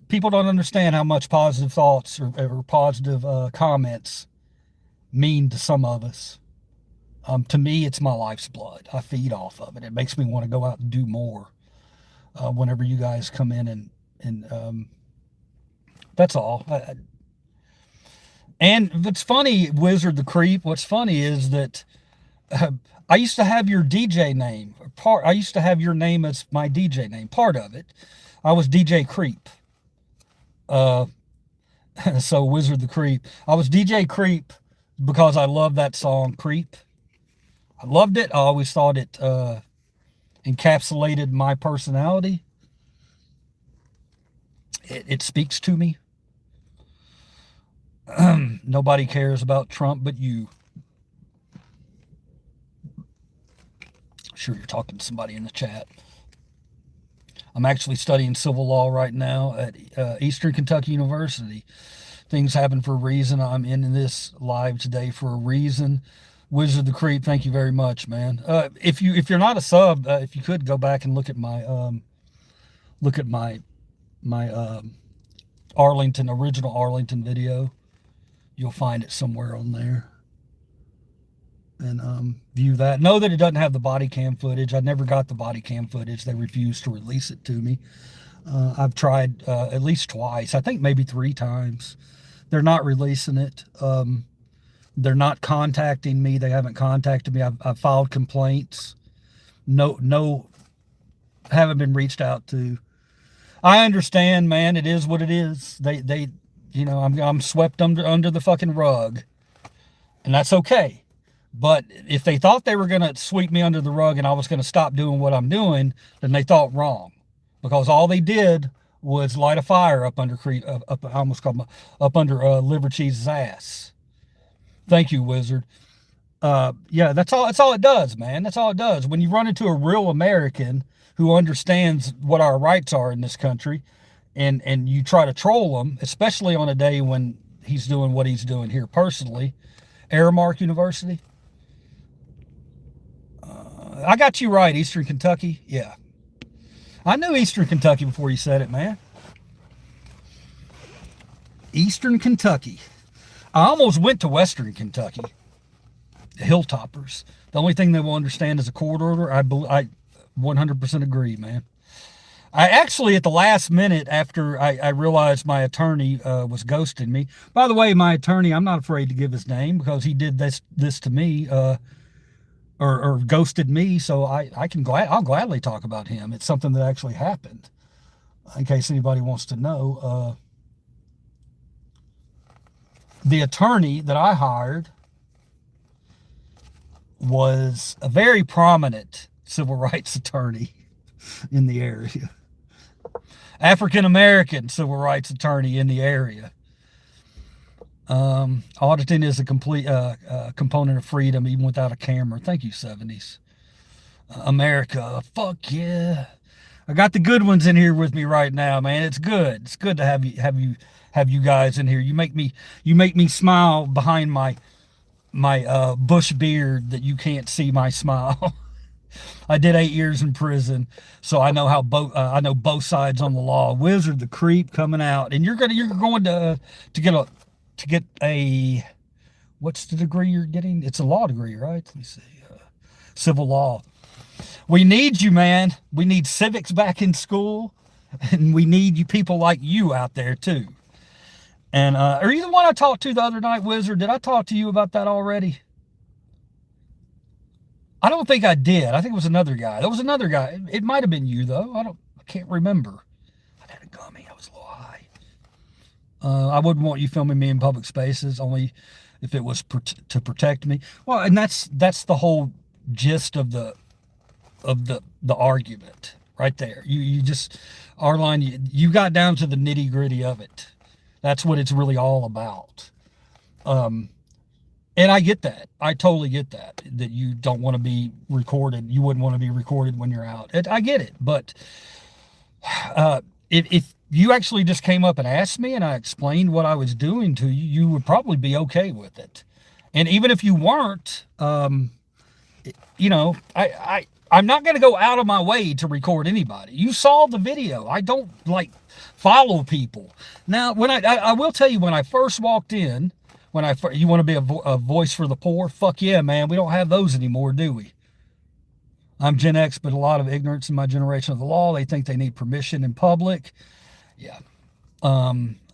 [SPEAKER 6] People don't understand how much positive thoughts or positive comments mean to some of us. To me, it's my life's blood. I feed off of it. It makes me want to go out and do more. Whenever you guys come in and that's all. And it's funny, Wizard the Creep, what's funny is that I used to have your DJ name. I used to have your name as my DJ name. Part of it. I was DJ Creep. So Wizard the Creep. I was DJ Creep because I love that song, Creep. I loved it. I always thought it encapsulated my personality. It speaks to me. Nobody cares about Trump but you. Sure, you're talking to somebody in the chat. I'm actually studying civil law right now at Eastern Kentucky University. Things happen for a reason. I'm in this live today for a reason. Wizard the Creep, thank you very much, man. If you're not a sub, if you could go back and look at my original Arlington video, you'll find it somewhere on there. And view that. Know that it doesn't have the body cam footage. I never got the body cam footage. They refused to release it to me. I've tried at least twice. I think maybe 3 times. They're not releasing it. They're not contacting me. They haven't contacted me. I've filed complaints. No, haven't been reached out to. I understand, man. It is what it is. They, I'm swept under the fucking rug, and that's okay. But if they thought they were going to sweep me under the rug and I was going to stop doing what I'm doing, then they thought wrong, because all they did was light a fire up under Liver Cheese's ass. Thank you, Wizard. Yeah, that's all it does, man. That's all it does. When you run into a real American who understands what our rights are in this country, and you try to troll him, especially on a day when he's doing what he's doing here personally. Aramark University. I got you right, Eastern Kentucky. Yeah. I knew Eastern Kentucky before you said it, man. Eastern Kentucky. I almost went to Western Kentucky. The Hilltoppers. The only thing they will understand is a court order. I 100% agree, man. I actually, at the last minute, after I realized my attorney was ghosting me. By the way, my attorney, I'm not afraid to give his name, because he did this to me, or ghosted me. So I'll gladly talk about him. It's something that actually happened, in case anybody wants to know. The attorney that I hired was a very prominent civil rights attorney in the area. African-American civil rights attorney in the area. Auditing is a complete component of freedom, even without a camera. Thank you, 70s. America, fuck yeah. I got the good ones in here with me right now, man. It's good. It's good to have you guys in here. You make me smile behind my bush beard that you can't see my smile. I did 8 years in prison, so I know I know both sides on the law. Wizard the Creep coming out, and you're going to get a what's the degree you're getting? It's a law degree, right? Let me see, civil law. We need you, man. We need civics back in school, and we need you people like you out there too. And are you the one I talked to the other night, Wizard? Did I talk to you about that already? I don't think I did. I think it was another guy. There was another guy. It might have been you, though. I can't remember. I had a gummy. I was a little high. I wouldn't want you filming me in public spaces, only if it was to protect me. Well, and that's the whole gist of the argument right there. You just, Arline, you got down to the nitty gritty of it. That's what it's really all about. And I get that. I totally get that you don't want to be recorded. You wouldn't want to be recorded when you're out. I get it. But if you actually just came up and asked me and I explained what I was doing to you, you would probably be okay with it. And even if you weren't, I'm not going to go out of my way to record anybody. You saw the video. I don't follow people. Now, when I will tell you, when I first walked in, you want to be a voice for the poor? Fuck yeah, man. We don't have those anymore, do we? I'm Gen X, but a lot of ignorance in my generation of the law. They think they need permission in public. Yeah.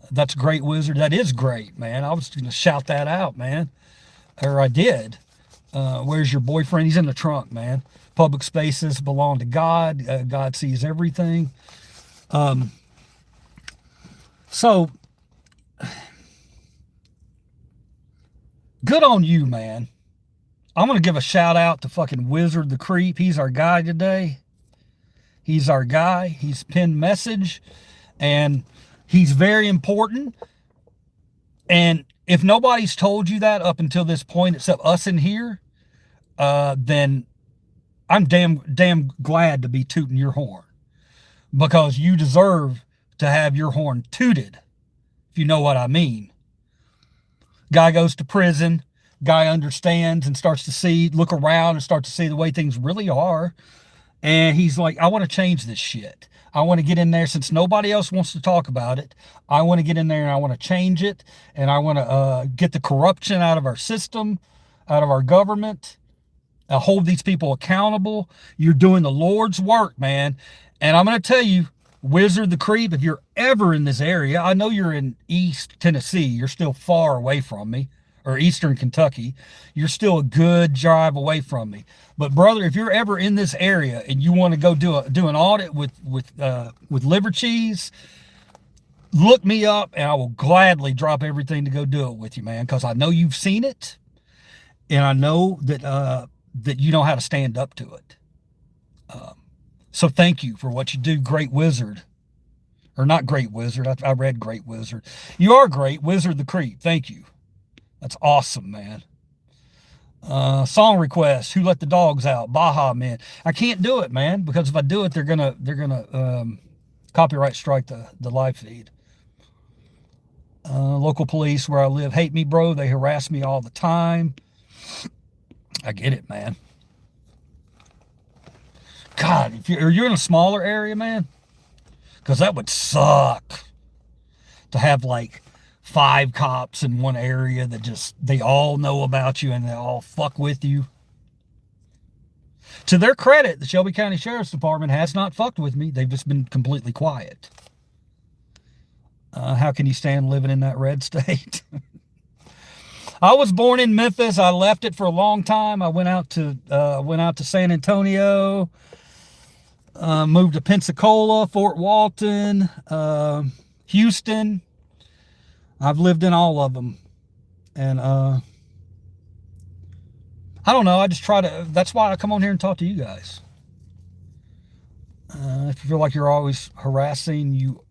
[SPEAKER 6] That's great, Wizard. That is great, man. I was going to shout that out, man. Or I did. Where's your boyfriend? He's in the trunk, man. Public spaces belong to God. God sees everything. So... good on you, man. I'm going to give a shout out to fucking Wizard the Creep. He's our guy today. He's our guy. He's pinned message, and he's very important. And If nobody's told you that up until this point, except us in here, then I'm damn glad to be tooting your horn, because you deserve to have your horn tooted, if you know what I mean. Guy goes to prison, guy understands and starts to look around and start to see the way things really are. And he's like, I want to change this shit. I want to get in there, since nobody else wants to talk about it. I want to get in there and I want to change it. And I want to get the corruption out of our system, out of our government. Hold these people accountable. You're doing the Lord's work, man. And I'm going to tell you, Wizard the Creep, if you're ever in this area, I know you're in East Tennessee. You're still far away from me, or Eastern Kentucky. You're still a good drive away from me. But brother, if you're ever in this area and you want to go do an audit with liver cheese, look me up and I will gladly drop everything to go do it with you, man. Because I know you've seen it, and I know that you know how to stand up to it. So thank you for what you do, Great Wizard. Or not Great Wizard. I read Great Wizard. You are great, Wizard the Creep. Thank you. That's awesome, man. Song request. Who Let the Dogs Out? Baja Man. I can't do it, man, because if I do it, they're gonna copyright strike the live feed. Local police where I live hate me, bro. They harass me all the time. I get it, man. God, if you're in a smaller area, man, because that would suck to have like 5 cops in one area that they all know about you and they all fuck with you. To their credit, the Shelby County Sheriff's Department has not fucked with me. They've just been completely quiet. How can you stand living in that red state? I was born in Memphis. I left it for a long time. I went out to San Antonio, moved to Pensacola, Fort Walton, Houston. I've lived in all of them. And I don't know. I just that's why I come on here and talk to you guys. If you feel like you're always harassing you,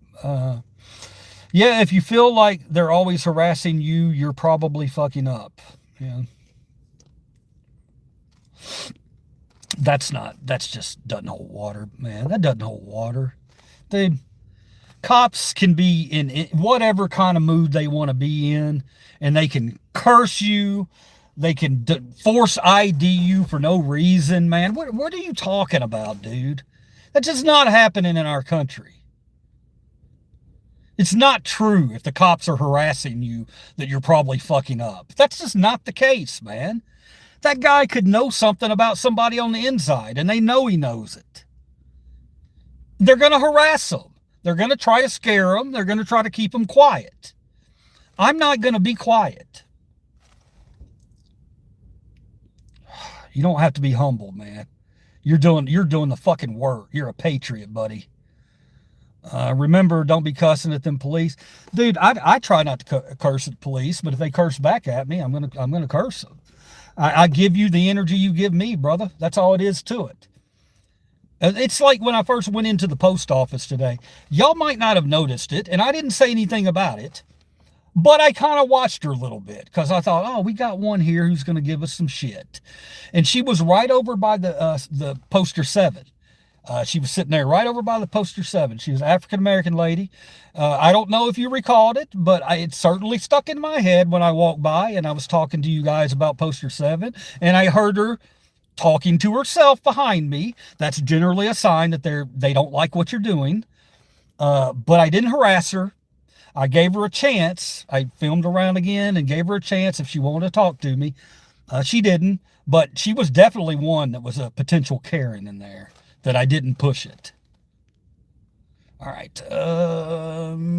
[SPEAKER 6] yeah, if you feel like they're always harassing you, you're probably fucking up. Yeah. That just doesn't hold water, man. That doesn't hold water. Dude, cops can be in whatever kind of mood they want to be in, and they can curse you. They can force ID you for no reason, man. What are you talking about, dude? That's just not happening in our country. It's not true if the cops are harassing you that you're probably fucking up. That's just not the case, man. That guy could know something about somebody on the inside, and they know he knows it. They're going to harass him. They're going to try to scare him. They're going to try to keep him quiet. I'm not going to be quiet. You don't have to be humble, man. You're doing the fucking work. You're a patriot, buddy. Remember, don't be cussing at them police. Dude, I try not to curse at police, but if they curse back at me, I'm gonna curse them. I give you the energy you give me, brother. That's all it is to it. It's like when I first went into the post office today. Y'all might not have noticed it, and I didn't say anything about it, but I kind of watched her a little bit because I thought, oh, we got one here who's going to give us some shit. And she was right over by the poster 7. She was sitting there right over by the poster 7. She was an African-American lady. I don't know if you recalled it, but it certainly stuck in my head when I walked by and I was talking to you guys about poster 7, and I heard her talking to herself behind me. That's generally a sign that they don't like what you're doing. But I didn't harass her. I gave her a chance. I filmed around again and gave her a chance if she wanted to talk to me. She didn't, but she was definitely one that was a potential Karen in there. That I didn't push it. All right.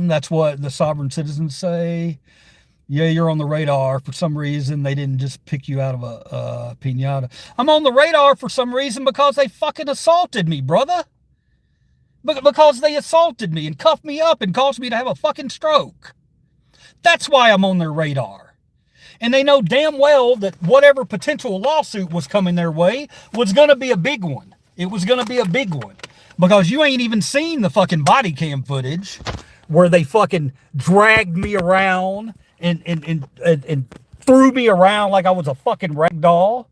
[SPEAKER 6] That's what the sovereign citizens say. Yeah, you're on the radar. For some reason, they didn't just pick you out of a piñata. I'm on the radar for some reason because they fucking assaulted me, brother. Because they assaulted me and cuffed me up and caused me to have a fucking stroke. That's why I'm on their radar. And they know damn well that whatever potential lawsuit was coming their way was going to be a big one. It was going to be a big one because you ain't even seen the fucking body cam footage where they fucking dragged me around and threw me around like I was a fucking rag doll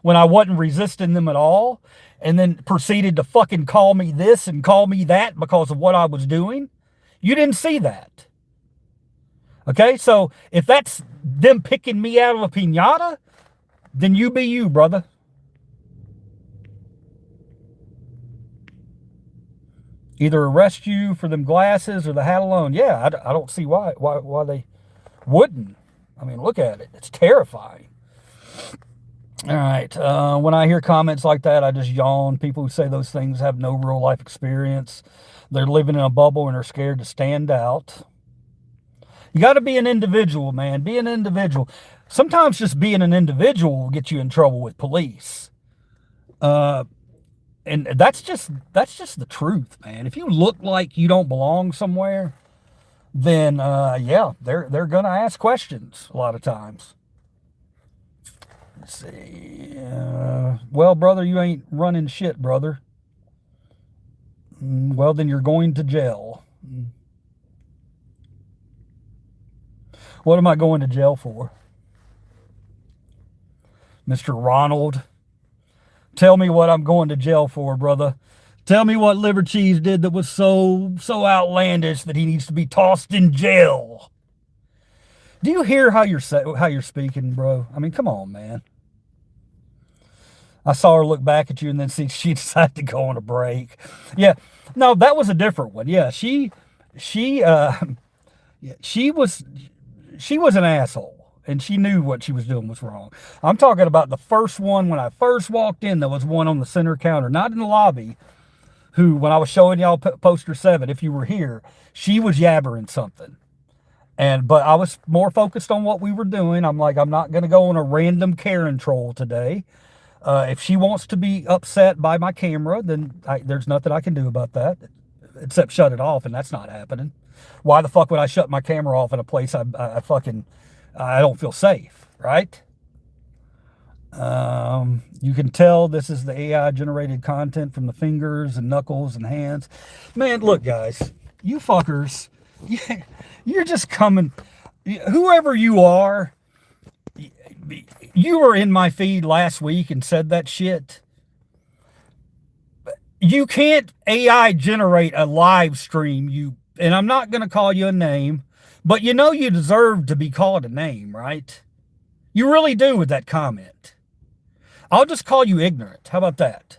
[SPEAKER 6] when I wasn't resisting them at all, and then proceeded to fucking call me this and call me that because of what I was doing. You didn't see that. Okay, so if that's them picking me out of a piñata, then you be you, brother. Either arrest you for them glasses or the hat alone. Yeah, I don't see why they wouldn't. I mean, look at it. It's terrifying. All right. When I hear comments like that, I just yawn. People who say those things have no real life experience. They're living in a bubble and are scared to stand out. You got to be an individual, man. Be an individual. Sometimes just being an individual will get you in trouble with police. And that's just the truth, man. If you look like you don't belong somewhere, then yeah, they're gonna ask questions a lot of times. Let's see. Well, brother, you ain't running shit, brother. Well, then you're going to jail. What am I going to jail for? Mr. Ronald, tell me what I'm going to jail for, brother. Tell me what Liver Cheese did that was so outlandish that he needs to be tossed in jail. Do you hear how you're speaking, bro? I mean, come on, man. I saw her look back at you and then see she decided to go on a break. Yeah, no, that was a different one. Yeah, she was an asshole, and she knew what she was doing was wrong. I'm talking about the first one when I first walked in. There was one on the center counter, not in the lobby, who, when I was showing y'all poster 7, if you were here, she was yabbering something. But I was more focused on what we were doing. I'm like, I'm not going to go on a random Karen troll today. If she wants to be upset by my camera, then there's nothing I can do about that, except shut it off, and that's not happening. Why the fuck would I shut my camera off in a place I don't feel safe, right? You can tell this is the AI generated content from the fingers and knuckles and hands. Man, look, guys, you fuckers, you're just coming, whoever you are, you were in my feed last week and said that shit. You can't AI generate a live stream, and I'm not going to call you a name, but you know you deserve to be called a name, right? You really do with that comment. I'll just call you ignorant. How about that?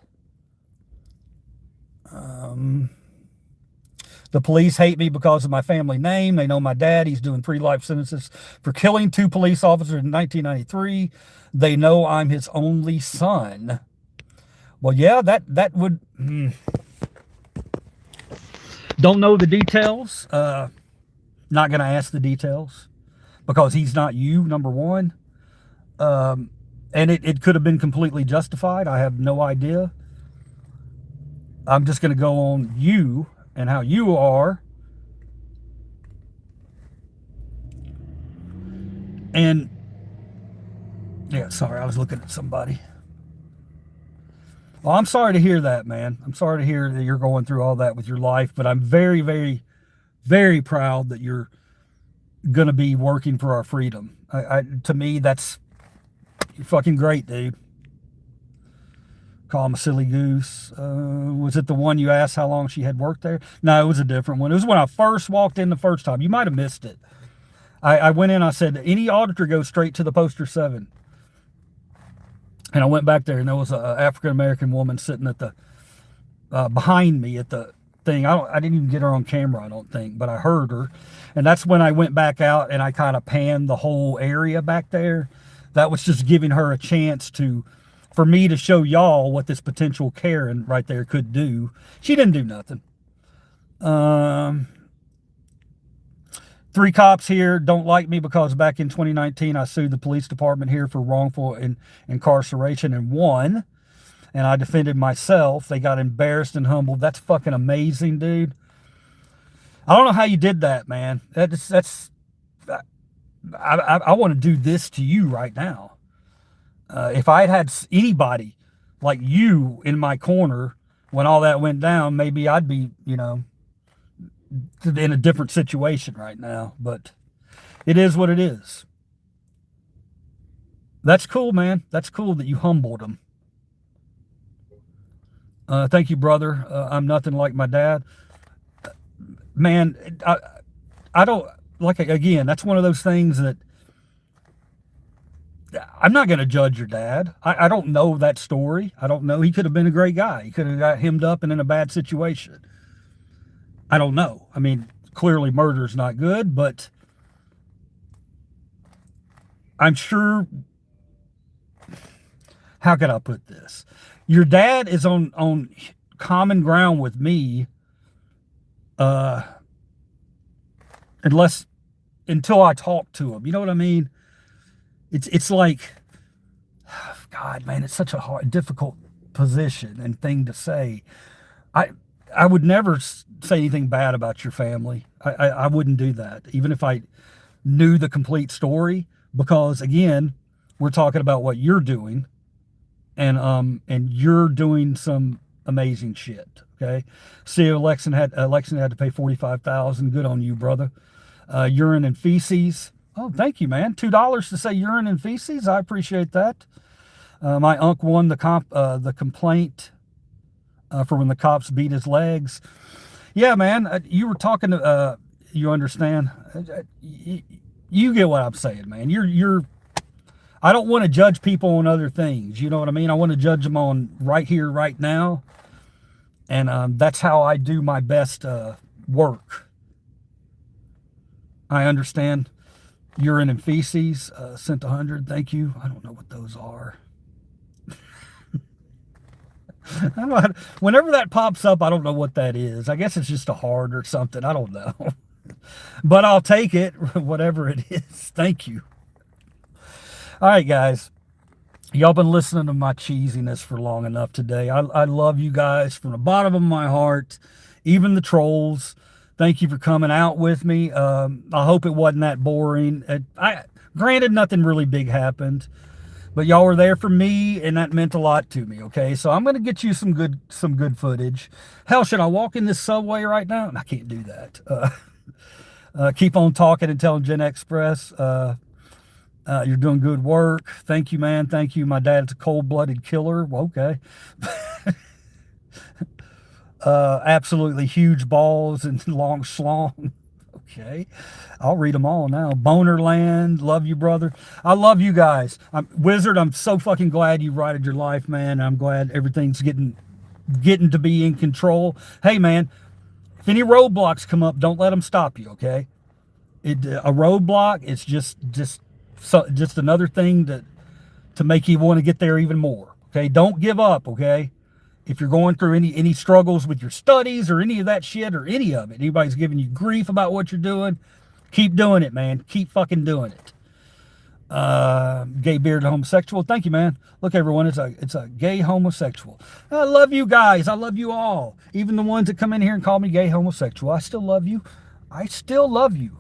[SPEAKER 6] The police hate me because of my family name. They know my dad. He's doing 3 life sentences for killing 2 police officers in 1993. They know I'm his only son. Well, yeah, that would... Don't know the details. Not going to ask the details because he's not you, number one. And it could have been completely justified. I have no idea. I'm just going to go on you and how you are. And yeah, sorry, I was looking at somebody. Well, I'm sorry to hear that, man. I'm sorry to hear that you're going through all that with your life, but I'm very, very, very proud that you're going to be working for our freedom. To me, you're fucking great, dude. Call him a silly goose. Was it the one you asked how long she had worked there? No, it was a different one. It was when I first walked in the first time. You might have missed it. I went in, I said, any auditor goes straight to the poster 7. And I went back there, and there was an African-American woman sitting at the behind me at the thing. I didn't even get her on camera, I don't think, but I heard her. And that's when I went back out and I kind of panned the whole area back there. That was just giving her a chance for me to show y'all what this potential Karen right there could do. She didn't do nothing. 3 cops here don't like me because back in 2019, I sued the police department here for wrongful incarceration and won. And I defended myself. They got embarrassed and humbled. That's fucking amazing, dude. I don't know how you did that, man. I want to do this to you right now. If I had anybody like you in my corner when all that went down, maybe I'd be, in a different situation right now. But It is what it is. That's cool, man. That's cool that you humbled him. Thank you, brother. I'm nothing like my dad. Man, I don't, like, again, that's one of those things that I'm not going to judge your dad. I don't know that story. I don't know. He could have been a great guy. He could have got hemmed up and in a bad situation. I don't know. I mean, clearly murder's not good, but I'm sure, how could I put this? Your dad is on common ground with me, until I talk to him. You know what I mean? It's like, God, man, it's such a hard, difficult position and thing to say. I would never say anything bad about your family. I wouldn't do that, even if I knew the complete story, because again, we're talking about what you're doing, and you're doing some amazing shit. Okay, see, Lexington had to pay $45,000. Good on you, brother. Urine and feces. Oh, thank you, man. $2 to say urine and feces. I appreciate that. My unc won the complaint for when the cops beat his legs. Yeah, man. You were talking to. You understand? You get what I'm saying, man. You're. I don't want to judge people on other things. You know what I mean? I want to judge them on right here, right now. And that's how I do my best work. I understand. Urine and feces, sent 100. Thank you. I don't know what those are. I don't know whenever that pops up, I don't know what that is. I guess it's just a heart or something. I don't know. But I'll take it, whatever it is. Thank you. All right, guys. Y'all been listening to my cheesiness for long enough today. I love you guys from the bottom of my heart, even the trolls. Thank you for coming out with me. I hope it wasn't that boring. Granted, nothing really big happened, but y'all were there for me, and that meant a lot to me. Okay, so I'm gonna get you some good footage. Hell, should I walk in this subway right now? I can't do that. Keep on talking and telling Gen Express. You're doing good work. Thank you, man. Thank you. My dad's a cold-blooded killer. Well, okay. Absolutely huge balls and long schlong. Okay. I'll read them all now. Bonerland. Love you, brother. I love you guys. Wizard, I'm so fucking glad you righted your life, man. I'm glad everything's getting to be in control. Hey, man, if any roadblocks come up, don't let them stop you, okay? A roadblock, it's just another thing to make you want to get there even more. Okay, don't give up. Okay, if you're going through any struggles with your studies or any of that shit or any of it, anybody's giving you grief about what you're doing, keep doing it, man. Keep fucking doing it. Gay bearded homosexual. Thank you, man. Look, everyone, it's a gay homosexual. I love you guys. I love you all. Even the ones that come in here and call me gay homosexual. I still love you. I still love you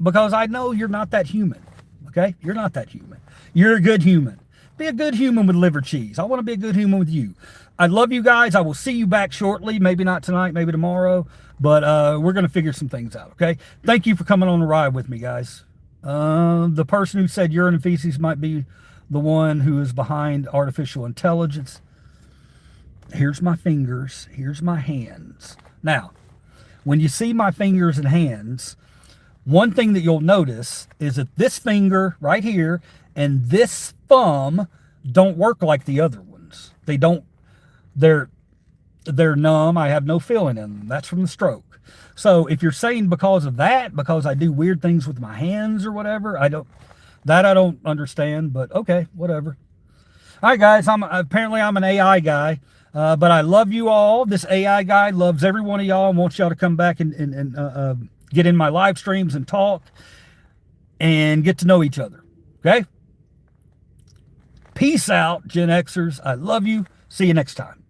[SPEAKER 6] because I know you're not that human. Okay? You're not that human. You're a good human. Be a good human with liver cheese. I want to be a good human with you. I love you guys. I will see you back shortly. Maybe not tonight, maybe tomorrow. But we're going to figure some things out, okay? Thank you for coming on the ride with me, guys. The person who said urine and feces might be the one who is behind artificial intelligence. Here's my fingers. Here's my hands. Now, when you see my fingers and hands, one thing that you'll notice is that this finger right here and this thumb don't work like the other ones. They don't, they're numb. I have no feeling in them. That's from the stroke. So if you're saying because of that, because I do weird things with my hands or whatever, I don't understand, but okay, whatever. All right, guys, apparently I'm an AI guy, but I love you all. This AI guy loves every one of y'all and wants y'all to come back and get in my live streams and talk and get to know each other. Okay? Peace out, Gen Xers. I love you. See you next time.